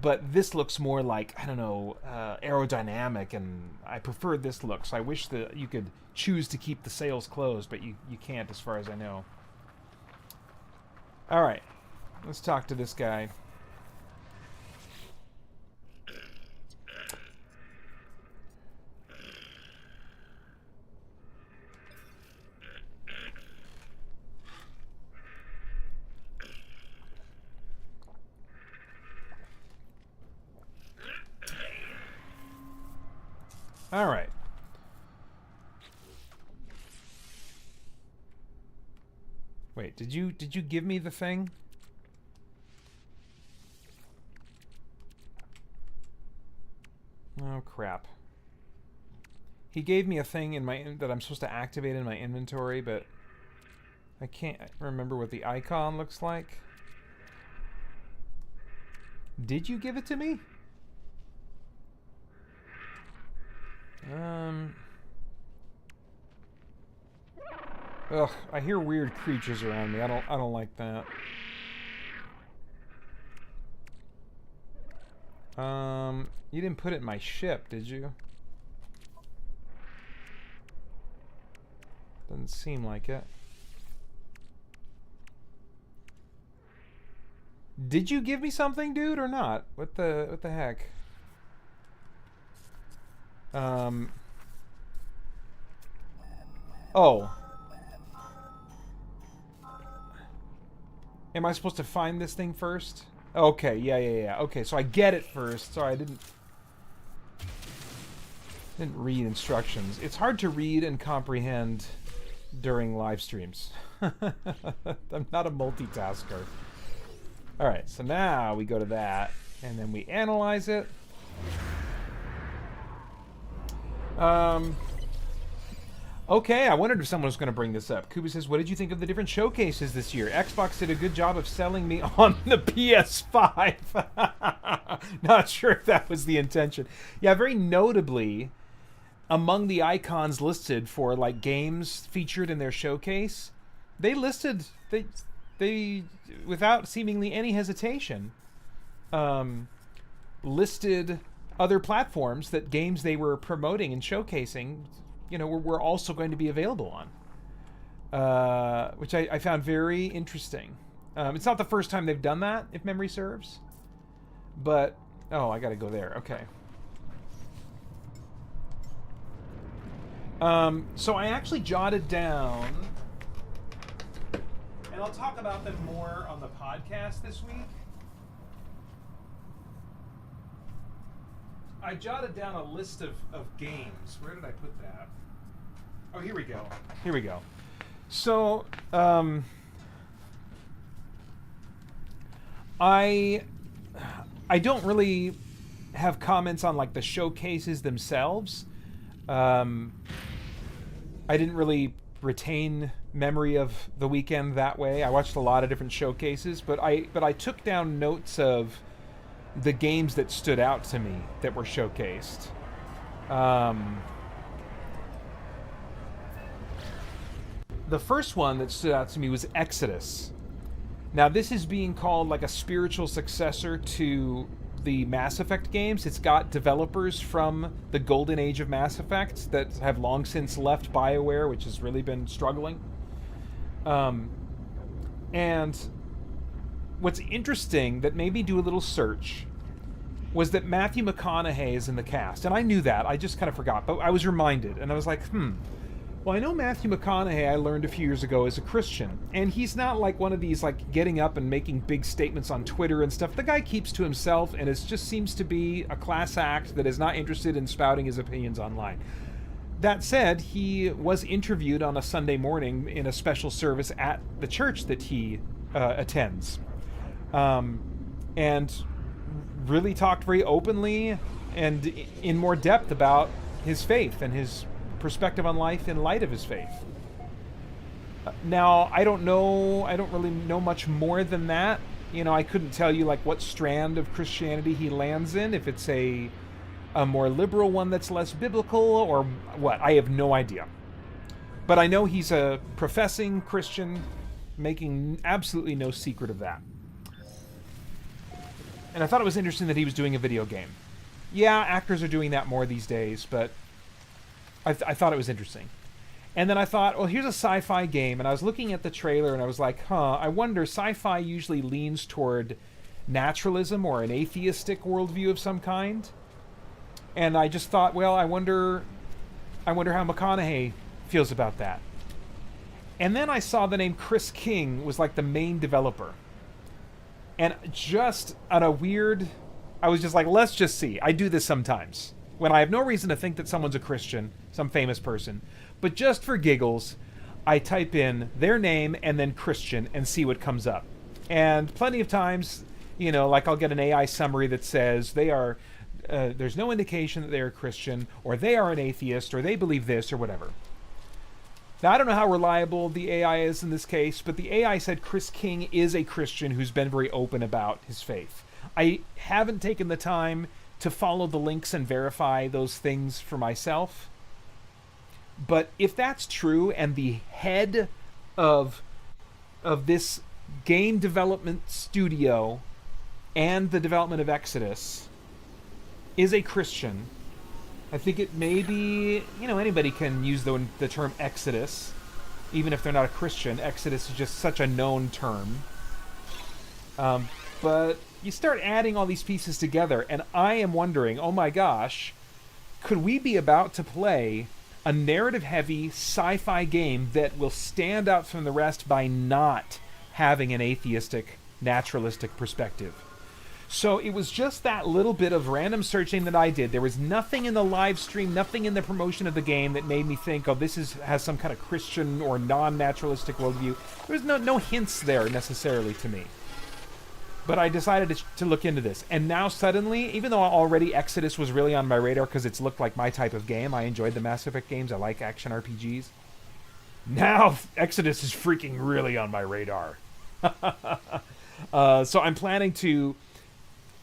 but this looks more like, I don't know, aerodynamic, and I prefer this look. So I wish that you could choose to keep the sails closed, but you can't, as far as I know. All right, let's talk to this guy. All right. Wait, did you give me the thing? Oh crap. He gave me a thing in my that I'm supposed to activate in my inventory, but I can't remember what the icon looks like. Did you give it to me? Ugh, I hear weird creatures around me. I don't like that. You didn't put it in my ship, did you? Doesn't seem like it. Did you give me something, dude, or not? What the heck? Oh. Am I supposed to find this thing first? Okay, yeah. Okay, so I get it first. Sorry, I didn't read instructions. It's hard to read and comprehend during live streams. I'm not a multitasker. Alright, so now we go to that, and then we analyze it. Okay, I wondered if someone was going to bring this up. Kuba says, what did you think of the different showcases this year? Xbox did a good job of selling me on the PS5. Not sure if that was the intention. Yeah, very notably, among the icons listed for like games featured in their showcase, they listed, they without seemingly any hesitation, listed other platforms that games they were promoting and showcasing, were also going to be available on, which I found very interesting. It's not the first time they've done that, if memory serves. But, I gotta go there. Okay. So I actually jotted down, and I'll talk about them more on the podcast this week. I jotted down a list of games. Where did I put that? Oh, here we go. So, I don't really have comments on like the showcases themselves. I didn't really retain memory of the weekend that way. I watched a lot of different showcases, but I took down notes of the games that stood out to me that were showcased. The first one that stood out to me was Exodus. Now, this is being called like a spiritual successor to the Mass Effect games. It's got developers from the golden age of Mass Effect that have long since left BioWare, which has really been struggling. And what's interesting that made me do a little search was that Matthew McConaughey is in the cast. And I knew that. I just kind of forgot. But I was reminded. And I was like, well, I know Matthew McConaughey, I learned a few years ago, is a Christian. And he's not like one of these, like, getting up and making big statements on Twitter and stuff. The guy keeps to himself, and it just seems to be a class act that is not interested in spouting his opinions online. That said, he was interviewed on a Sunday morning in a special service at the church that he attends. And really talked very openly and in more depth about his faith and his perspective on life in light of his faith. Now, I don't really know much more than that. I couldn't tell you like what strand of Christianity he lands in, if it's a more liberal one that's less biblical or what. I have no idea. But I know he's a professing Christian, making absolutely no secret of that. And I thought it was interesting that he was doing a video game. Yeah, actors are doing that more these days, but I thought it was interesting. And then I thought, well, here's a sci-fi game, and I was looking at the trailer, and I was like, I wonder, sci-fi usually leans toward naturalism or an atheistic worldview of some kind. And I just thought, well, I wonder how McConaughey feels about that. And then I saw the name Chris King was like the main developer. And just on a weird, I was just like, let's just see. I do this sometimes when I have no reason to think that someone's a Christian, some famous person. But just for giggles, I type in their name and then Christian and see what comes up. And plenty of times, like I'll get an AI summary that says they are, there's no indication that they are Christian, or they are an atheist, or they believe this, or whatever. Now, I don't know how reliable the AI is in this case, but the AI said Chris King is a Christian who's been very open about his faith. I haven't taken the time to follow the links and verify those things for myself. But if that's true, and the head of this game development studio and the development of Exodus is a Christian, I think it may be, anybody can use the term Exodus, even if they're not a Christian. Exodus is just such a known term. But you start adding all these pieces together, and I am wondering, oh my gosh, could we be about to play a narrative-heavy sci-fi game that will stand out from the rest by not having an atheistic, naturalistic perspective? So it was just that little bit of random searching that I did. There was nothing in the live stream, nothing in the promotion of the game that made me think, oh, this has some kind of Christian or non-naturalistic worldview. There was no hints there necessarily to me. But I decided to look into this. And now suddenly, even though already Exodus was really on my radar because it's looked like my type of game, I enjoyed the Mass Effect games, I like action RPGs. Now Exodus is freaking really on my radar. So I'm planning to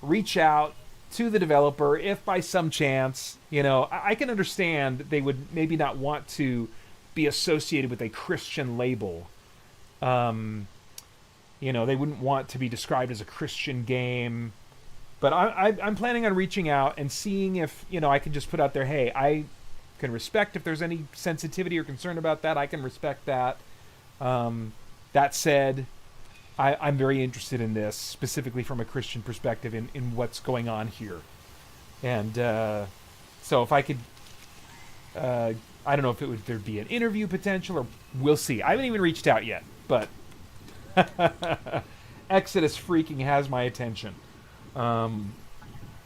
reach out to the developer if by some chance, I can understand that they would maybe not want to be associated with a Christian label. They wouldn't want to be described as a Christian game. But I'm planning on reaching out and seeing if, I can just put out there, hey, I can respect if there's any sensitivity or concern about that. I can respect that. That said, I'm very interested in this, specifically from a Christian perspective in what's going on here. And so if I could... I don't know if there'd be an interview potential, or we'll see. I haven't even reached out yet, but... Exodus freaking has my attention on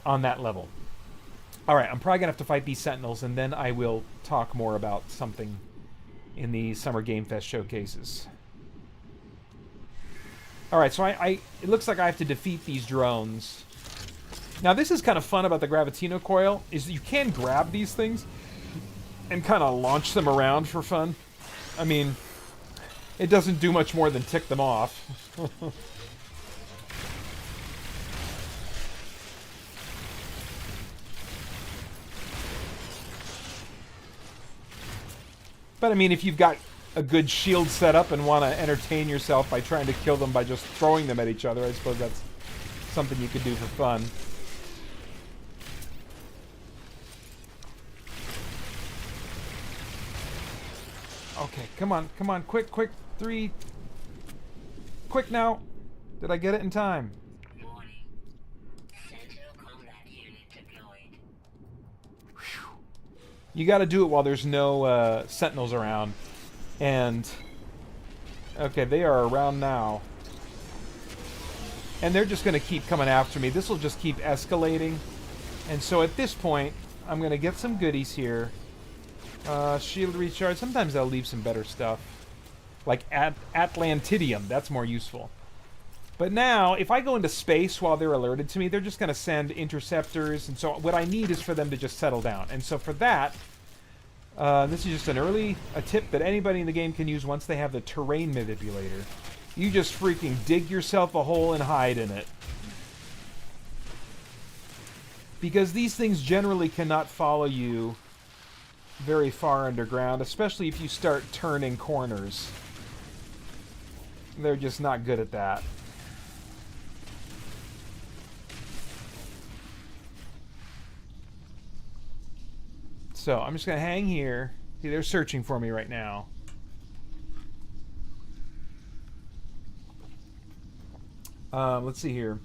that level. Alright, I'm probably going to have to fight these Sentinels, and then I will talk more about something in the Summer Game Fest showcases. Alright, so it looks like I have to defeat these drones. Now, this is kind of fun about the Gravitino Coil, is you can grab these things and kind of launch them around for fun. I mean... it doesn't do much more than tick them off. But I mean, if you've got a good shield set up and want to entertain yourself by trying to kill them by just throwing them at each other, I suppose that's something you could do for fun. Okay, come on, quick, 3. Quick now. Did I get it in time? Warning. Sentinel combat unit deployed. Whew. You got to do it while there's no sentinels around. And okay, they are around now. And they're just going to keep coming after me. This will just keep escalating. And so at this point, I'm going to get some goodies here. Shield recharge. Sometimes they'll leave some better stuff. Like Atlantidium. That's more useful. But now, if I go into space while they're alerted to me, they're just going to send interceptors. And so what I need is for them to just settle down. And so for that, this is just a tip that anybody in the game can use once they have the terrain manipulator. You just freaking dig yourself a hole and hide in it. Because these things generally cannot follow you very far underground, especially if you start turning corners. They're just not good at that. So I'm just going to hang here. See, they're searching for me right now. Let's see here.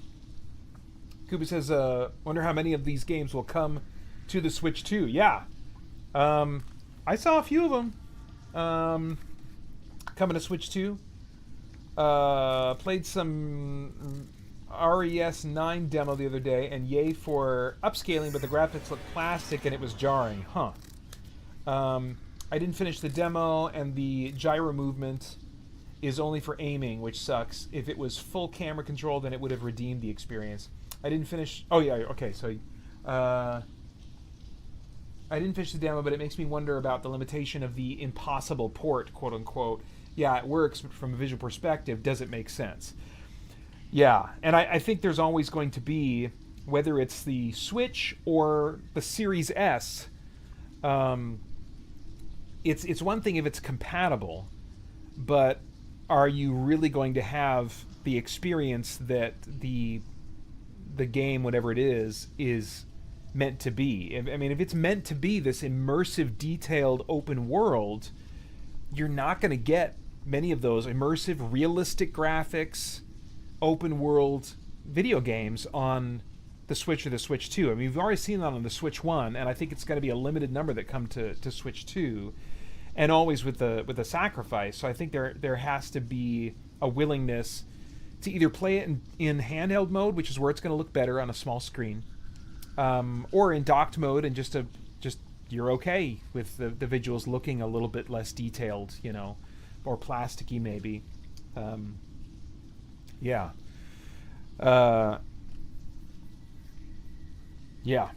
Kuba says, wonder how many of these games will come to the Switch 2. Yeah. I saw a few of them coming to Switch 2. Played some RES 9 demo the other day, and yay for upscaling, but the graphics looked plastic and it was jarring. Huh. I didn't finish the demo, and the gyro movement is only for aiming, which sucks. If it was full camera control, then it would have redeemed the experience. I didn't finish... Oh, yeah, okay, so... I didn't finish the demo, but it makes me wonder about the limitation of the impossible port, quote-unquote. Yeah, it works, but from a visual perspective, does it make sense? Yeah, and I think there's always going to be, whether it's the Switch or the Series S, it's one thing if it's compatible, but are you really going to have the experience that the game, whatever it is meant to be? I mean, if it's meant to be this immersive, detailed, open world, you're not going to get many of those immersive, realistic graphics, open world video games on the Switch or the Switch 2. I mean, we've already seen that on the Switch 1, and I think it's going to be a limited number that come to Switch 2, and always with the sacrifice. So I think there has to be a willingness to either play it in handheld mode, which is where it's going to look better on a small screen, or in docked mode, and just you're okay with the visuals looking a little bit less detailed, or plasticky maybe. Yeah. Uh, yeah.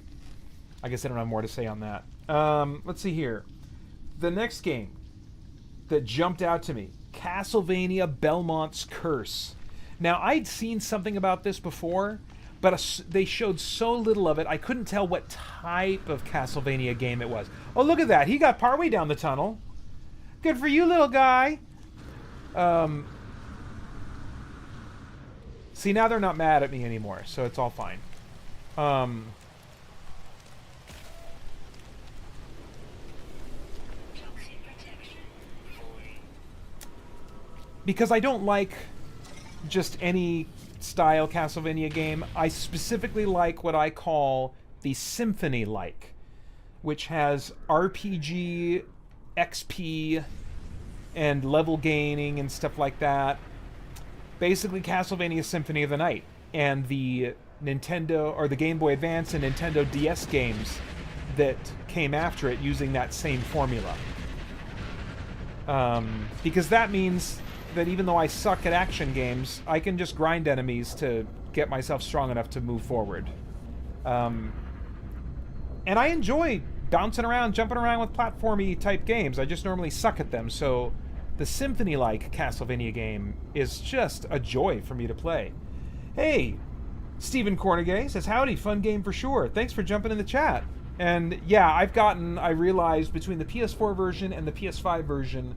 I guess I don't have more to say on that. Let's see here. The next game that jumped out to me, Castlevania Belmont's Curse. Now, I'd seen something about this before, but they showed so little of it, I couldn't tell what type of Castlevania game it was. Oh, look at that. He got partway down the tunnel. Good for you, little guy. See, now they're not mad at me anymore, so it's all fine. Because I don't like just any style Castlevania game. I specifically like what I call the Symphony-like, which has RPG, XP, and level gaining and stuff like that. Basically, Castlevania Symphony of the Night. And the Nintendo, or the Game Boy Advance and Nintendo DS games that came after it using that same formula. Because that means that even though I suck at action games, I can just grind enemies to get myself strong enough to move forward. And I enjoy bouncing around, jumping around with platformy type games. I just normally suck at them, so the Symphony-like Castlevania game is just a joy for me to play. Hey, Stephen Cornegay says, howdy, fun game for sure. Thanks for jumping in the chat. And yeah, I realized between the PS4 version and the PS5 version,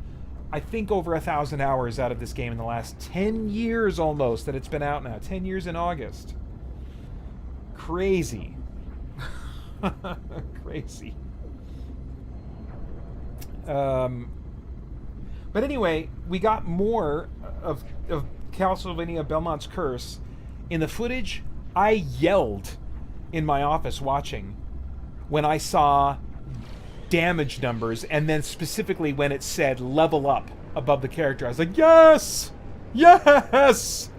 I think over 1,000 hours out of this game in the last 10 years almost that it's been out now. 10 years in August. Crazy. Crazy. But anyway, we got more of Castlevania Belmont's Curse. In the footage, I yelled in my office watching when I saw damage numbers, and then specifically when it said level up above the character. I was like, yes! Yes!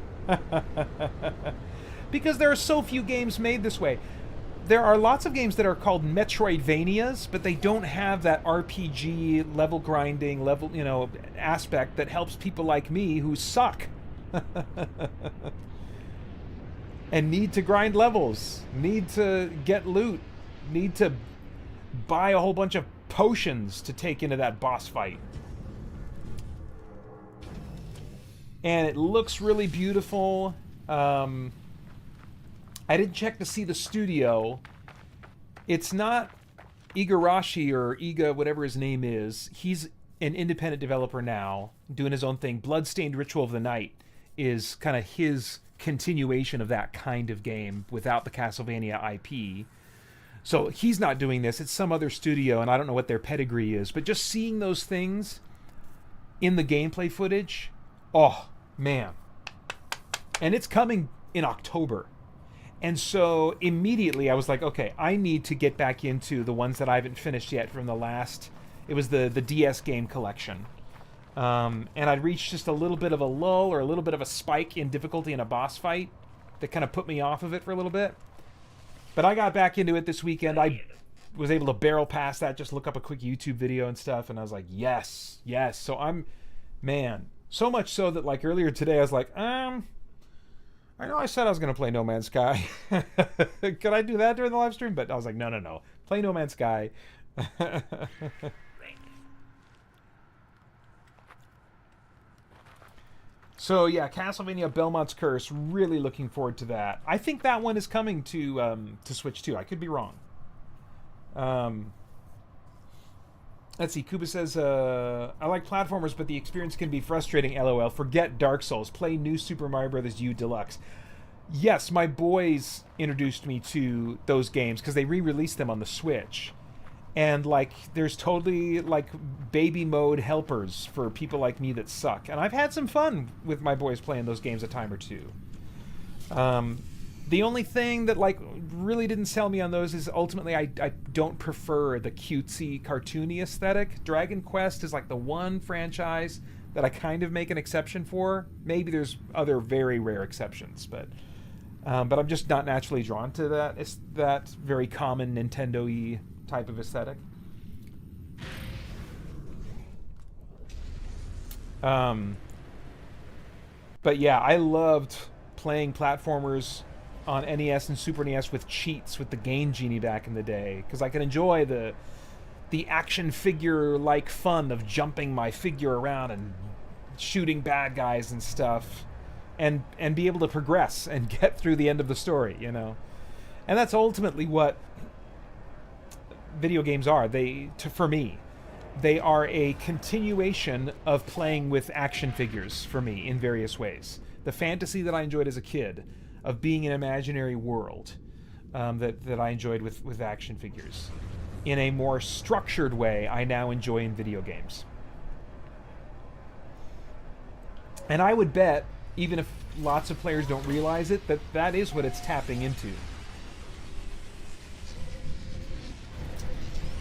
Because there are so few games made this way. There are lots of games that are called Metroidvanias, but they don't have that RPG level grinding, aspect that helps people like me who suck. And need to grind levels, need to get loot, need to buy a whole bunch of potions to take into that boss fight. And it looks really beautiful. I didn't check to see the studio. It's not Igarashi or Iga, whatever his name is. He's an independent developer now, doing his own thing. Bloodstained Ritual of the Night is kind of his continuation of that kind of game without the Castlevania IP. So he's not doing this. It's some other studio, and I don't know what their pedigree is. But just seeing those things in the gameplay footage, oh, man. And it's coming in October. And so immediately I was like, okay, I need to get back into the ones that I haven't finished yet from the last... It was the DS game collection. And I'd reached just a little bit of a lull or a little bit of a spike in difficulty in a boss fight that kind of put me off of it for a little bit. But I got back into it this weekend. I was able to barrel past that, just look up a quick YouTube video and stuff, and I was like, yes, yes. So man, so much so that like earlier today I was like, I know I said I was going to play No Man's Sky. Could I do that during the live stream? But I was like, no. Play No Man's Sky. So yeah, Castlevania Belmont's Curse, really looking forward to that. I think that one is coming to Switch too. I could be wrong. Let's see, Kuba says, I like platformers, but the experience can be frustrating, LOL. Forget Dark Souls. Play New Super Mario Bros. U Deluxe. Yes, my boys introduced me to those games because they re-released them on the Switch. And, like, there's totally, like, baby mode helpers for people like me that suck. And I've had some fun with my boys playing those games a time or two. The only thing that, like, really didn't sell me on those is ultimately I don't prefer the cutesy, cartoony aesthetic. Dragon Quest is, like, the one franchise that I kind of make an exception for. Maybe there's other very rare exceptions, but I'm just not naturally drawn to that. It's that very common Nintendo-y type of aesthetic. But yeah, I loved playing platformers on NES and Super NES with cheats with the Game Genie back in the day, because I can enjoy the action figure like fun of jumping my figure around and shooting bad guys and stuff, and be able to progress and get through the end of the story, you know. And that's ultimately what video games are. For me, they are a continuation of playing with action figures for me in various ways. The fantasy that I enjoyed as a kid of being in an imaginary world that I enjoyed with action figures, in a more structured way, I now enjoy in video games. And I would bet, even if lots of players don't realize it, that is what it's tapping into.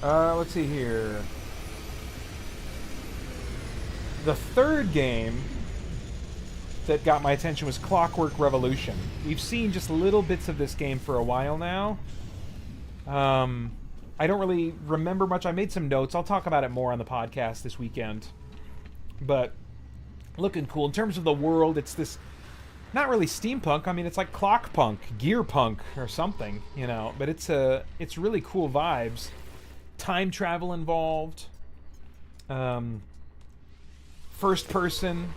Let's see here. The third game that got my attention was Clockwork Revolution. We've seen just little bits of this game for a while now. I don't really remember much. I made some notes. I'll talk about it more on the podcast this weekend. But looking cool. In terms of the world, it's this, not really steampunk. I mean, it's like clockpunk, gearpunk, or something, you know. But it's really cool vibes. Time travel involved. First person.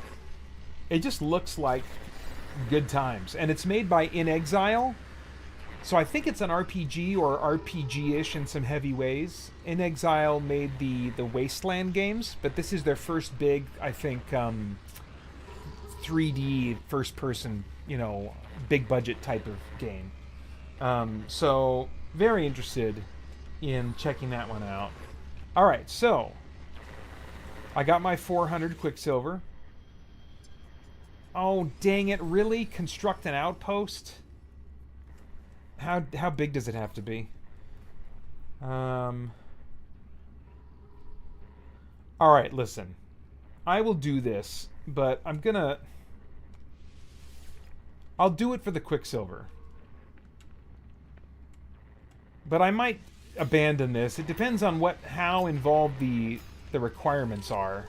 It just looks like good times. And it's made by In Exile. So I think it's an RPG or RPG-ish in some heavy ways. In Exile made the Wasteland games, but this is their first big, I think, 3D first-person, you know, big-budget type of game. So very interested in checking that one out. All right, so I got my 400 Quicksilver. Oh, dang it, really? Construct an outpost? How big does it have to be? Alright, listen. I will do this, but I'll do it for the Quicksilver. But I might abandon this. It depends on how involved the requirements are.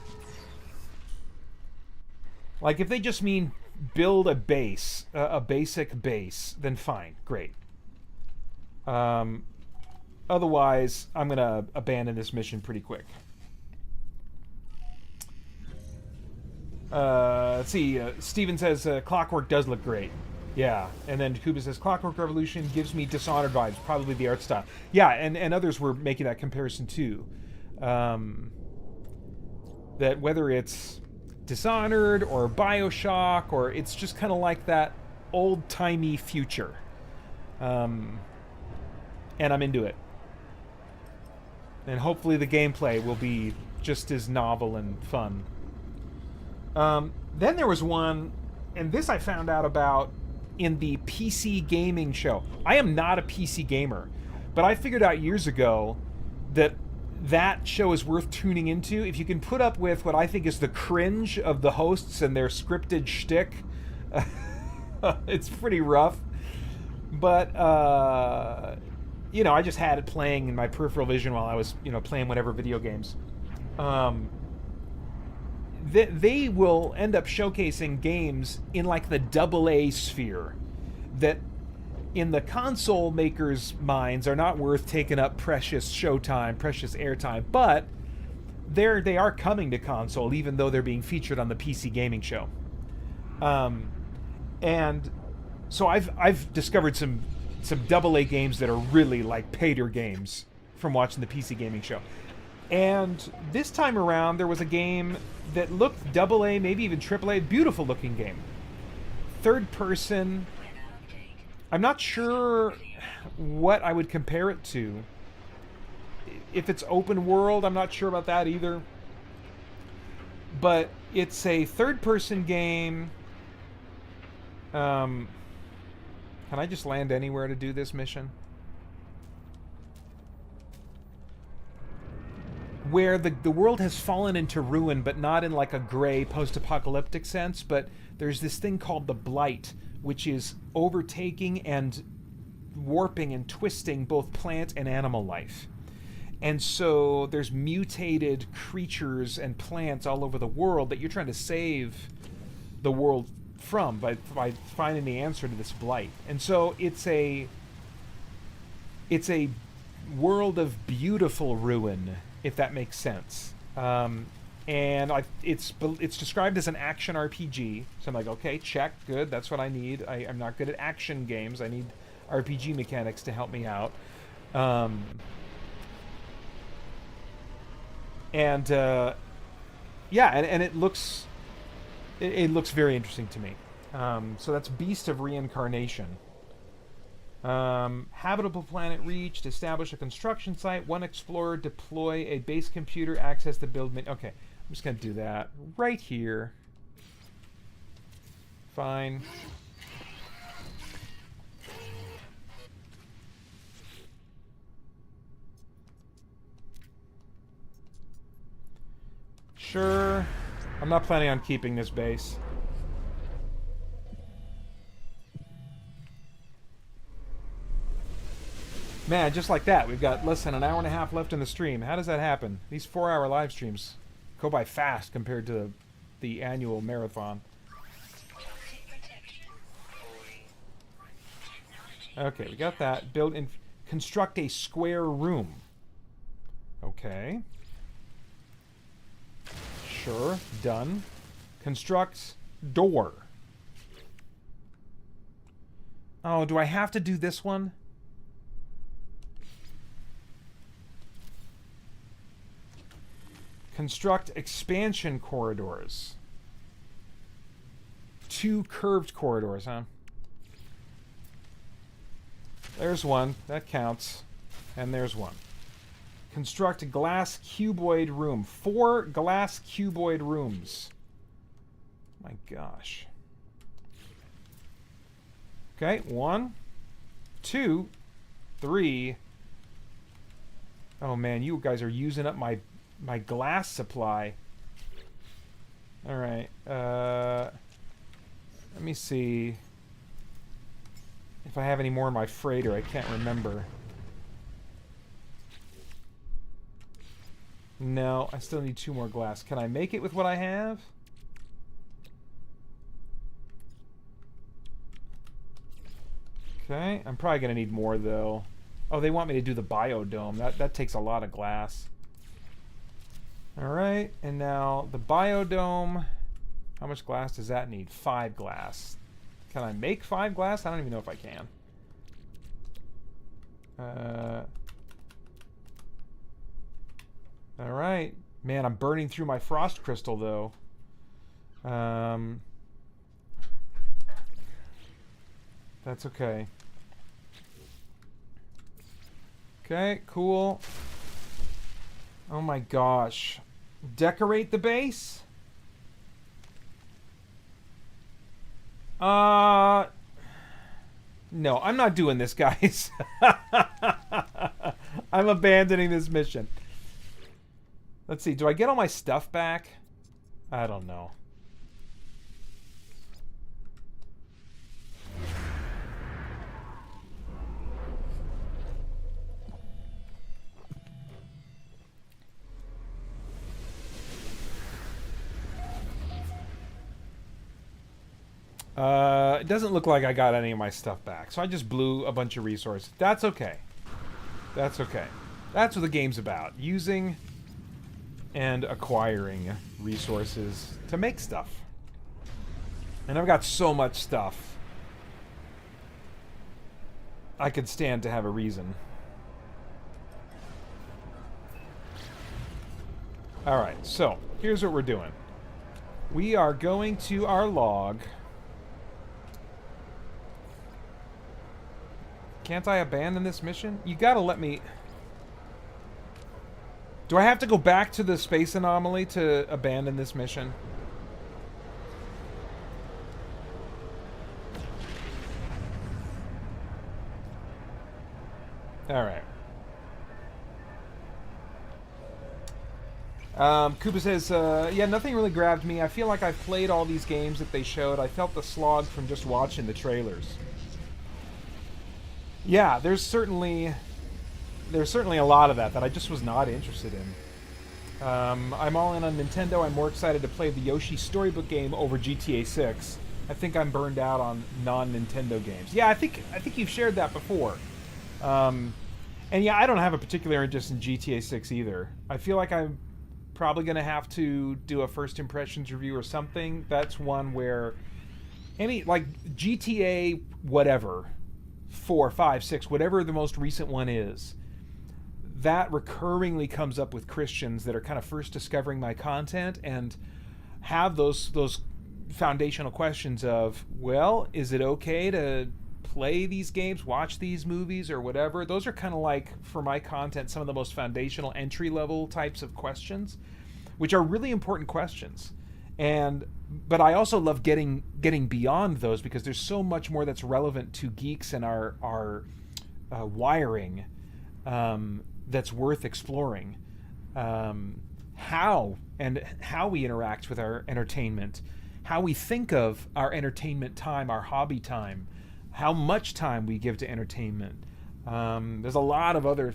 Like, if they just mean build a base, a basic base, then fine, great. Otherwise, I'm going to abandon this mission pretty quick. Let's see, Steven says, Clockwork does look great. Yeah, and then Kuba says, Clockwork Revolution gives me Dishonored vibes, probably the art style. Yeah, and others were making that comparison too. That whether it's Dishonored or Bioshock, or it's just kind of like that old-timey future. And I'm into it. And hopefully the gameplay will be just as novel and fun. Then there was one, and this I found out about in the PC gaming show. I am not a PC gamer, but I figured out years ago that show is worth tuning into if you can put up with what I think is the cringe of the hosts and their scripted shtick. It's pretty rough. But, you know, I just had it playing in my peripheral vision while I was, you know, playing whatever video games. They will end up showcasing games in, like, the AA sphere that in the console makers' minds are not worth taking up precious showtime, precious airtime, but they are coming to console, even though they're being featured on the PC gaming show. And so I've discovered some AA games that are really like pater games from watching the PC gaming show. And this time around, there was a game that looked AA, maybe even AAA, beautiful looking game. Third person. I'm not sure what I would compare it to. If it's open world, I'm not sure about that either. But it's a third-person game. Can I just land anywhere to do this mission? Where the world has fallen into ruin, but not in like a gray post-apocalyptic sense, but there's this thing called the Blight, which is overtaking and warping and twisting both plant and animal life. And so there's mutated creatures and plants all over the world that you're trying to save the world from by finding the answer to this blight. And so it's a world of beautiful ruin, if that makes sense. It's described as an action RPG. So I'm like, okay, check, good, that's what I need. I'm not good at action games. I need RPG mechanics to help me out. And it looks very interesting to me. So that's Beast of Reincarnation. Habitable planet reached. Establish a construction site. One explorer. Deploy a base computer. Access the build menu. Okay, I'm just gonna do that right here. Fine. Sure. I'm not planning on keeping this base. Man, just like that, we've got less than an hour and a half left in the stream. How does that happen? These 4-hour live streams go by fast compared to the annual marathon. Okay, we got that. Build and construct a square room. Okay. Sure, done. Construct door. Oh, do I have to do this one? Construct expansion corridors. 2 curved corridors, huh? There's one. That counts. And there's one. Construct glass cuboid room. 4 glass cuboid rooms. My gosh. Okay, 1, 2, 3. Oh man, you guys are using up my glass supply. Alright, let me see if I have any more in my freighter. I can't remember. No, I still need 2 more glass. Can I make it with what I have? Okay, I'm probably gonna need more though. Oh, they want me to do the biodome. That takes a lot of glass. Alright, and now the biodome. How much glass does that need? 5 glass. Can I make 5 glass? I don't even know if I can. Alright. Man, I'm burning through my frost crystal though. That's okay. Okay, cool. Oh my gosh. Decorate the base? No, I'm not doing this, guys. I'm abandoning this mission. Let's see, do I get all my stuff back? I don't know. It doesn't look like I got any of my stuff back, so I just blew a bunch of resources. That's okay. That's okay. That's what the game's about. Using and acquiring resources to make stuff. And I've got so much stuff. I could stand to have a reason. Alright, so here's what we're doing. We are going to our log. Can't I abandon this mission? You gotta let me... Do I have to go back to the space anomaly to abandon this mission? Alright. Koopa says, yeah, nothing really grabbed me. I feel like I've played all these games that they showed. I felt the slog from just watching the trailers. Yeah, there's certainly a lot of that I just was not interested in. I'm all in on Nintendo. I'm more excited to play the Yoshi Storybook game over GTA 6. I think I'm burned out on non-Nintendo games. Yeah, I think you've shared that before. And yeah, I don't have a particular interest in GTA 6 either. I feel like I'm probably going to have to do a first impressions review or something. That's one where any, like, GTA whatever, 4, 5, 6, whatever the most recent one is, that recurringly comes up with Christians that are kind of first discovering my content and have those foundational questions of, well, is it okay to play these games, watch these movies, or whatever? Those are kind of like, for my content, some of the most foundational entry level types of questions, which are really important questions. But I also love getting beyond those, because there's so much more that's relevant to geeks and our wiring, that's worth exploring. How we interact with our entertainment, how we think of our entertainment time, our hobby time, how much time we give to entertainment. There's a lot of other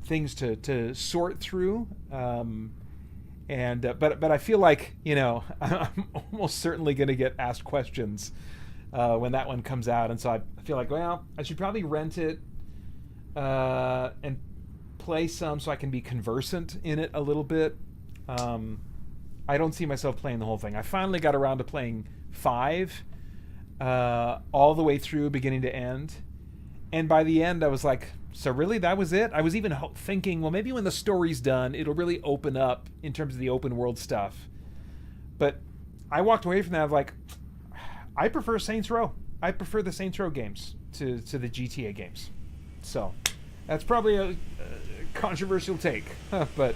things to sort through. But I feel like, I'm almost certainly going to get asked questions when that one comes out. And so I feel like, well, I should probably rent it and play some so I can be conversant in it a little bit. I don't see myself playing the whole thing. I finally got around to playing 5 all the way through, beginning to end. And by the end, I was like, so really, that was it? I was even thinking, well, maybe when the story's done, it'll really open up in terms of the open world stuff. But I walked away from that. I'm like, I prefer Saints Row. I prefer the Saints Row games to the GTA games. So that's probably a controversial take. But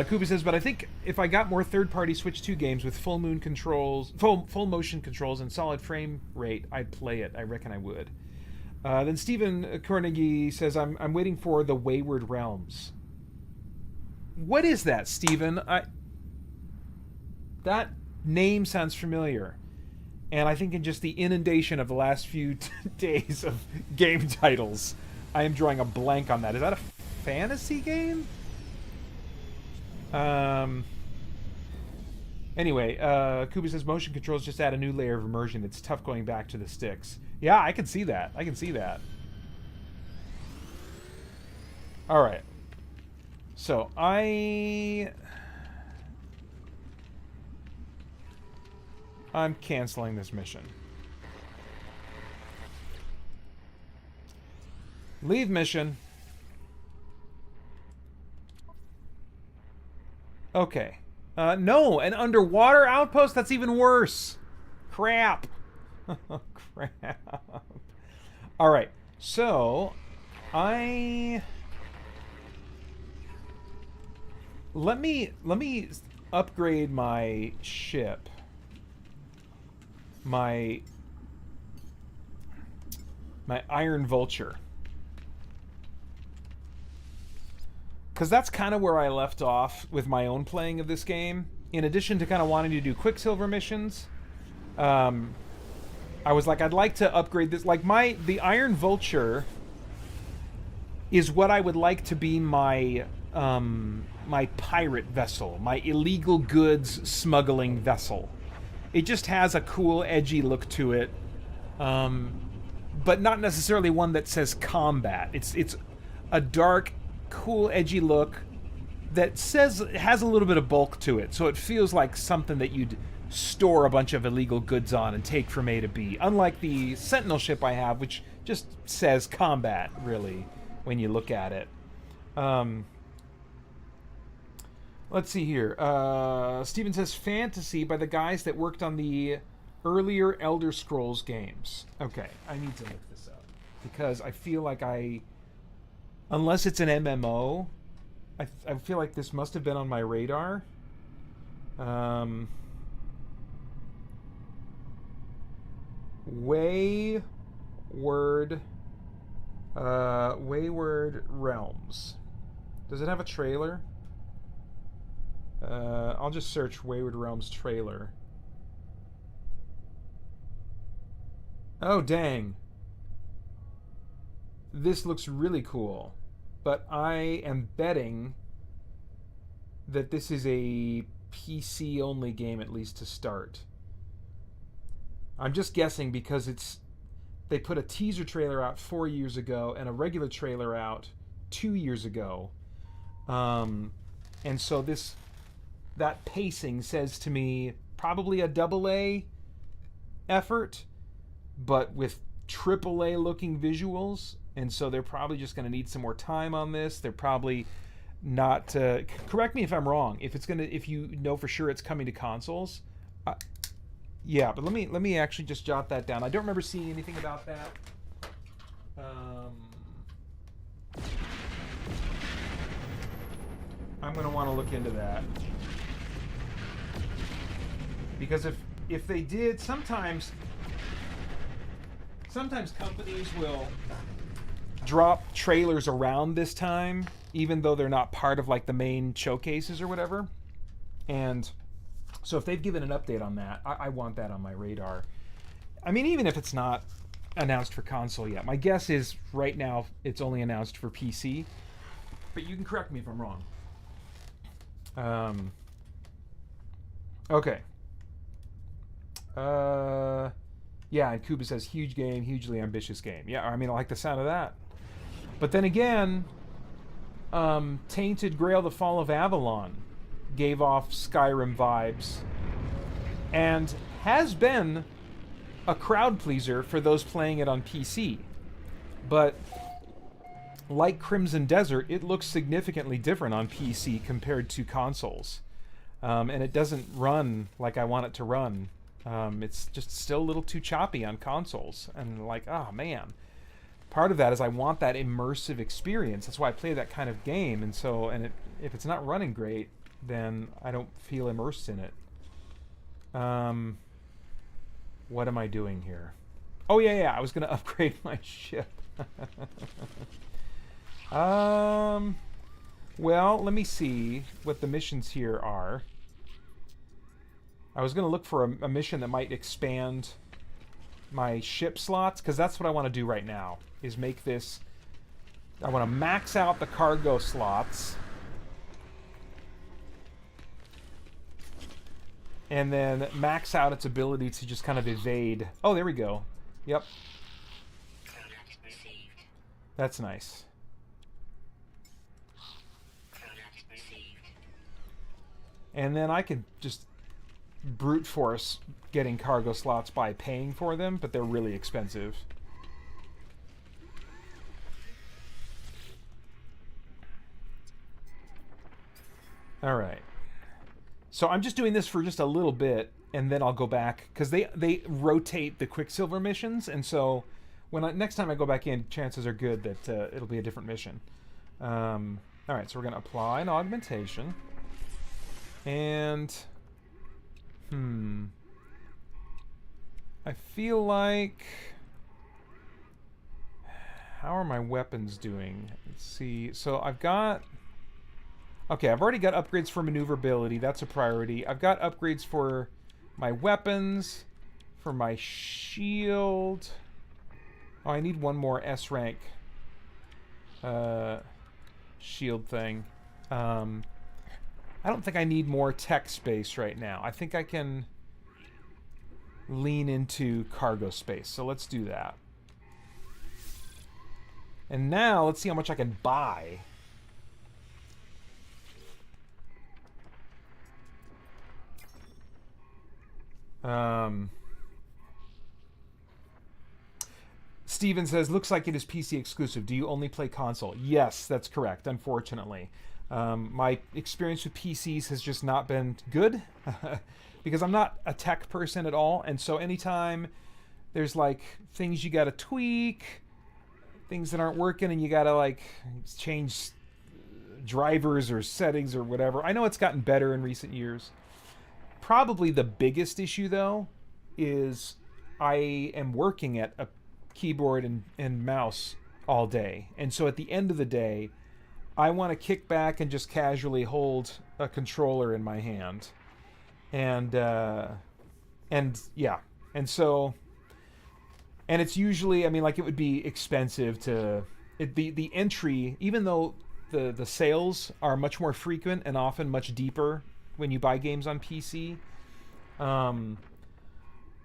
Kubi says, but I think if I got more third-party Switch 2 games with full motion controls and solid frame rate, I'd play it. I reckon I would. Then Stephen Carnegie says, I'm waiting for the Wayward Realms. What is that, Stephen? That name sounds familiar. And I think in just the inundation of the last few days of game titles, I am drawing a blank on that. Is that a fantasy game? Anyway, Kubi says motion controls just add a new layer of immersion. It's tough going back to the sticks. Yeah, I can see that. Alright. So, I'm canceling this mission. Leave mission. Okay. No, an underwater outpost? That's even worse. Crap. Crap. Alright, so let me upgrade my ship. My Iron Vulture. Because that's kind of where I left off with my own playing of this game. In addition to kind of wanting to do Quicksilver missions, I was like, I'd like to upgrade this. Like, the Iron Vulture is what I would like to be my my pirate vessel, my illegal goods smuggling vessel. It just has a cool, edgy look to it, but not necessarily one that says combat. It's a dark, cool, edgy look that has a little bit of bulk to it, so it feels like something that you'd store a bunch of illegal goods on and take from A to B. Unlike the Sentinel ship I have, which just says combat, really, when you look at it. Let's see here. Steven says fantasy by the guys that worked on the earlier Elder Scrolls games. Okay, I need to look this up because I feel like unless it's an MMO, I feel like this must have been on my radar. Wayward Realms. Does it have a trailer? I'll just search Wayward Realms trailer. Oh, dang. This looks really cool. But I am betting that this is a PC-only game, at least to start. I'm just guessing because they put a teaser trailer out 4 years ago and a regular trailer out 2 years ago. And so that pacing says to me probably a AA effort, but with AAA looking visuals. And so they're probably just going to need some more time on this. They're probably not. Correct me if I'm wrong. If you know for sure it's coming to consoles. Yeah, but let me actually just jot that down. I don't remember seeing anything about that. I'm going to want to look into that. Because if they did, sometimes companies will drop trailers around this time, even though they're not part of like the main showcases or whatever. And so if they've given an update on that, I want that on my radar. I mean, even if it's not announced for console yet. My guess is right now it's only announced for PC. But you can correct me if I'm wrong. Okay. Yeah, and Kuba says, huge game, hugely ambitious game. Yeah, I mean, I like the sound of that. But then again, Tainted Grail: The Fall of Avalon gave off Skyrim vibes and has been a crowd pleaser for those playing it on PC. But like Crimson Desert, it looks significantly different on PC compared to consoles. And it doesn't run like I want it to run. It's just still a little too choppy on consoles. And like, oh man. Part of that is I want that immersive experience. That's why I play that kind of game. And so, if it's not running great, then I don't feel immersed in it. What am I doing here? Oh yeah, I was gonna upgrade my ship. Well, let me see what the missions here are. I was gonna look for a mission that might expand my ship slots, because that's what I want to do right now, is make this... I want to max out the cargo slots. And then max out its ability to just kind of evade. Oh, there we go. Yep. That's nice. And then I can just brute force getting cargo slots by paying for them, but they're really expensive. All right. So I'm just doing this for just a little bit, and then I'll go back, because they rotate the Quicksilver missions, and so next time I go back in, chances are good that it'll be a different mission. All right, so we're going to apply an augmentation. And... I feel like... How are my weapons doing? Let's see. So I've got... Okay, I've already got upgrades for maneuverability. That's a priority. I've got upgrades for my weapons, for my shield. Oh, I need one more S rank shield thing. I don't think I need more tech space right now. I think I can lean into cargo space. So let's do that. And now let's see how much I can buy. Steven says, looks like it is PC exclusive. Do you only play console? Yes, that's correct, unfortunately. My experience with PCs has just not been good because I'm not a tech person at all. And so anytime there's like things you got to tweak, things that aren't working, and you got to like change drivers or settings or whatever. I know it's gotten better in recent years. Probably the biggest issue, though, is I am working at a keyboard and mouse all day. And so at the end of the day, I want to kick back and just casually hold a controller in my hand. And yeah. And so... And it's usually... I mean, like, it would be expensive to... The entry, even though the sales are much more frequent and often much deeper when you buy games on PC,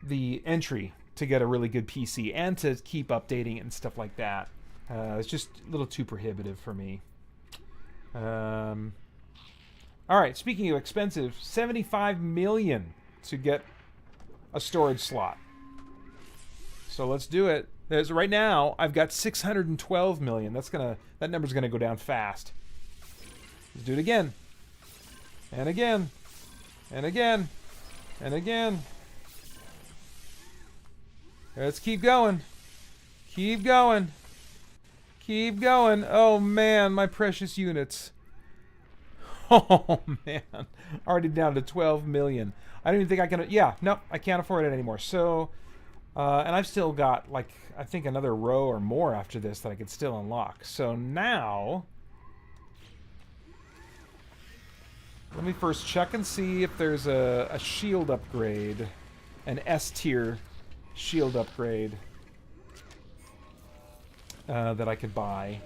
the entry to get a really good PC and to keep updating it and stuff like that. It's just a little too prohibitive for me. All right, speaking of expensive, $75 million to get a storage slot. So let's do it. Right now, I've got $612 million. That number's gonna go down fast. Let's do it again. And again. And again. And again. Let's keep going. Keep going. Keep going. Oh man, my precious units. Oh man. Already down to 12 million. I don't even think I can... Yeah, no, I can't afford it anymore. So, and I've still got, like, I think another row or more after this that I could still unlock. So now... Let me first check and see if there's a shield upgrade. An S-tier shield upgrade. That I could buy.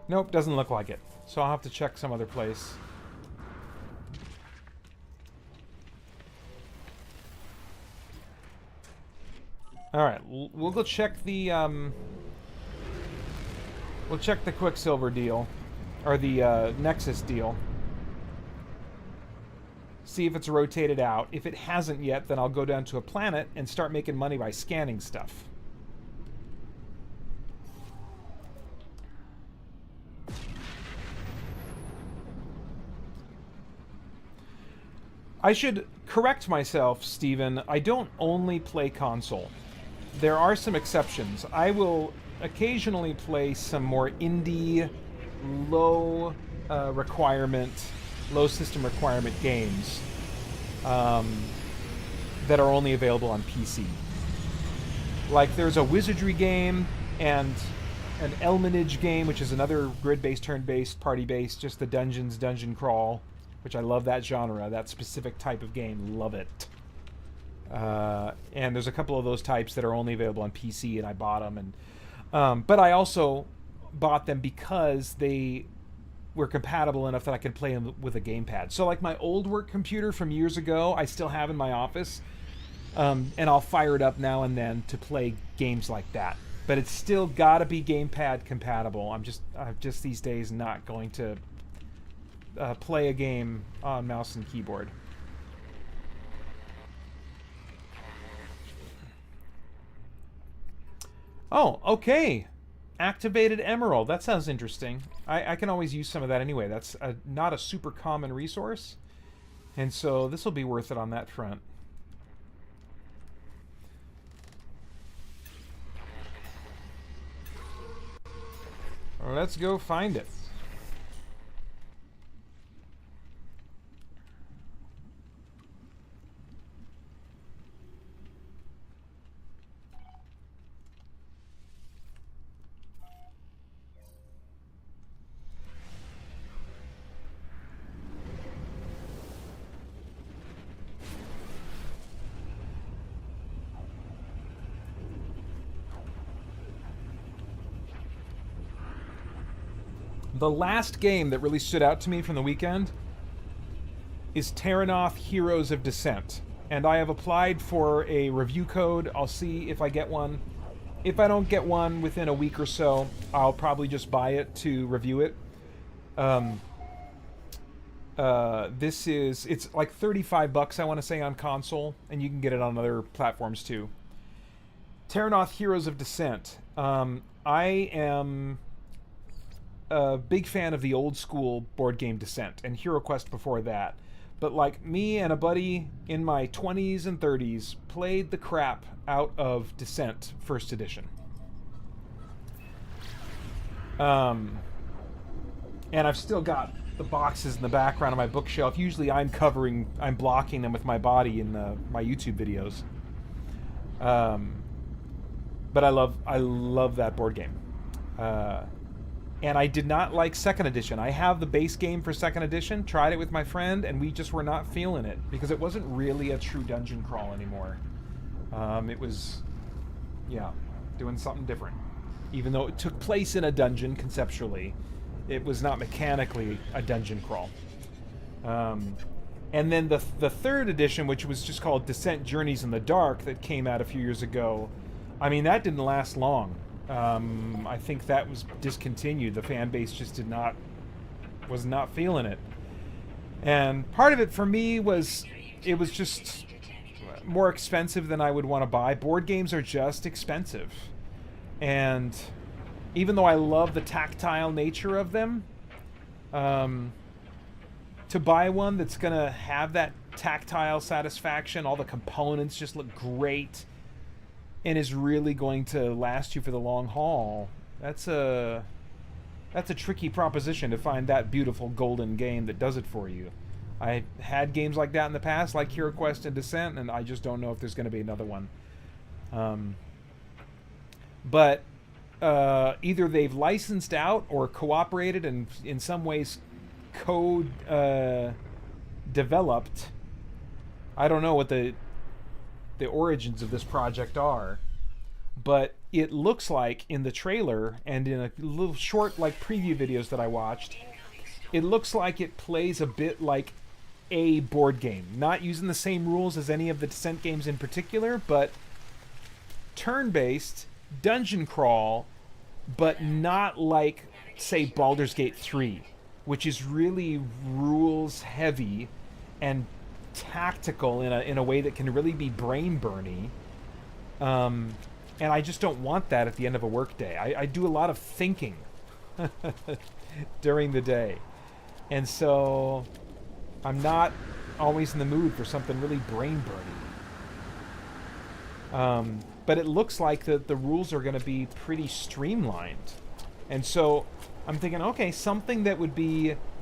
Nope, doesn't look like it. So I'll have to check some other place. Alright, we'll go check the, we'll check the Quicksilver deal. Or the, Nexus deal. See if it's rotated out. If it hasn't yet, then I'll go down to a planet and start making money by scanning stuff. I should correct myself, Steven. I don't only play console. There are some exceptions. I will occasionally play some more indie, low system requirement games that are only available on PC. Like there's a wizardry game and an Elmanage game, which is another grid-based, turn-based, party-based, just the dungeon crawl, which I love that genre, that specific type of game, love it. And there's a couple of those types that are only available on PC, and I bought them. And but I also bought them because they were compatible enough that I could play them with a gamepad. So like my old work computer from years ago, I still have in my office, and I'll fire it up now and then to play games like that. But it's still got to be gamepad compatible. I'm just these days not going to play a game on mouse and keyboard. Oh, okay. Activated Emerald. That sounds interesting. I can always use some of that anyway. That's not a super common resource. And so this will be worth it on that front. Let's go find it. The last game that really stood out to me from the weekend is Terranoth Heroes of Descent. And I have applied for a review code. I'll see if I get one. If I don't get one within a week or so, I'll probably just buy it to review it. It's like $35, I want to say, on console, and you can get it on other platforms too. Terranoth Heroes of Descent. I am a big fan of the old school board game Descent and HeroQuest before that. But like me and a buddy in my 20s and 30s played the crap out of Descent First Edition. And I've still got the boxes in the background of my bookshelf. Usually I'm blocking them with my body in my YouTube videos. But I love that board game. And I did not like Second Edition. I have the base game for Second Edition, tried it with my friend, and we just were not feeling it because it wasn't really a true dungeon crawl anymore. It was, yeah, doing something different. even though it took place in a dungeon conceptually. It was not mechanically a dungeon crawl. And then the third edition, which was just called Descent Journeys in the Dark, that came out a few years ago, I mean, that didn't last long. I think that was discontinued. The fan base just was not feeling it. And part of it for me was, it was just more expensive than I would want to buy. Board games are just expensive. And even though I love the tactile nature of them, to buy one that's going to have that tactile satisfaction, all the components just look great, and is really going to last you for the long haul, that's a tricky proposition to find that beautiful golden game that does it for you. I had games like that in the past, like Hero Quest and Descent, and I just don't know if there's going to be another one. But either they've licensed out or cooperated and in some ways developed. I don't know what the origins of this project are, but it looks like in the trailer and in a little short preview videos that I watched, it looks like it plays a bit like a board game, not using the same rules as any of the Descent games in particular, but turn-based dungeon crawl, but not like, say, Baldur's Gate 3, which is really rules heavy and tactical in a way that can really be brain burny. And I just don't want that at the end of a workday. I do a lot of thinking during the day, and so I'm not always in the mood for something really brain burny. But it looks like the rules are going to be pretty streamlined, and so I'm thinking, okay, something that would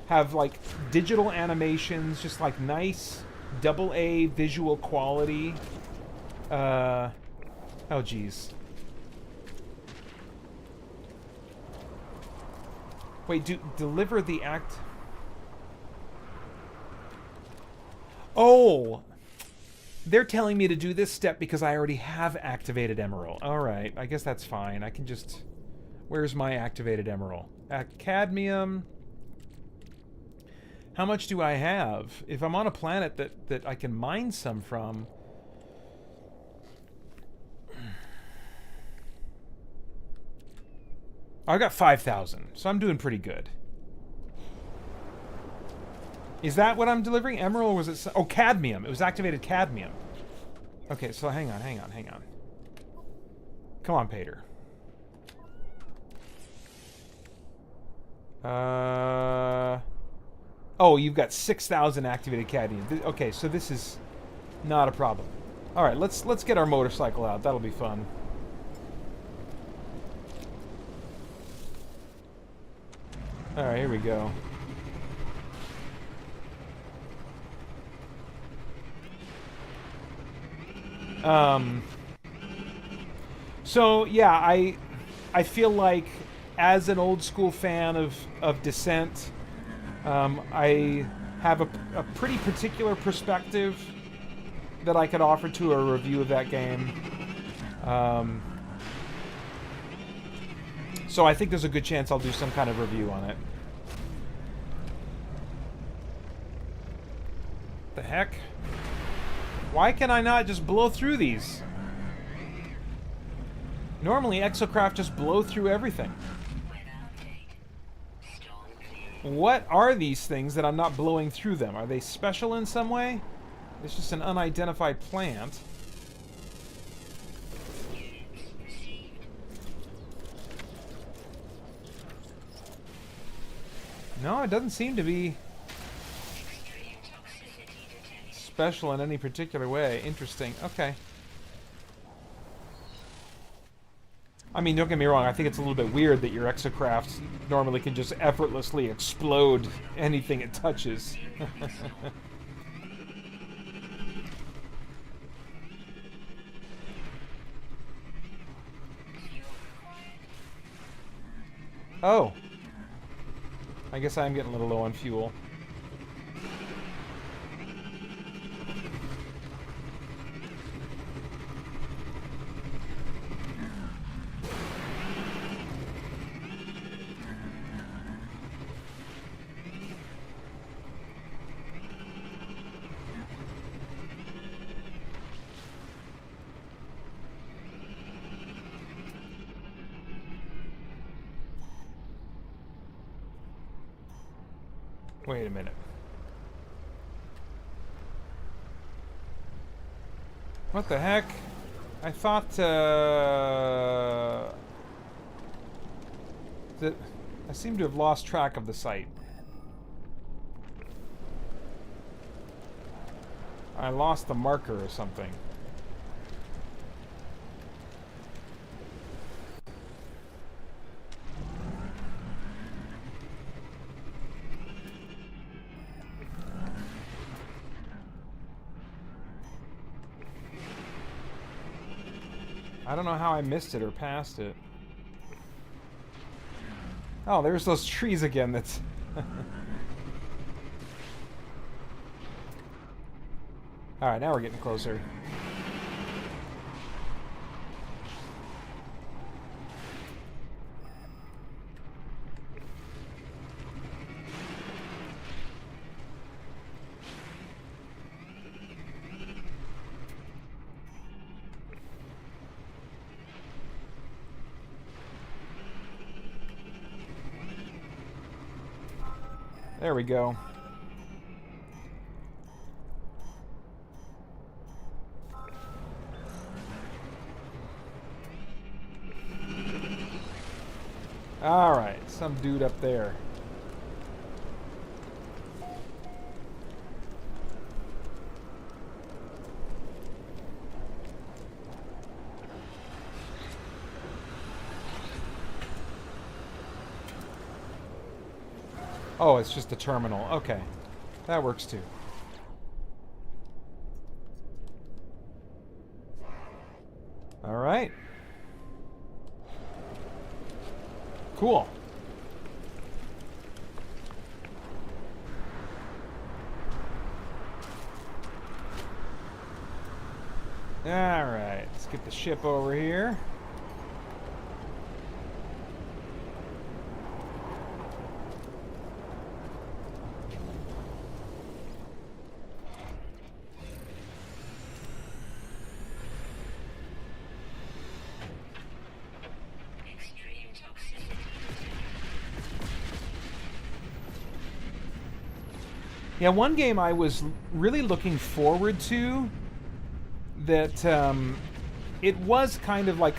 have like digital animations, just like nice AA visual quality. Oh geez. Wait, deliver the act. Oh, they're telling me to do this step because I already have activated Emerald. All right, I guess that's fine. I can just... Where's my activated Emerald? Cadmium. How much do I have? If I'm on a planet that I can mine some from... I got 5,000, so I'm doing pretty good. Is that what I'm delivering? Emerald, or was it... Oh, cadmium. It was activated cadmium. Okay, so hang on. Come on, Pater. Oh, you've got 6,000 activated cadmium. Okay, so this is not a problem. All right, let's get our motorcycle out. That'll be fun. All right, here we go. So yeah, I feel like as an old school fan of Descent, I have a pretty particular perspective that I could offer to a review of that game. So I think there's a good chance I'll do some kind of review on it. The heck? Why can I not just blow through these? Normally, Exocraft just blow through everything. What are these things that I'm not blowing through them? Are they special in some way? It's just an unidentified plant. No, it doesn't seem to be special in any particular way. Interesting. Okay. I mean, don't get me wrong, I think it's a little bit weird that your exocraft normally can just effortlessly explode anything it touches. Oh. I guess I'm getting a little low on fuel. Wait a minute. What the heck? I thought, that I seem to have lost track of the site. I lost the marker or something. I don't know how I missed it or passed it. Oh, there's those trees again. That's... Alright, now we're getting closer. There we go. Alright, some dude up there. Oh, it's just a terminal. Okay. That works too. Alright. Cool. Alright, let's get the ship over here. Yeah, one game I was really looking forward to that it was kind of like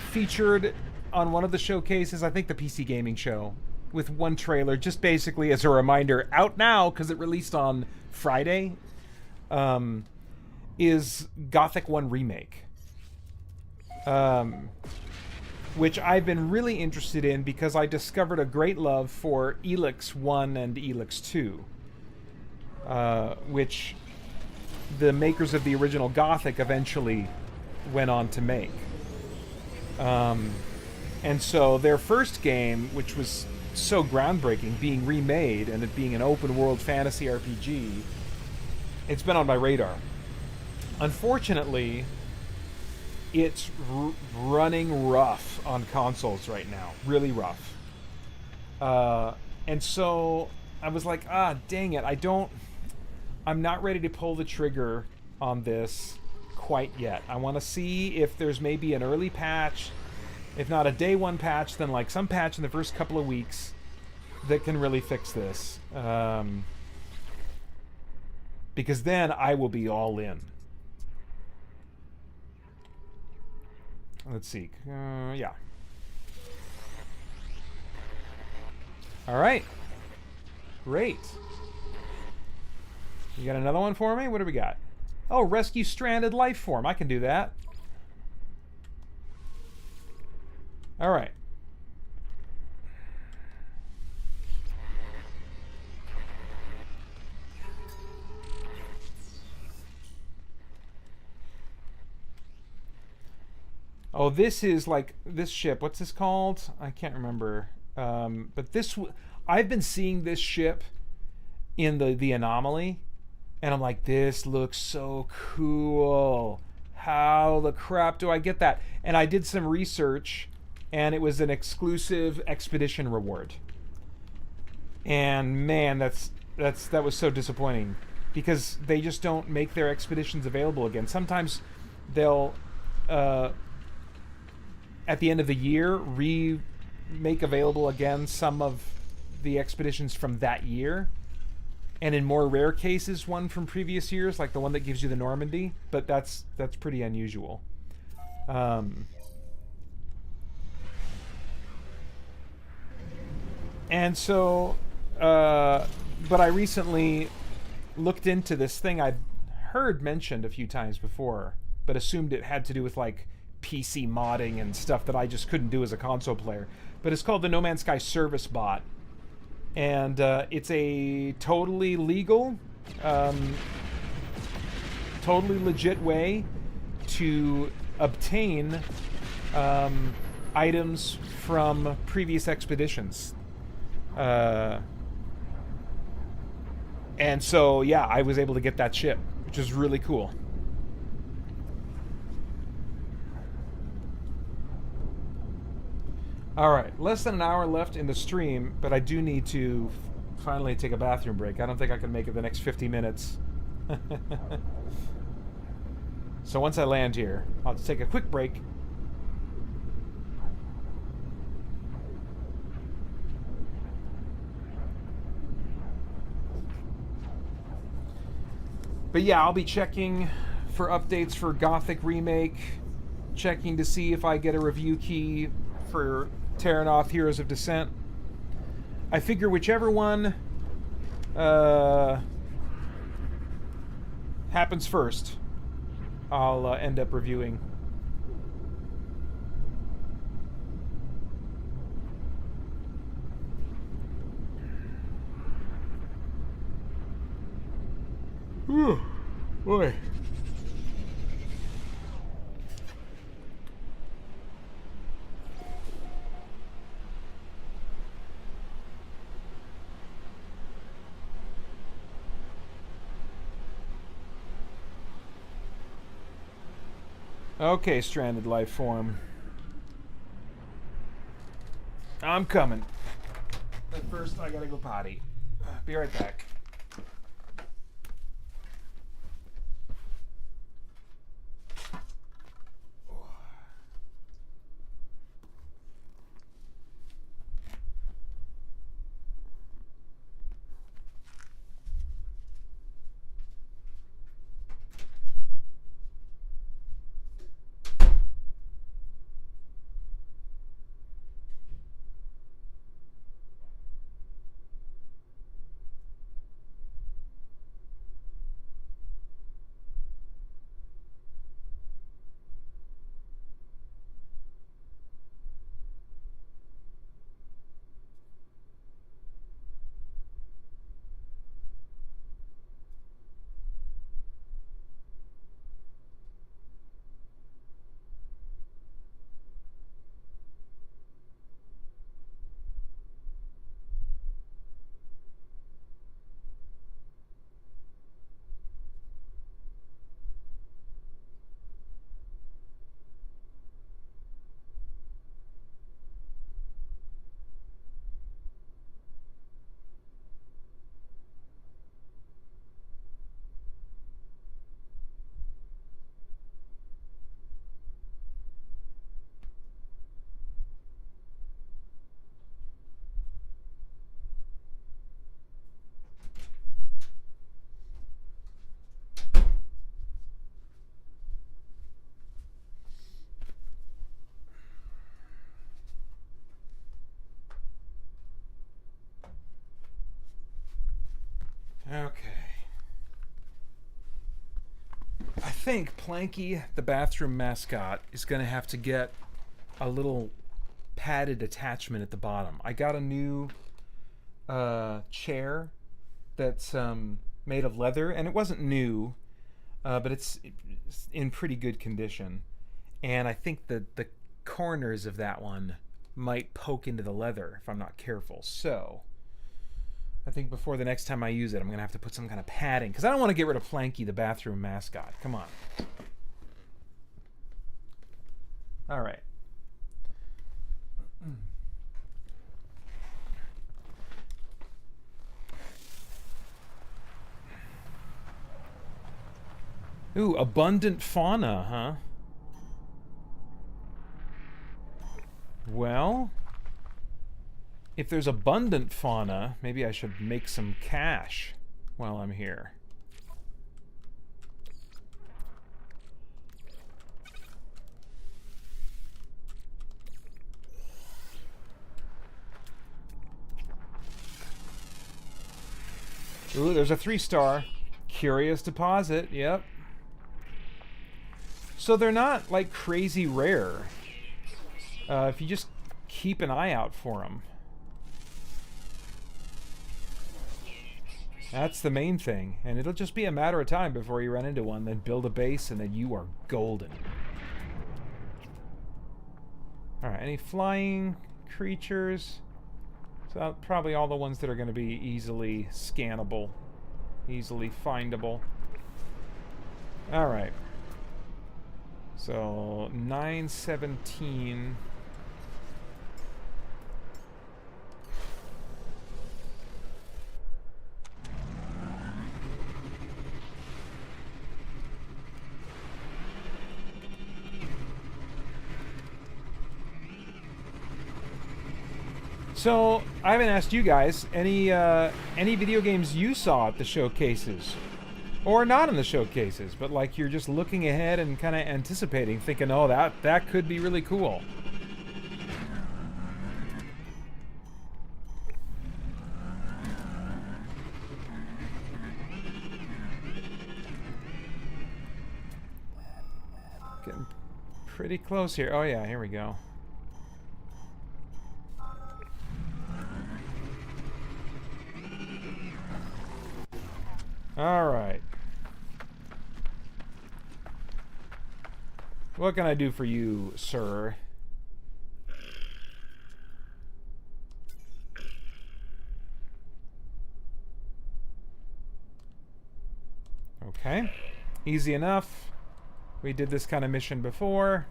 featured on one of the showcases, I think the PC Gaming Show, with one trailer, just basically as a reminder, out now because it released on Friday, is Gothic 1 Remake. Which I've been really interested in because I discovered a great love for Elix 1 and Elix 2. Which the makers of the original Gothic eventually went on to make. And so their first game, which was so groundbreaking, being remade and it being an open world fantasy RPG, it's been on my radar. Unfortunately, it's running rough on consoles right now. Really rough. And so I was like, dang it, I'm not ready to pull the trigger on this quite yet. I want to see if there's maybe an early patch, if not a day one patch, then like some patch in the first couple of weeks that can really fix this. Because then I will be all in. Let's see. Yeah. All right. Great. You got another one for me? What do we got? Oh, rescue stranded life form. I can do that. All right. Oh, this is like this ship. What's this called? I can't remember. But this, I've been seeing this ship in the Anomaly. And I'm like, this looks so cool. How the crap do I get that? And I did some research, and it was an exclusive expedition reward. And man, that was so disappointing because they just don't make their expeditions available again. Sometimes they'll, at the end of the year, remake available again some of the expeditions from that year. and in more rare cases, one from previous years, like the one that gives you the Normandy. But that's pretty unusual. And so, but I recently looked into this thing I'd heard mentioned a few times before, but assumed it had to do with like PC modding and stuff that I just couldn't do as a console player. But it's called the No Man's Sky Service Bot, and it's a totally legal, totally legit way to obtain items from previous expeditions. And so, yeah, I was able to get that ship, which is really cool. Alright, less than an hour left in the stream, but I do need to finally take a bathroom break. I don't think I can make it the next 50 minutes. So once I land here, I'll just take a quick break. But yeah, I'll be checking for updates for Gothic Remake, checking to see if I get a review key for Terranoth Heroes of Descent. I figure whichever one happens first, I'll end up reviewing. Whew, boy. Okay, stranded life form. I'm coming. But first, I gotta go potty. Be right back. Okay. I think Planky, the bathroom mascot, is going to have to get a little padded attachment at the bottom. I got a new chair that's made of leather, and it wasn't new, but it's in pretty good condition. And I think that the corners of that one might poke into the leather if I'm not careful. So I think before the next time I use it, I'm going to have to put some kind of padding, because I don't want to get rid of Planky, the bathroom mascot. Come on. All right. Ooh, abundant fauna, huh? Well, if there's abundant fauna, maybe I should make some cash. while I'm here. Ooh, there's a 3-star. Curious deposit, yep. So they're not like crazy rare. If you just keep an eye out for them. That's the main thing. And it'll just be a matter of time before you run into one, then build a base, and then you are golden. Alright, any flying creatures? So probably all the ones that are going to be easily scannable. Easily findable. Alright. So, 917... So, I haven't asked you guys any video games you saw at the showcases, or not in the showcases, but like you're just looking ahead and kind of anticipating, thinking, oh, that could be really cool. Getting pretty close here. Oh yeah, here we go. Alright. What can I do for you, sir? Okay. Easy enough. We did this kind of mission before.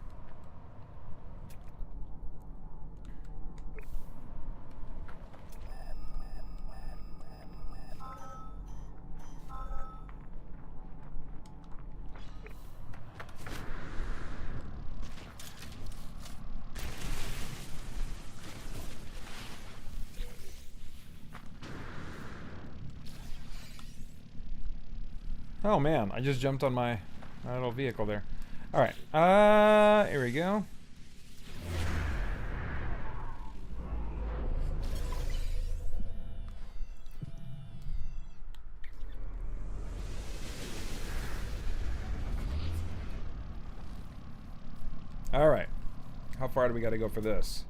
Oh man, I just jumped on my little vehicle there. Alright, here we go. Alright, how far do we gotta go for this?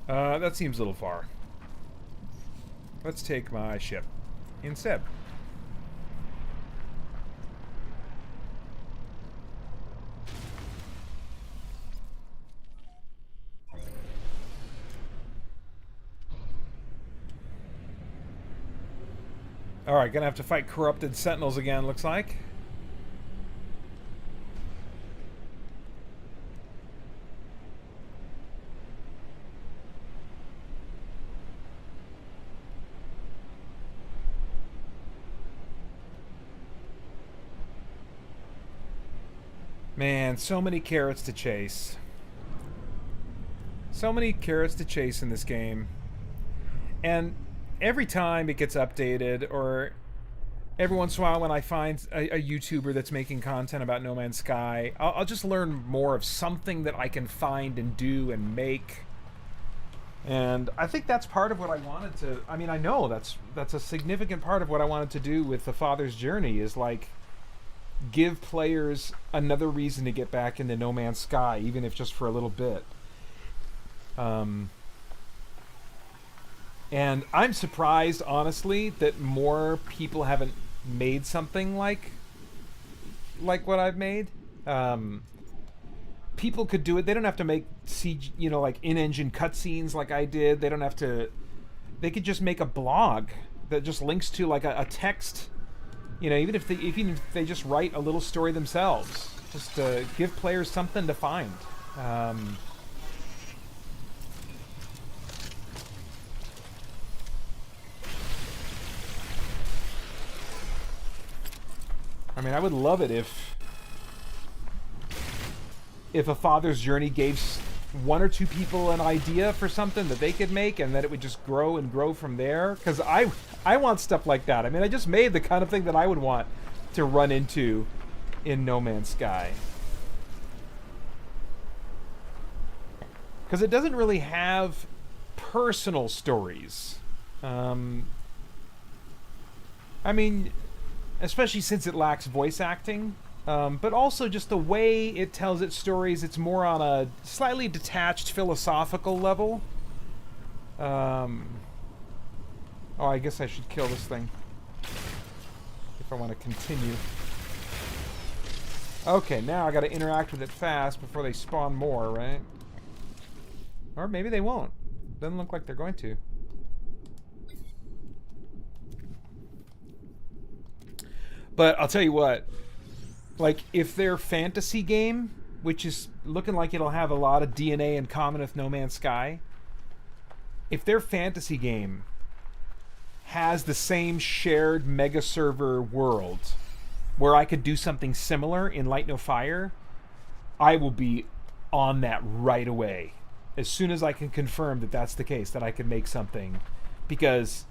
That seems a little far. Let's take my ship instead. Alright, gonna have to fight corrupted sentinels again, looks like. Man, so many carrots to chase. So many carrots to chase in this game. And every time it gets updated, or every once in a while when I find a YouTuber that's making content about No Man's Sky, I'll just learn more of something that I can find and do and make. And I think that's part of what I wanted to... I mean, I know that's a significant part of what I wanted to do with The Father's Journey, is like give players another reason to get back into No Man's Sky, even if just for a little bit. And I'm surprised, honestly, that more people haven't made something like what I've made. People could do it. They don't have to make CG, like in-engine cutscenes like I did. They don't have to. They could just make a blog that just links to like a text. Even if they just write a little story themselves, just to give players something to find. I mean, I would love it if A Father's Journey gave one or two people an idea for something that they could make, and that it would just grow and grow from there. Because I want stuff like that. I mean, I just made the kind of thing that I would want to run into in No Man's Sky. Because it doesn't really have personal stories. I mean, especially since it lacks voice acting. But also just the way it tells its stories, it's more on a slightly detached philosophical level. Oh, I guess I should kill this thing if I want to continue. Okay, now I got to interact with it fast before they spawn more, right? Or maybe they won't. Doesn't look like they're going to. But I'll tell you what. Like, if their fantasy game, which is looking like it'll have a lot of DNA in common with No Man's Sky, if their fantasy game has the same shared mega server world where I could do something similar in Light No Fire, I will be on that right away. As soon as I can confirm that that's the case, that I can make something. Because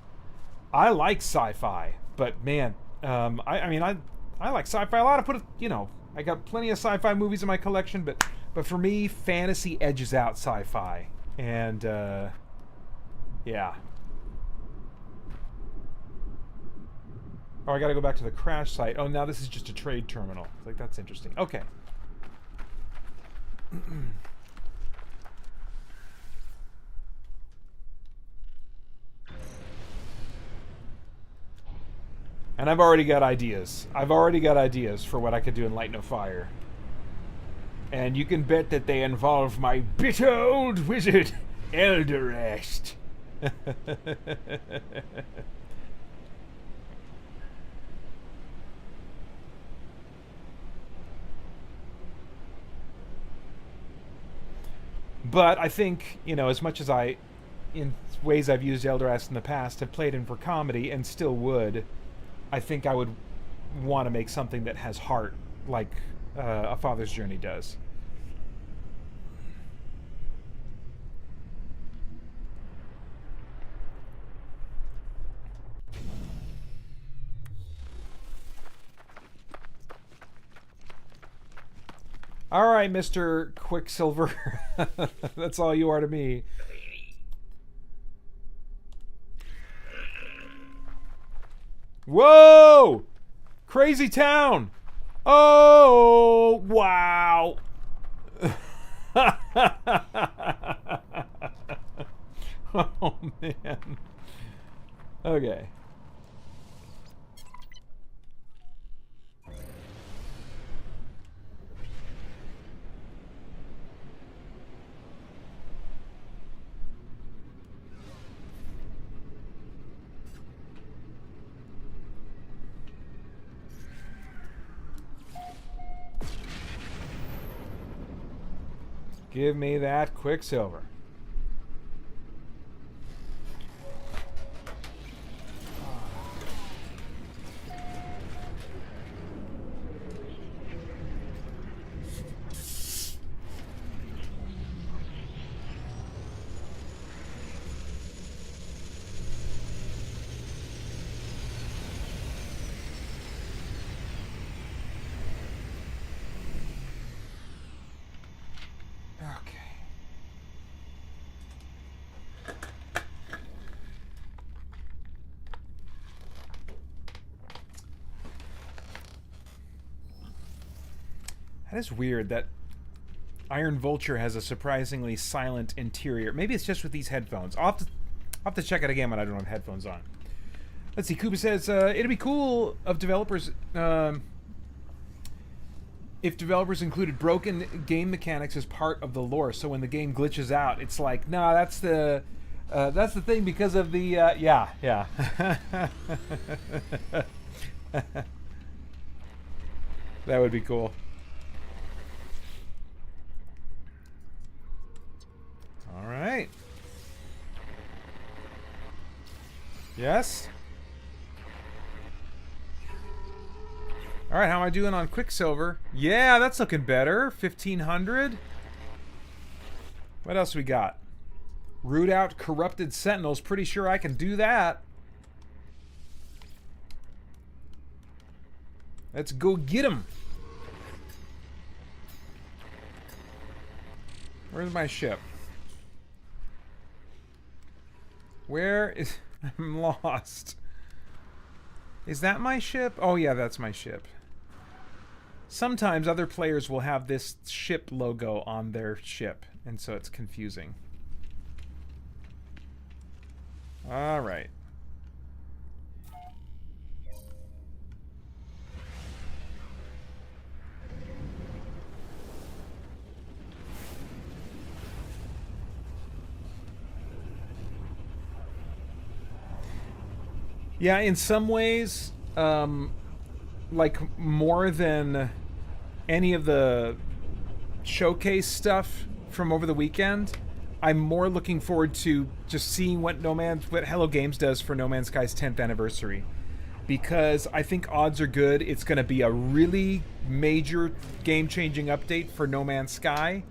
I like sci-fi, but man, I mean, I like sci-fi a lot. I got plenty of sci-fi movies in my collection, but for me, fantasy edges out sci-fi. And, yeah. Oh, I gotta go back to the crash site. Oh, now this is just a trade terminal. Like, that's interesting. Okay. And I've already got ideas. I've already got ideas for what I could do in Light No Fire. And you can bet that they involve my bitter old wizard, Eldorest. But I think, as much as I, in ways I've used Eldorest in the past, have played him for comedy and still would, I think I would want to make something that has heart, like A Father's Journey does. All right, Mr. Quicksilver. That's all you are to me. Whoa! Crazy town! Oh, wow! Oh, man. Okay. Give me that Quicksilver. That is weird that Iron Vulture has a surprisingly silent interior. Maybe it's just with these headphones. I'll have to check it again when I don't have headphones on. Let's see. Koopa says, it'd be cool if developers included broken game mechanics as part of the lore. So when the game glitches out, it's like, nah, that's the thing because of the, yeah. That would be cool. All right. Yes? All right, how am I doing on Quicksilver? Yeah, that's looking better. 1,500. What else we got? Root out corrupted sentinels. Pretty sure I can do that. Let's go get them. Where's my ship? Where is... I'm lost. Is that my ship? Oh yeah, that's my ship. Sometimes other players will have this ship logo on their ship, and so it's confusing. Alright. Yeah, in some ways, like more than any of the showcase stuff from over the weekend, I'm more looking forward to just seeing what Hello Games does for No Man's Sky's 10th anniversary. Because I think odds are good it's going to be a really major game-changing update for No Man's Sky,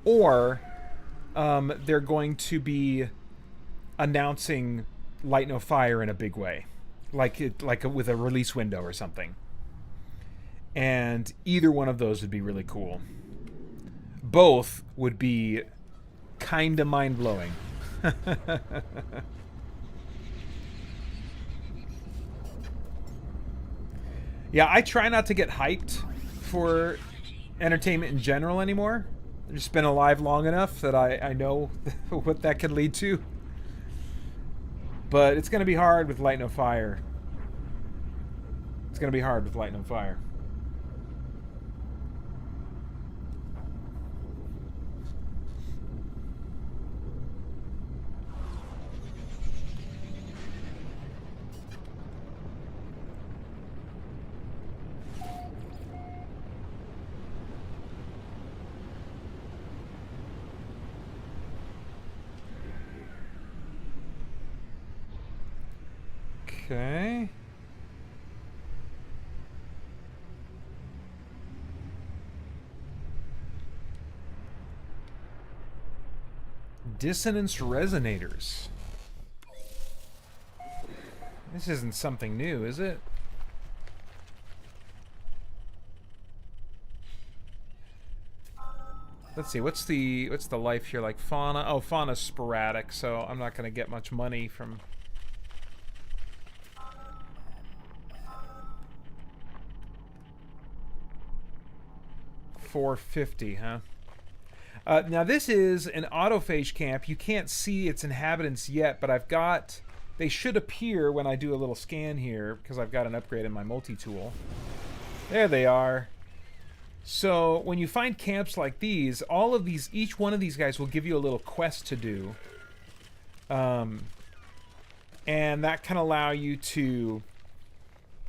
or they're going to be announcing Light No Fire in a big way, like with a release window or something. And either one of those would be really cool. Both would be kinda mind-blowing. Yeah, I try not to get hyped for entertainment in general anymore. I've just been alive long enough that I know what that could lead to. But it's going to be hard with Light No Fire. It's going to be hard with Light No Fire. Okay. Dissonance resonators. This isn't something new, is it? Let's see, what's the life here like? Fauna? Oh, fauna's sporadic, so I'm not gonna get much money from... $450, huh? Now this is an autophage camp. You can't see its inhabitants yet, but I've got... They should appear when I do a little scan here, because I've got an upgrade in my multi-tool. There they are. So when you find camps like these, all of these, each one of these guys will give you a little quest to do. And that can allow you to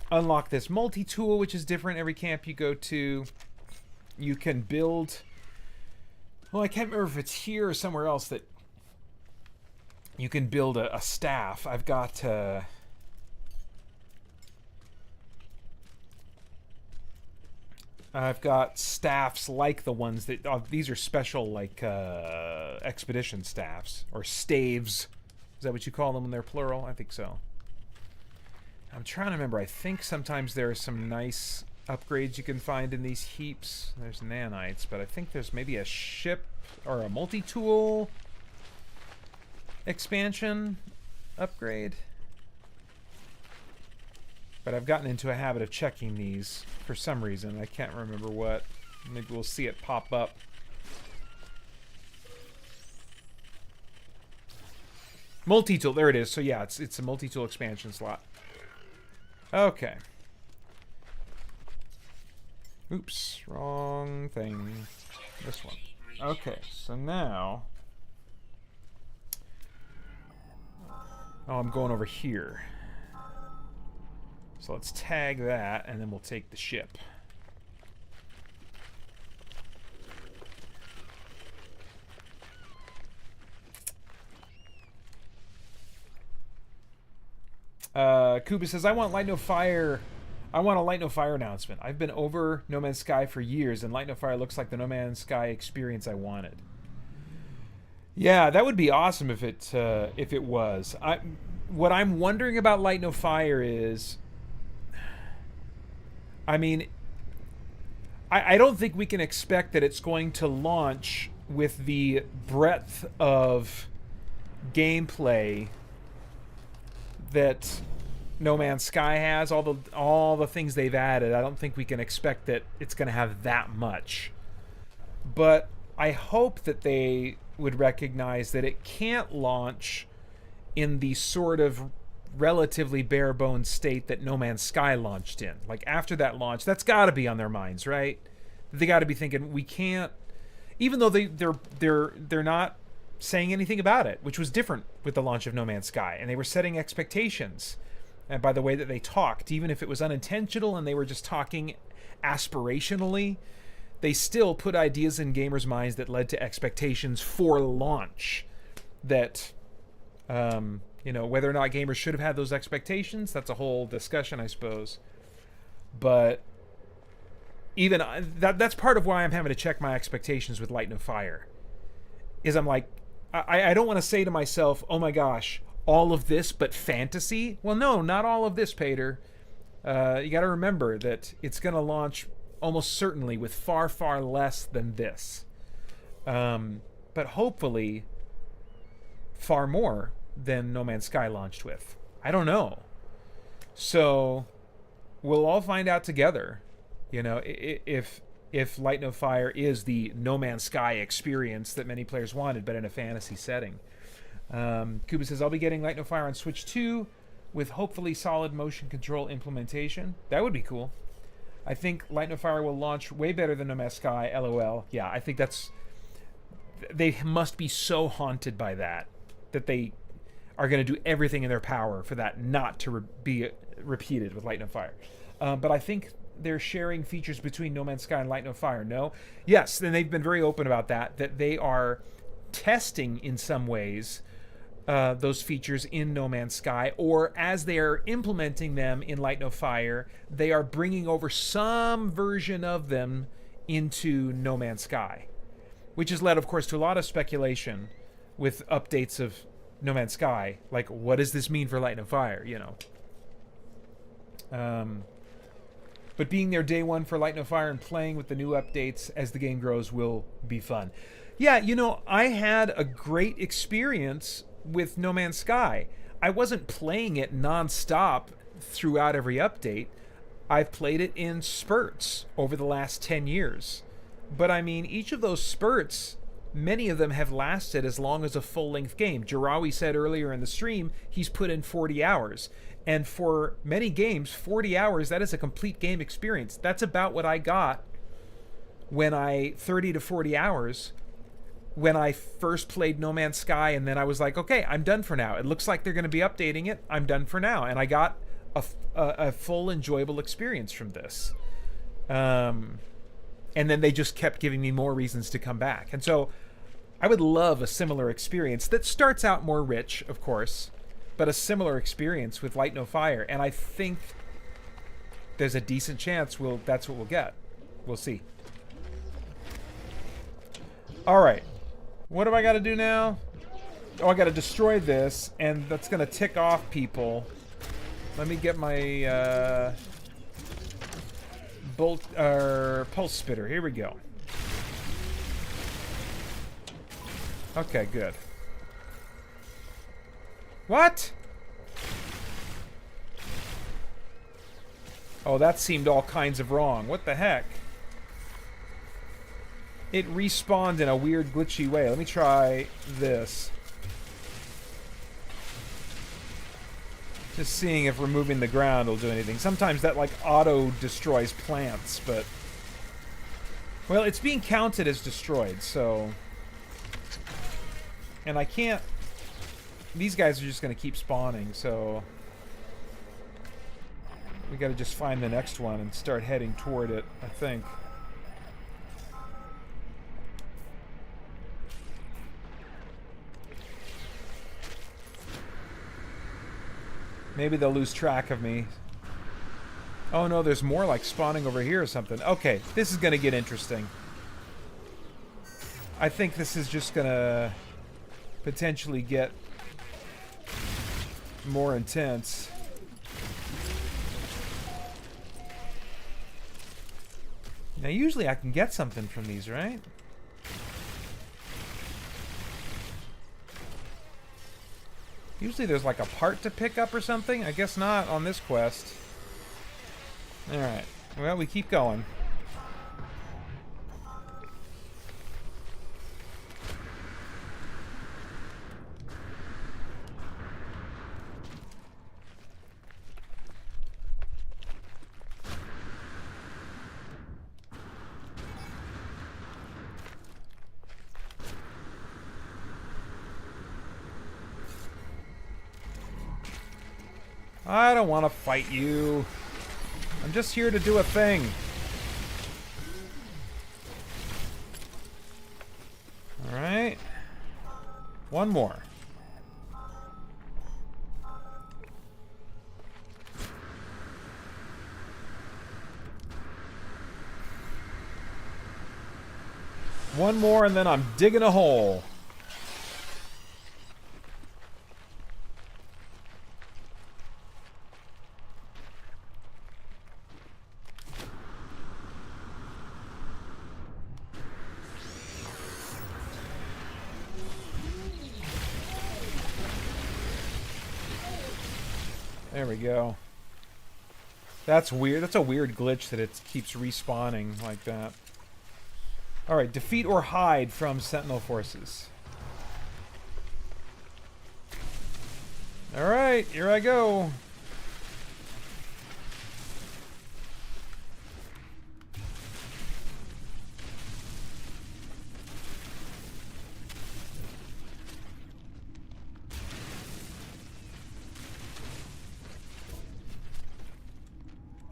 unlock this multi-tool, which is different every camp you go to. You can build... Well, I can't remember if it's here or somewhere else that you can build a staff. I've got... I've got staffs like the ones that... these are special, like, expedition staffs. Or staves. Is that what you call them when they're plural? I think so. I'm trying to remember. I think sometimes there are some nice... upgrades you can find in these heaps. There's nanites, but I think there's maybe a ship or a multi-tool expansion upgrade. But I've gotten into a habit of checking these for some reason. I can't remember what. Maybe we'll see it pop up. Multi-tool, there it is. So yeah, it's a multi-tool expansion slot. Okay. Oops, wrong thing. This one. Okay, so now... Oh, I'm going over here. So let's tag that, and then we'll take the ship. Kuba says, I want Light No Fire... I want a Light No Fire announcement. I've been over No Man's Sky for years, and Light No Fire looks like the No Man's Sky experience I wanted. Yeah, that would be awesome if it was. What I'm wondering about Light No Fire is, I mean, I don't think we can expect that it's going to launch with the breadth of gameplay that No Man's Sky has. All the things they've added, I don't think we can expect that it's going to have that much. But I hope that they would recognize that it can't launch in the sort of relatively bare bones state that No Man's Sky launched in. Like after that launch, that's got to be on their minds, right? They got to be thinking we can't, even though they're not saying anything about it, which was different with the launch of No Man's Sky, and they were setting expectations. And by the way that they talked, even if it was unintentional and they were just talking aspirationally, they still put ideas in gamers' minds that led to expectations for launch. That, whether or not gamers should have had those expectations, that's a whole discussion, I suppose. But even that's part of why I'm having to check my expectations with Light No Fire. Is I'm like, I don't want to say to myself, oh my gosh, all of this but fantasy? Well, no, not all of this, Pater. You got to remember that it's going to launch almost certainly with far, far less than this. But hopefully far more than No Man's Sky launched with. I don't know. So we'll all find out together. If Light No Fire is the No Man's Sky experience that many players wanted, but in a fantasy setting. Kuba says, I'll be getting Light No Fire on Switch 2 with hopefully solid motion control implementation. That would be cool. I think Light No Fire will launch way better than No Man's Sky, LOL. Yeah, I think they must be so haunted by that they are going to do everything in their power for that not to be repeated with Light No Fire. But I think they're sharing features between No Man's Sky and Light No Fire. No? Yes, and they've been very open about that they are testing in some ways those features in No Man's Sky, or as they are implementing them in Light No Fire, they are bringing over some version of them into No Man's Sky, which has led, of course, to a lot of speculation with updates of No Man's Sky. Like, what does this mean for Light No Fire? But being there day one for Light No Fire and playing with the new updates as the game grows will be fun. Yeah, I had a great experience with No Man's Sky. I wasn't playing it nonstop throughout every update. I've played it in spurts over the last 10 years. But I mean, each of those spurts, many of them have lasted as long as a full-length game. Jarawi said earlier in the stream he's put in 40 hours. And for many games, 40 hours, that is a complete game experience. That's about what I got 30 to 40 hours when I first played No Man's Sky, and then I was like, okay, I'm done for now. It looks like they're going to be updating it. I'm done for now. And I got a full, enjoyable experience from this. And then they just kept giving me more reasons to come back. And so I would love a similar experience that starts out more rich, of course, but a similar experience with Light No Fire. And I think there's a decent chance that's what we'll get. We'll see. All right. What do I got to do now? Oh, I got to destroy this, and that's going to tick off people. Let me get my pulse spitter. Here we go. Okay, good. What? Oh, that seemed all kinds of wrong. What the heck? It respawned in a weird, glitchy way. Let me try this. Just seeing if removing the ground will do anything. Sometimes that, like, auto-destroys plants, but... Well, it's being counted as destroyed, so... And I can't... These guys are just going to keep spawning, so... We gotta just find the next one and start heading toward it, I think. Maybe they'll lose track of me. Oh no, there's more like spawning over here or something. Okay, this is gonna get interesting. I think this is just gonna potentially get more intense. Now, usually I can get something from these, right? Usually there's like a part to pick up or something. I guess not on this quest. Alright. Well, we keep going. I don't want to fight you. I'm just here to do a thing. Alright. One more. One more and then I'm digging a hole. There we go. That's weird. That's a weird glitch that it keeps respawning like that. Alright, defeat or hide from Sentinel forces. Alright, here I go.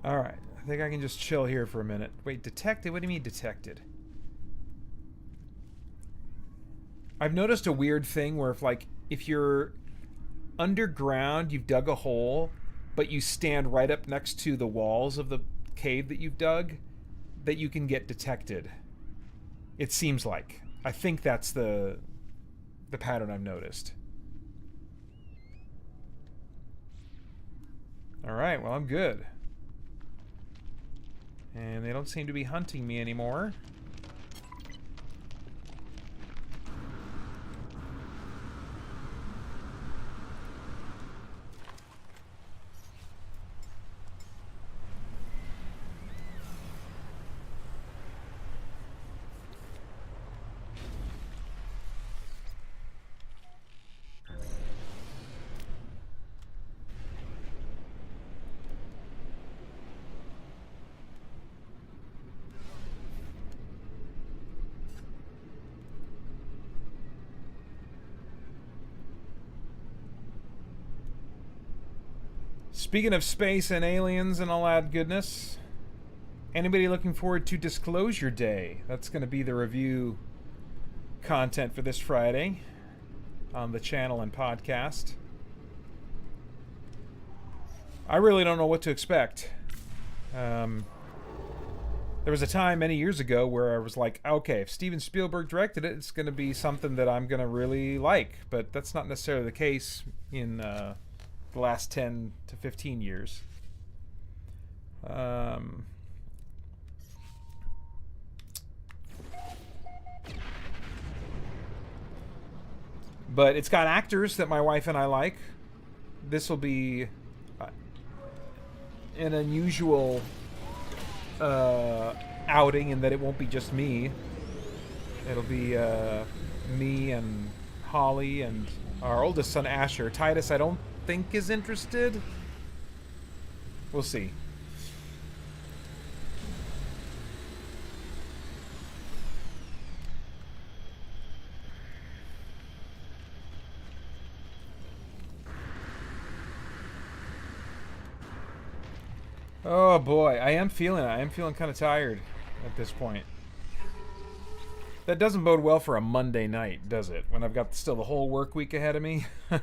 Alright, I think I can just chill here for a minute. Wait, detected? What do you mean detected? I've noticed a weird thing where if you're underground, you've dug a hole, but you stand right up next to the walls of the cave that you've dug, that you can get detected. It seems like. I think that's the pattern I've noticed. Alright, well, I'm good. And they don't seem to be hunting me anymore. Speaking of space and aliens and all that goodness, anybody looking forward to Disclosure Day? That's going to be the review content for this Friday on the channel and podcast. I really don't know what to expect. There was a time many years ago where I was like, okay, if Steven Spielberg directed it, it's going to be something that I'm going to really like. But that's not necessarily the case in the last 10 to 15 years. But it's got actors that my wife and I like. This will be an unusual outing in that it won't be just me. It'll be me and Holly and our oldest son Asher. Titus, I don't think is interested. We'll see. Oh boy, I am feeling kind of tired at this point. That doesn't bode well for a Monday night, does it? When I've got still the whole work week ahead of me. I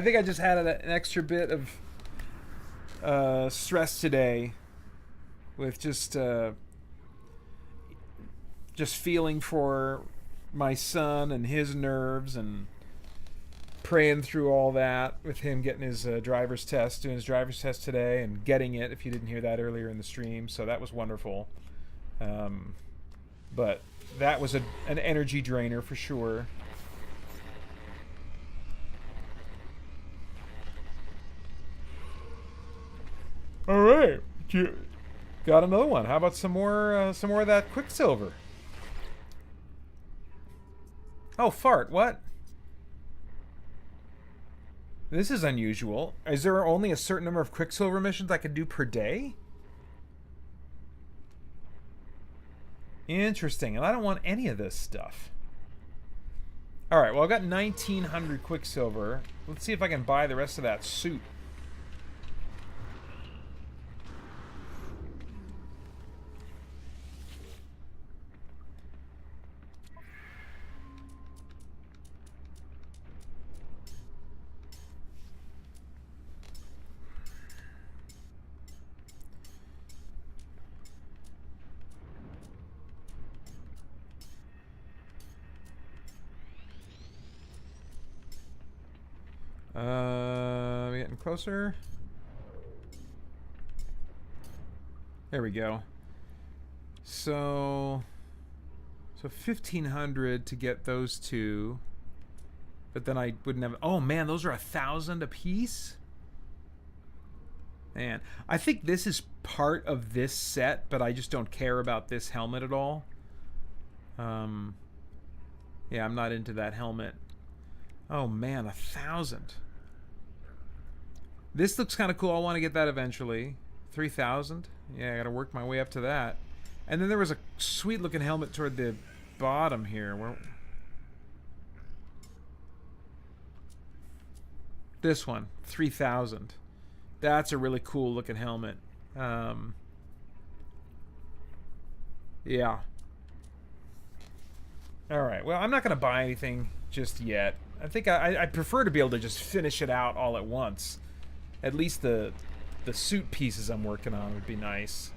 think I just had an extra bit of stress today with just just feeling for my son and his nerves and praying through all that with him getting his driver's test, doing his driver's test today and getting it, if you didn't hear that earlier in the stream. So that was wonderful. But that was an energy drainer for sure. All right. Got another one. How about some more of that Quicksilver? Oh, fart. What? This is unusual. Is there only a certain number of Quicksilver missions I can do per day? Interesting. And I don't want any of this stuff. Alright, well, I've got 1,900 Quicksilver. Let's see if I can buy the rest of that suit. We getting closer. There we go. So 1,500 to get those two, but then I wouldn't have. Oh man, those are 1,000 a piece. Man, I think this is part of this set, but I just don't care about this helmet at all. Yeah, I'm not into that helmet. Oh man, 1,000. This looks kind of cool. I want to get that eventually. 3,000. Yeah, I got to work my way up to that. And then there was a sweet looking helmet toward the bottom here. Where... This one, 3,000. That's a really cool looking helmet. Yeah. All right. Well, I'm not going to buy anything just yet. I think I prefer to be able to just finish it out all at once. At least the suit pieces I'm working on would be nice.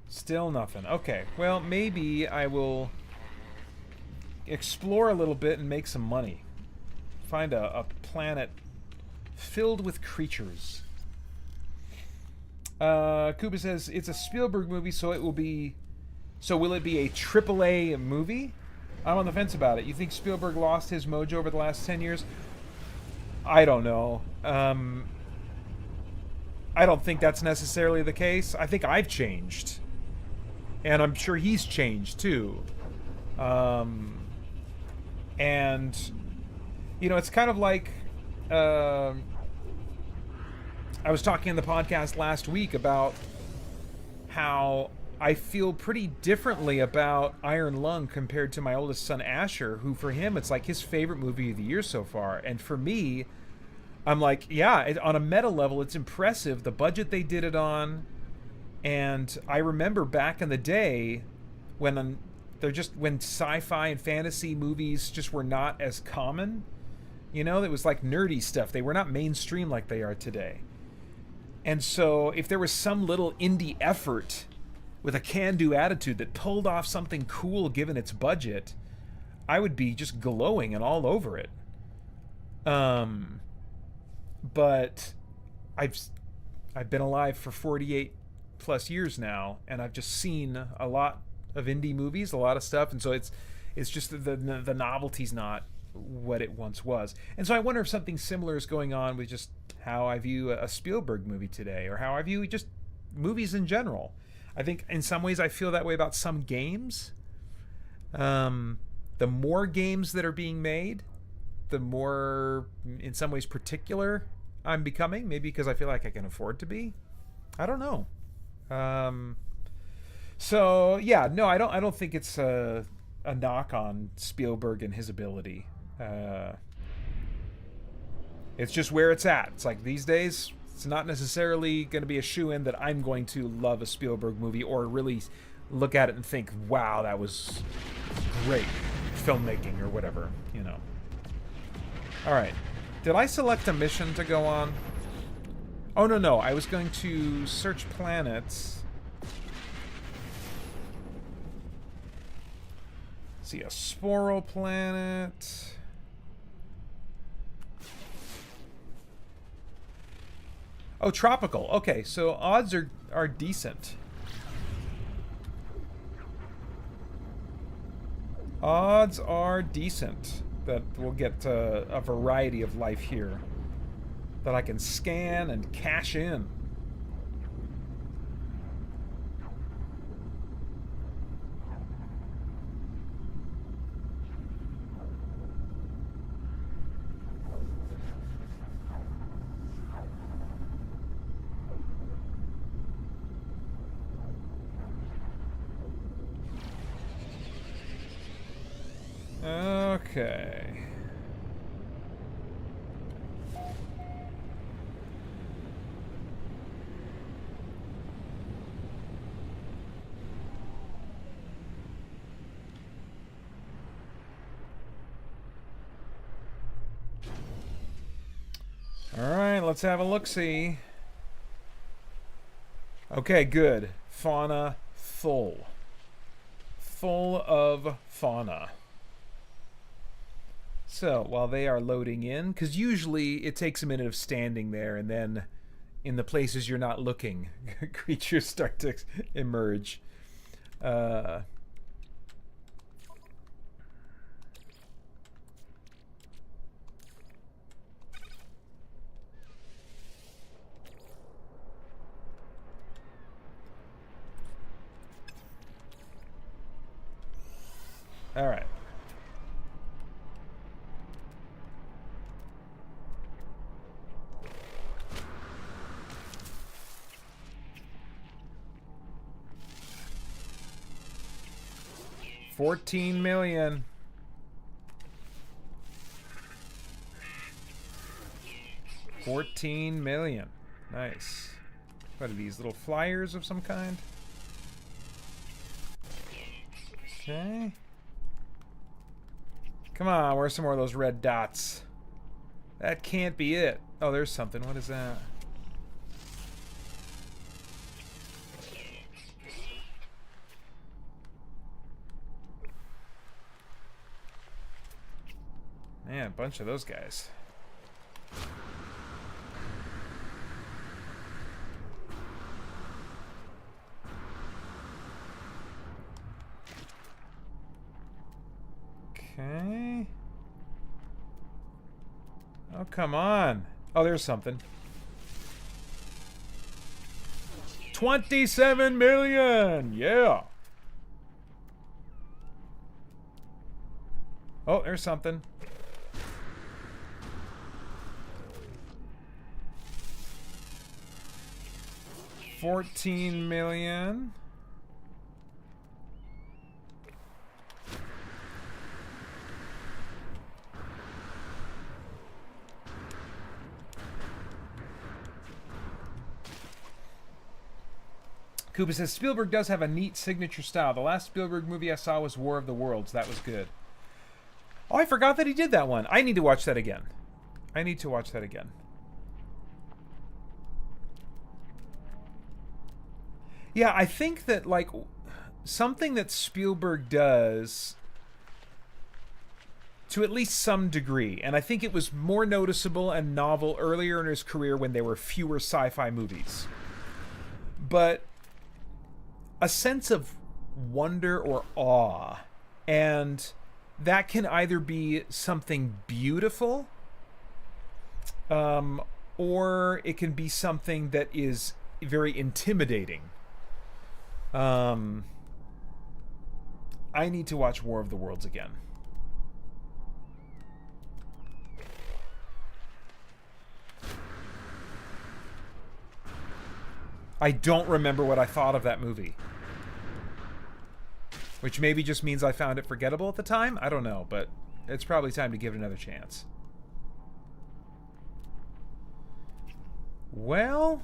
Still nothing. Okay, well, maybe I will explore a little bit and make some money. Find a planet filled with creatures. Kuba says, it's a Spielberg movie, so it will be... So will it be a AAA movie? I'm on the fence about it. You think Spielberg lost his mojo over the last 10 years? I don't know. I don't think that's necessarily the case. I think I've changed. And I'm sure he's changed too. And, you know, it's kind of like... I was talking in the podcast last week about how I feel pretty differently about Iron Lung compared to my oldest son Asher, who for him it's like his favorite movie of the year so far. And for me, I'm like, yeah, on a meta level, it's impressive the budget they did it on. And I remember back in the day when sci-fi and fantasy movies just were not as common. You know, it was like nerdy stuff. They were not mainstream like they are today. And so if there was some little indie effort with a can-do attitude that pulled off something cool given its budget, I would be just glowing and all over it. But I've been alive for 48 plus years now, and I've just seen a lot of indie movies, a lot of stuff, and so it's just the novelty's not what it once was. And so I wonder if something similar is going on with just how I view a Spielberg movie today, or how I view just movies in general. I think in some ways I feel that way about some games. The more games that are being made, the more, in some ways, particular I'm becoming. Maybe because I feel like I can afford to be. I don't know. So yeah, no, I don't think it's a knock on Spielberg and his ability. It's just where it's at. It's like these days, it's not necessarily going to be a shoo-in that I'm going to love a Spielberg movie or really look at it and think, wow, that was great filmmaking or whatever, you know. All right. Did I select a mission to go on? Oh, no. I was going to search planets. See a sporal planet. Oh, tropical. Okay, so odds are decent. Odds are decent that we'll get a variety of life here that I can scan and cash in. Okay. Alright, let's have a look-see. Okay, good. Fauna full. Full of fauna. So, while they are loading in, because usually it takes a minute of standing there, and then in the places you're not looking, creatures start to emerge. All right. $14 million. $14 million. Nice. What are these, little flyers of some kind? Okay. Come on, where's some more of those red dots? That can't be it. Oh, there's something. What is that? Man, a bunch of those guys. Okay. Oh, come on. Oh, there's something. 27 million! Yeah! Oh, there's something. $14 million. Koopa says, Spielberg does have a neat signature style. The last Spielberg movie I saw was War of the Worlds. That was good. Oh, I forgot that he did that one. I need to watch that again. I need to watch that again. Yeah, I think that, like, something that Spielberg does to at least some degree, and I think it was more noticeable and novel earlier in his career when there were fewer sci-fi movies. But a sense of wonder or awe, and that can either be something beautiful, or it can be something that is very intimidating. I need to watch War of the Worlds again. I don't remember what I thought of that movie. Which maybe just means I found it forgettable at the time? I don't know, but it's probably time to give it another chance. Well,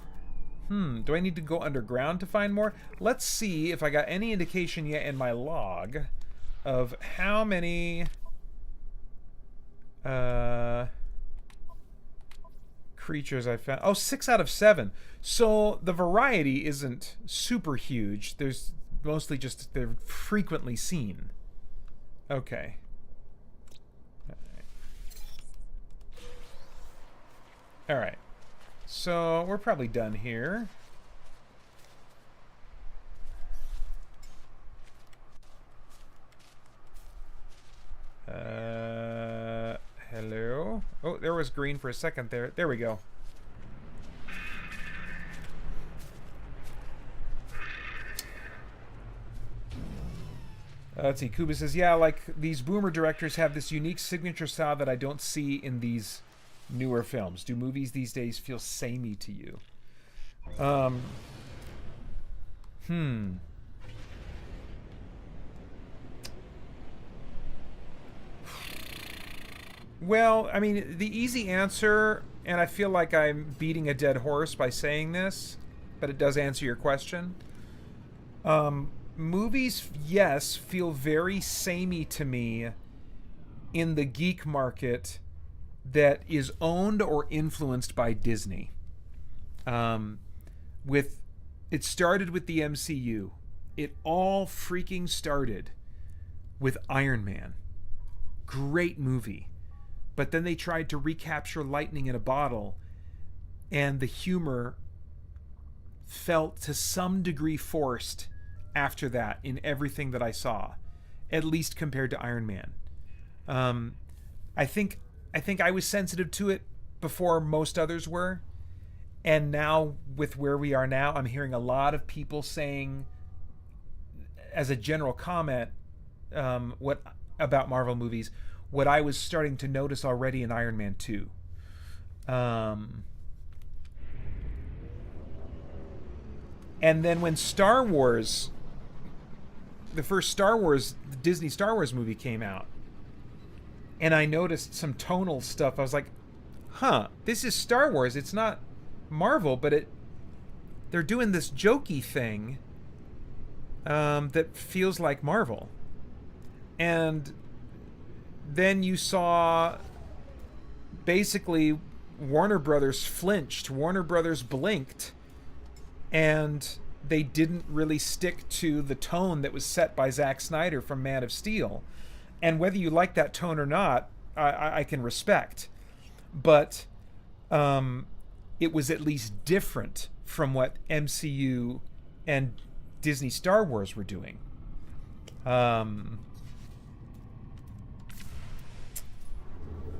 do I need to go underground to find more? Let's see if I got any indication yet in my log of how many creatures I found. Oh, 6 out of 7. So the variety isn't super huge. There's mostly just they're frequently seen. Okay. All right. So we're probably done here. Hello. Oh, there was green for a second there. There we go. Let's see. Kuba says, yeah, like these boomer directors have this unique signature style that I don't see in these newer films. Do movies these days feel samey to you? Hmm. Well, I mean, the easy answer, and I feel like I'm beating a dead horse by saying this, but it does answer your question. Movies, yes, feel very samey to me in the geek market that is owned or influenced by Disney. With it started with the MCU. It all freaking started with Iron Man. Great movie. But then they tried to recapture lightning in a bottle, and the humor felt to some degree forced after that in everything that I saw, at least compared to Iron Man. I think I was sensitive to it before most others were, and now with where we are now, I'm hearing a lot of people saying, as a general comment, what about Marvel movies, what I was starting to notice already in Iron Man 2. And then when Star Wars, the first Star Wars, the Disney Star Wars movie came out, and I noticed some tonal stuff, I was like, huh, this is Star Wars. It's not Marvel, but they're doing this jokey thing that feels like Marvel. And then you saw basically Warner Brothers flinched, Warner Brothers blinked, and they didn't really stick to the tone that was set by Zack Snyder from Man of Steel. And whether you like that tone or not, I can respect. But it was at least different from what MCU and Disney Star Wars were doing.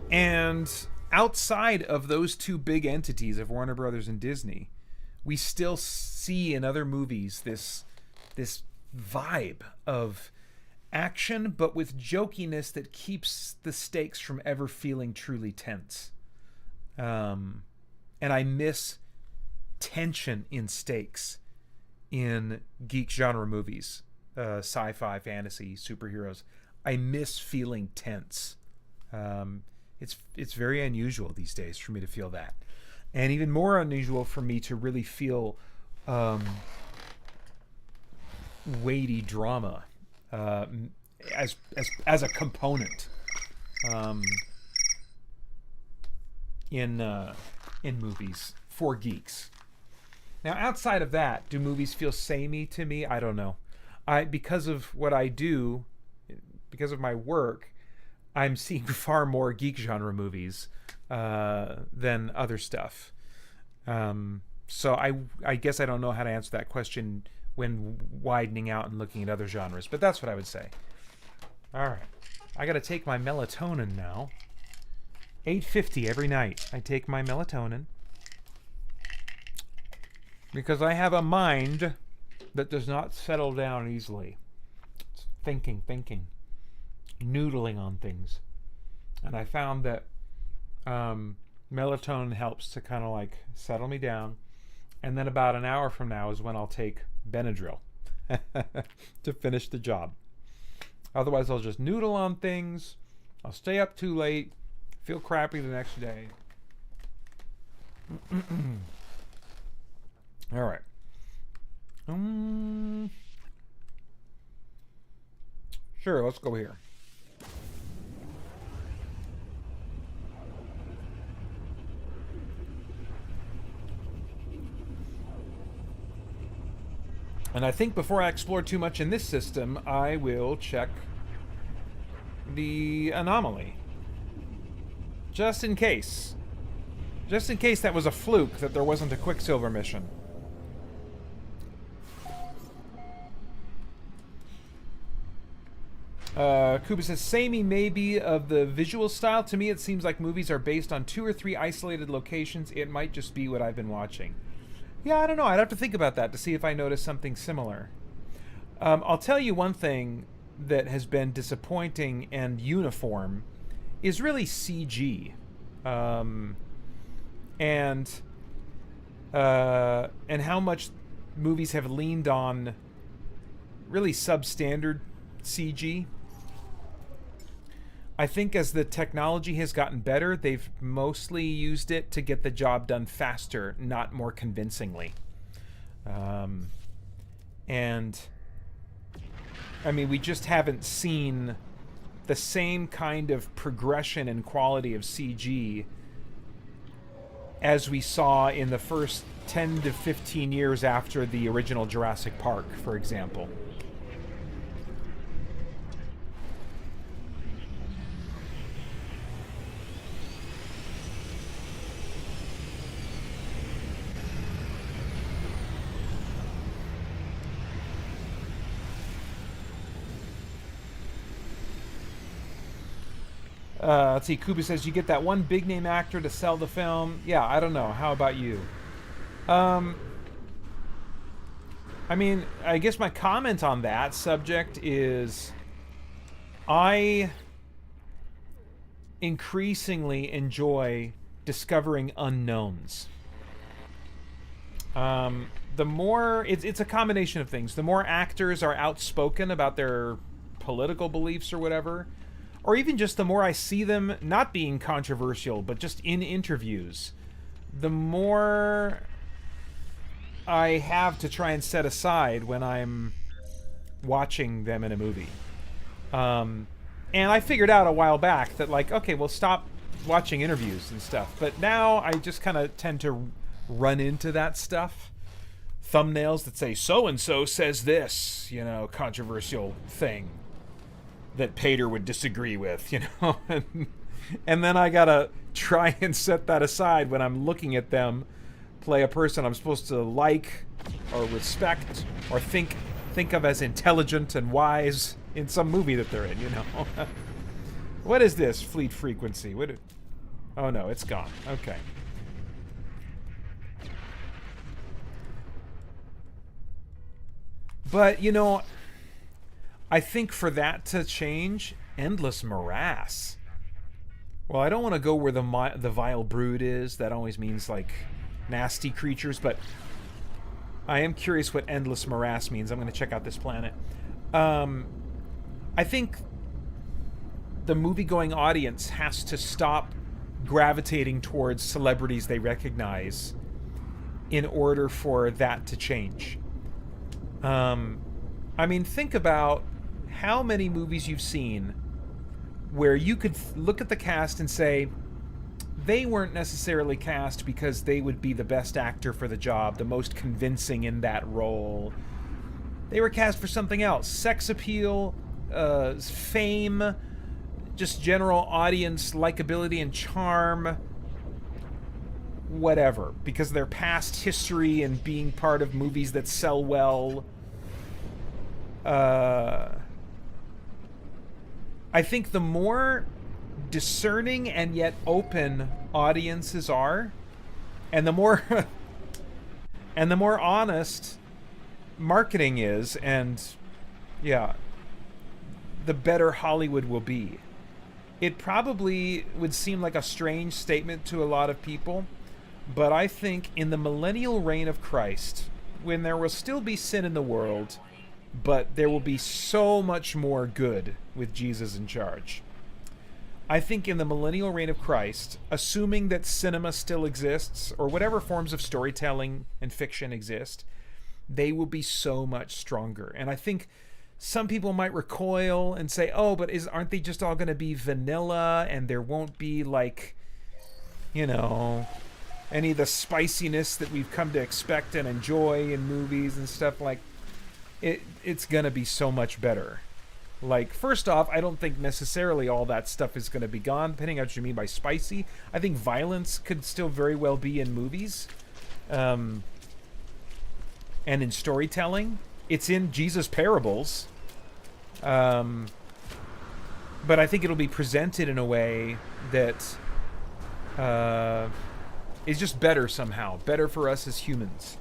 And outside of those two big entities of Warner Brothers and Disney, we still see in other movies this vibe of action, but with jokiness that keeps the stakes from ever feeling truly tense. And I miss tension in stakes in geek genre movies, sci-fi, fantasy, superheroes. I miss feeling tense. It's very unusual these days for me to feel that, and even more unusual for me to really feel weighty drama as a component in movies for geeks. Now, outside of that, do movies feel samey to me? I don't know. Because of what I do, because of my work, I'm seeing far more geek genre movies than other stuff. So I guess I don't know how to answer that question when widening out and looking at other genres, but that's what I would say. All right. I got to take my melatonin now. 8:50 every night. I take my melatonin because I have a mind that does not settle down easily. It's thinking, noodling on things. And I found that melatonin helps to kind of like settle me down. And then about an hour from now is when I'll take Benadryl to finish the job. Otherwise, I'll just noodle on things. I'll stay up too late, feel crappy the next day. All right. Sure, let's go here. And I think before I explore too much in this system, I will check the anomaly. Just in case. Just in case that was a fluke, that there wasn't a Quicksilver mission. Kuba says, samey maybe of the visual style. To me, it seems like movies are based on 2 or 3 isolated locations. It might just be what I've been watching. Yeah, I don't know. I'd have to think about that to see if I notice something similar. I'll tell you one thing that has been disappointing and uniform is really CG. And how much movies have leaned on really substandard CG. I think as the technology has gotten better, they've mostly used it to get the job done faster, not more convincingly. And I mean, we just haven't seen the same kind of progression and quality of CG as we saw in the first 10 to 15 years after the original Jurassic Park, for example. Let's see, Kuba says, you get that one big name actor to sell the film. Yeah, I don't know. How about you? I mean, I guess my comment on that subject is I increasingly enjoy discovering unknowns. The more, it's a combination of things. The more actors are outspoken about their political beliefs or whatever, or even just the more I see them not being controversial, but just in interviews, the more I have to try and set aside when I'm watching them in a movie. And I figured out a while back that, like, okay, well, stop watching interviews and stuff. But now I just kind of tend to run into that stuff. Thumbnails that say, so-and-so says this, you know, controversial thing that Pater would disagree with, you know, and then I gotta try and set that aside when I'm looking at them play a person I'm supposed to like or respect or think of as intelligent and wise in some movie that they're in, you know. What is this fleet frequency? Oh no, it's gone. Okay. But, you know, I think for that to change, endless morass. Well, I don't want to go where the vile brood is. That always means, like, nasty creatures, but I am curious what endless morass means. I'm going to check out this planet. I think the movie-going audience has to stop gravitating towards celebrities they recognize in order for that to change. I mean, think about how many movies you've seen where you could look at the cast and say, they weren't necessarily cast because they would be the best actor for the job, the most convincing in that role. They were cast for something else. Sex appeal, fame, just general audience likability and charm, whatever, because of their past history and being part of movies that sell well. I think the more discerning and yet open audiences are, and the more and the more honest marketing is, and yeah, the better Hollywood will be. It probably would seem like a strange statement to a lot of people, but I think in the millennial reign of Christ, when there will still be sin in the world, but there will be so much more good with Jesus in charge. I think in the millennial reign of Christ, assuming that cinema still exists, or whatever forms of storytelling and fiction exist, they will be so much stronger. And I think some people might recoil and say, oh, but aren't they just all going to be vanilla, and there won't be, like, you know, any of the spiciness that we've come to expect and enjoy in movies and stuff. Like, it's going to be so much better. Like, first off, I don't think necessarily all that stuff is going to be gone, depending on what you mean by spicy. I think violence could still very well be in movies, and in storytelling. It's in Jesus' parables, but I think it'll be presented in a way that is just better somehow, better for us as humans.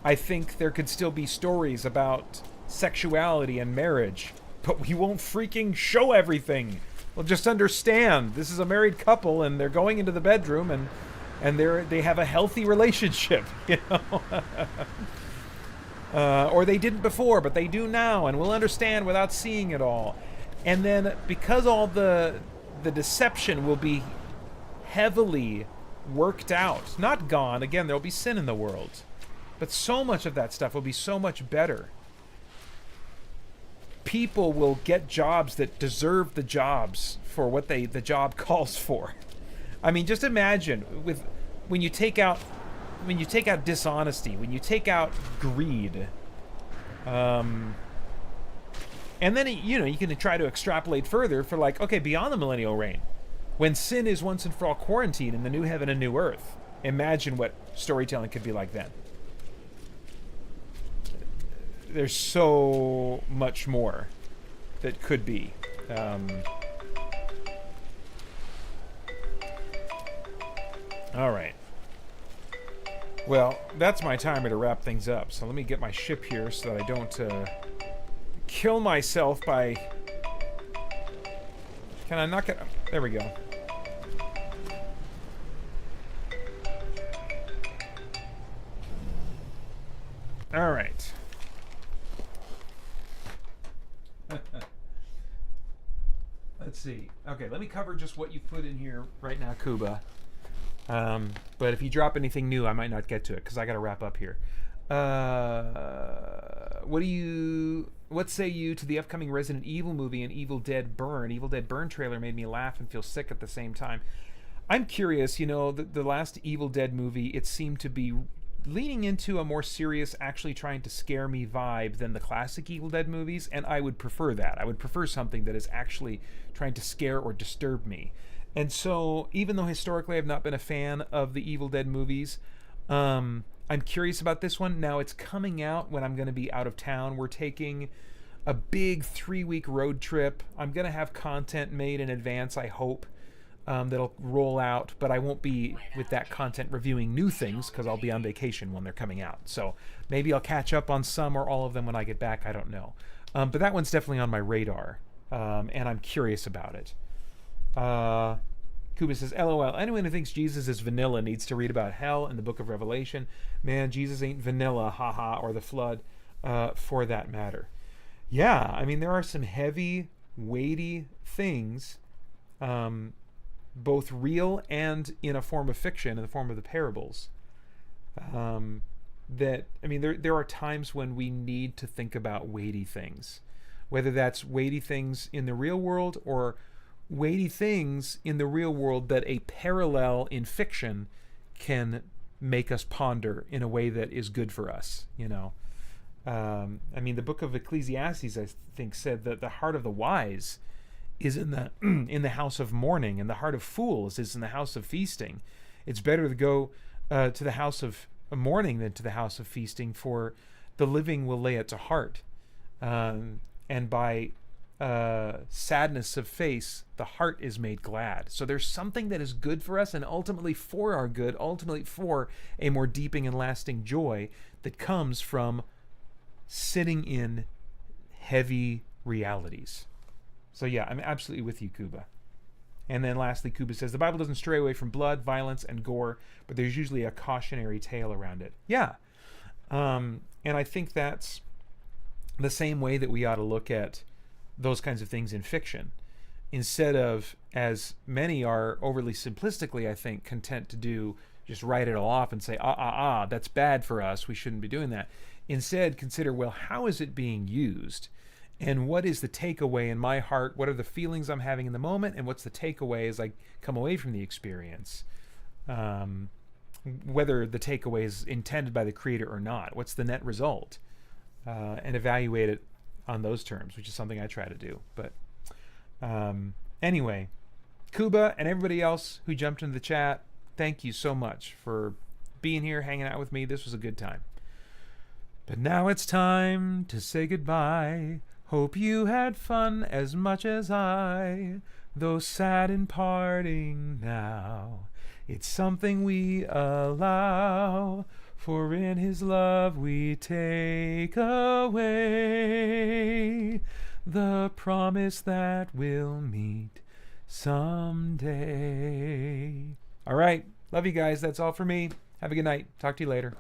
I think there could still be stories about sexuality and marriage, but we won't freaking show everything. We'll just understand this is a married couple and they're going into the bedroom and they have a healthy relationship, you know. Or they didn't before, but they do now, and we'll understand without seeing it all. And then because all the deception will be heavily worked out, not gone. Again, there'll be sin in the world, but so much of that stuff will be so much better. People will get jobs that deserve the jobs for what the job calls for. I mean, just imagine when you take out dishonesty, when you take out greed, and then you can try to extrapolate further for like, okay, beyond the millennial reign, when sin is once and for all quarantined in the new heaven and new earth. Imagine what storytelling could be like then. There's so much more that could be. All right. Well, that's my timer to wrap things up. So let me get my ship here so that I don't kill myself by... Can I knock it? There we go. All right. Let's see. Okay, let me cover just what you've put in here right now, Kuba. But if you drop anything new, I might not get to it because I got to wrap up here. What say you to the upcoming Resident Evil movie and Evil Dead Burn? Evil Dead Burn trailer made me laugh and feel sick at the same time. I'm curious, the last Evil Dead movie, it seemed to be leaning into a more serious, actually trying to scare me vibe than the classic Evil Dead movies, and I would prefer that. I would prefer something that is actually trying to scare or disturb me. And so, even though historically I've not been a fan of the Evil Dead movies, I'm curious about this one. Now, it's coming out when I'm going to be out of town. We're taking a big 3-week road trip. I'm going to have content made in advance, I hope, that'll roll out, but I won't be with that content reviewing new things because I'll be on vacation when they're coming out. So maybe I'll catch up on some or all of them when I get back. I don't know. But that one's definitely on my radar, and I'm curious about it. Kuba says, LOL, anyone who thinks Jesus is vanilla needs to read about hell in the book of Revelation. Man, Jesus ain't vanilla, haha, or the flood, for that matter. Yeah, I mean, there are some heavy, weighty things, both real and in a form of fiction, in the form of the parables, that, I mean, there are times when we need to think about weighty things, whether that's weighty things in the real world or weighty things in the real world that a parallel in fiction can make us ponder in a way that is good for us, I mean, the book of Ecclesiastes, I think, said that the heart of the wise is in the house of mourning, and the heart of fools is in the house of feasting. It's better to go to the house of mourning than to the house of feasting, for the living will lay it to heart, and by sadness of face, the heart is made glad. So there's something that is good for us, and ultimately for our good, ultimately for a more deepening and lasting joy that comes from sitting in heavy realities. So yeah, I'm absolutely with you, Kuba. And then lastly, Kuba says, the Bible doesn't stray away from blood, violence, and gore, but there's usually a cautionary tale around it. Yeah. And I think that's the same way that we ought to look at those kinds of things in fiction. Instead of, as many are overly simplistically, I think, content to do, just write it all off and say, that's bad for us, we shouldn't be doing that. Instead, consider, well, how is it being used? And what is the takeaway in my heart? What are the feelings I'm having in the moment? And what's the takeaway as I come away from the experience? Whether the takeaway is intended by the creator or not. What's the net result? And evaluate it on those terms, which is something I try to do. But anyway, Kuba and everybody else who jumped into the chat, thank you so much for being here, hanging out with me. This was a good time. But now it's time to say goodbye. Hope you had fun as much as I, though sad in parting now. It's something we allow, for in his love we take away the promise that we'll meet someday. All right. Love you guys. That's all for me. Have a good night. Talk to you later.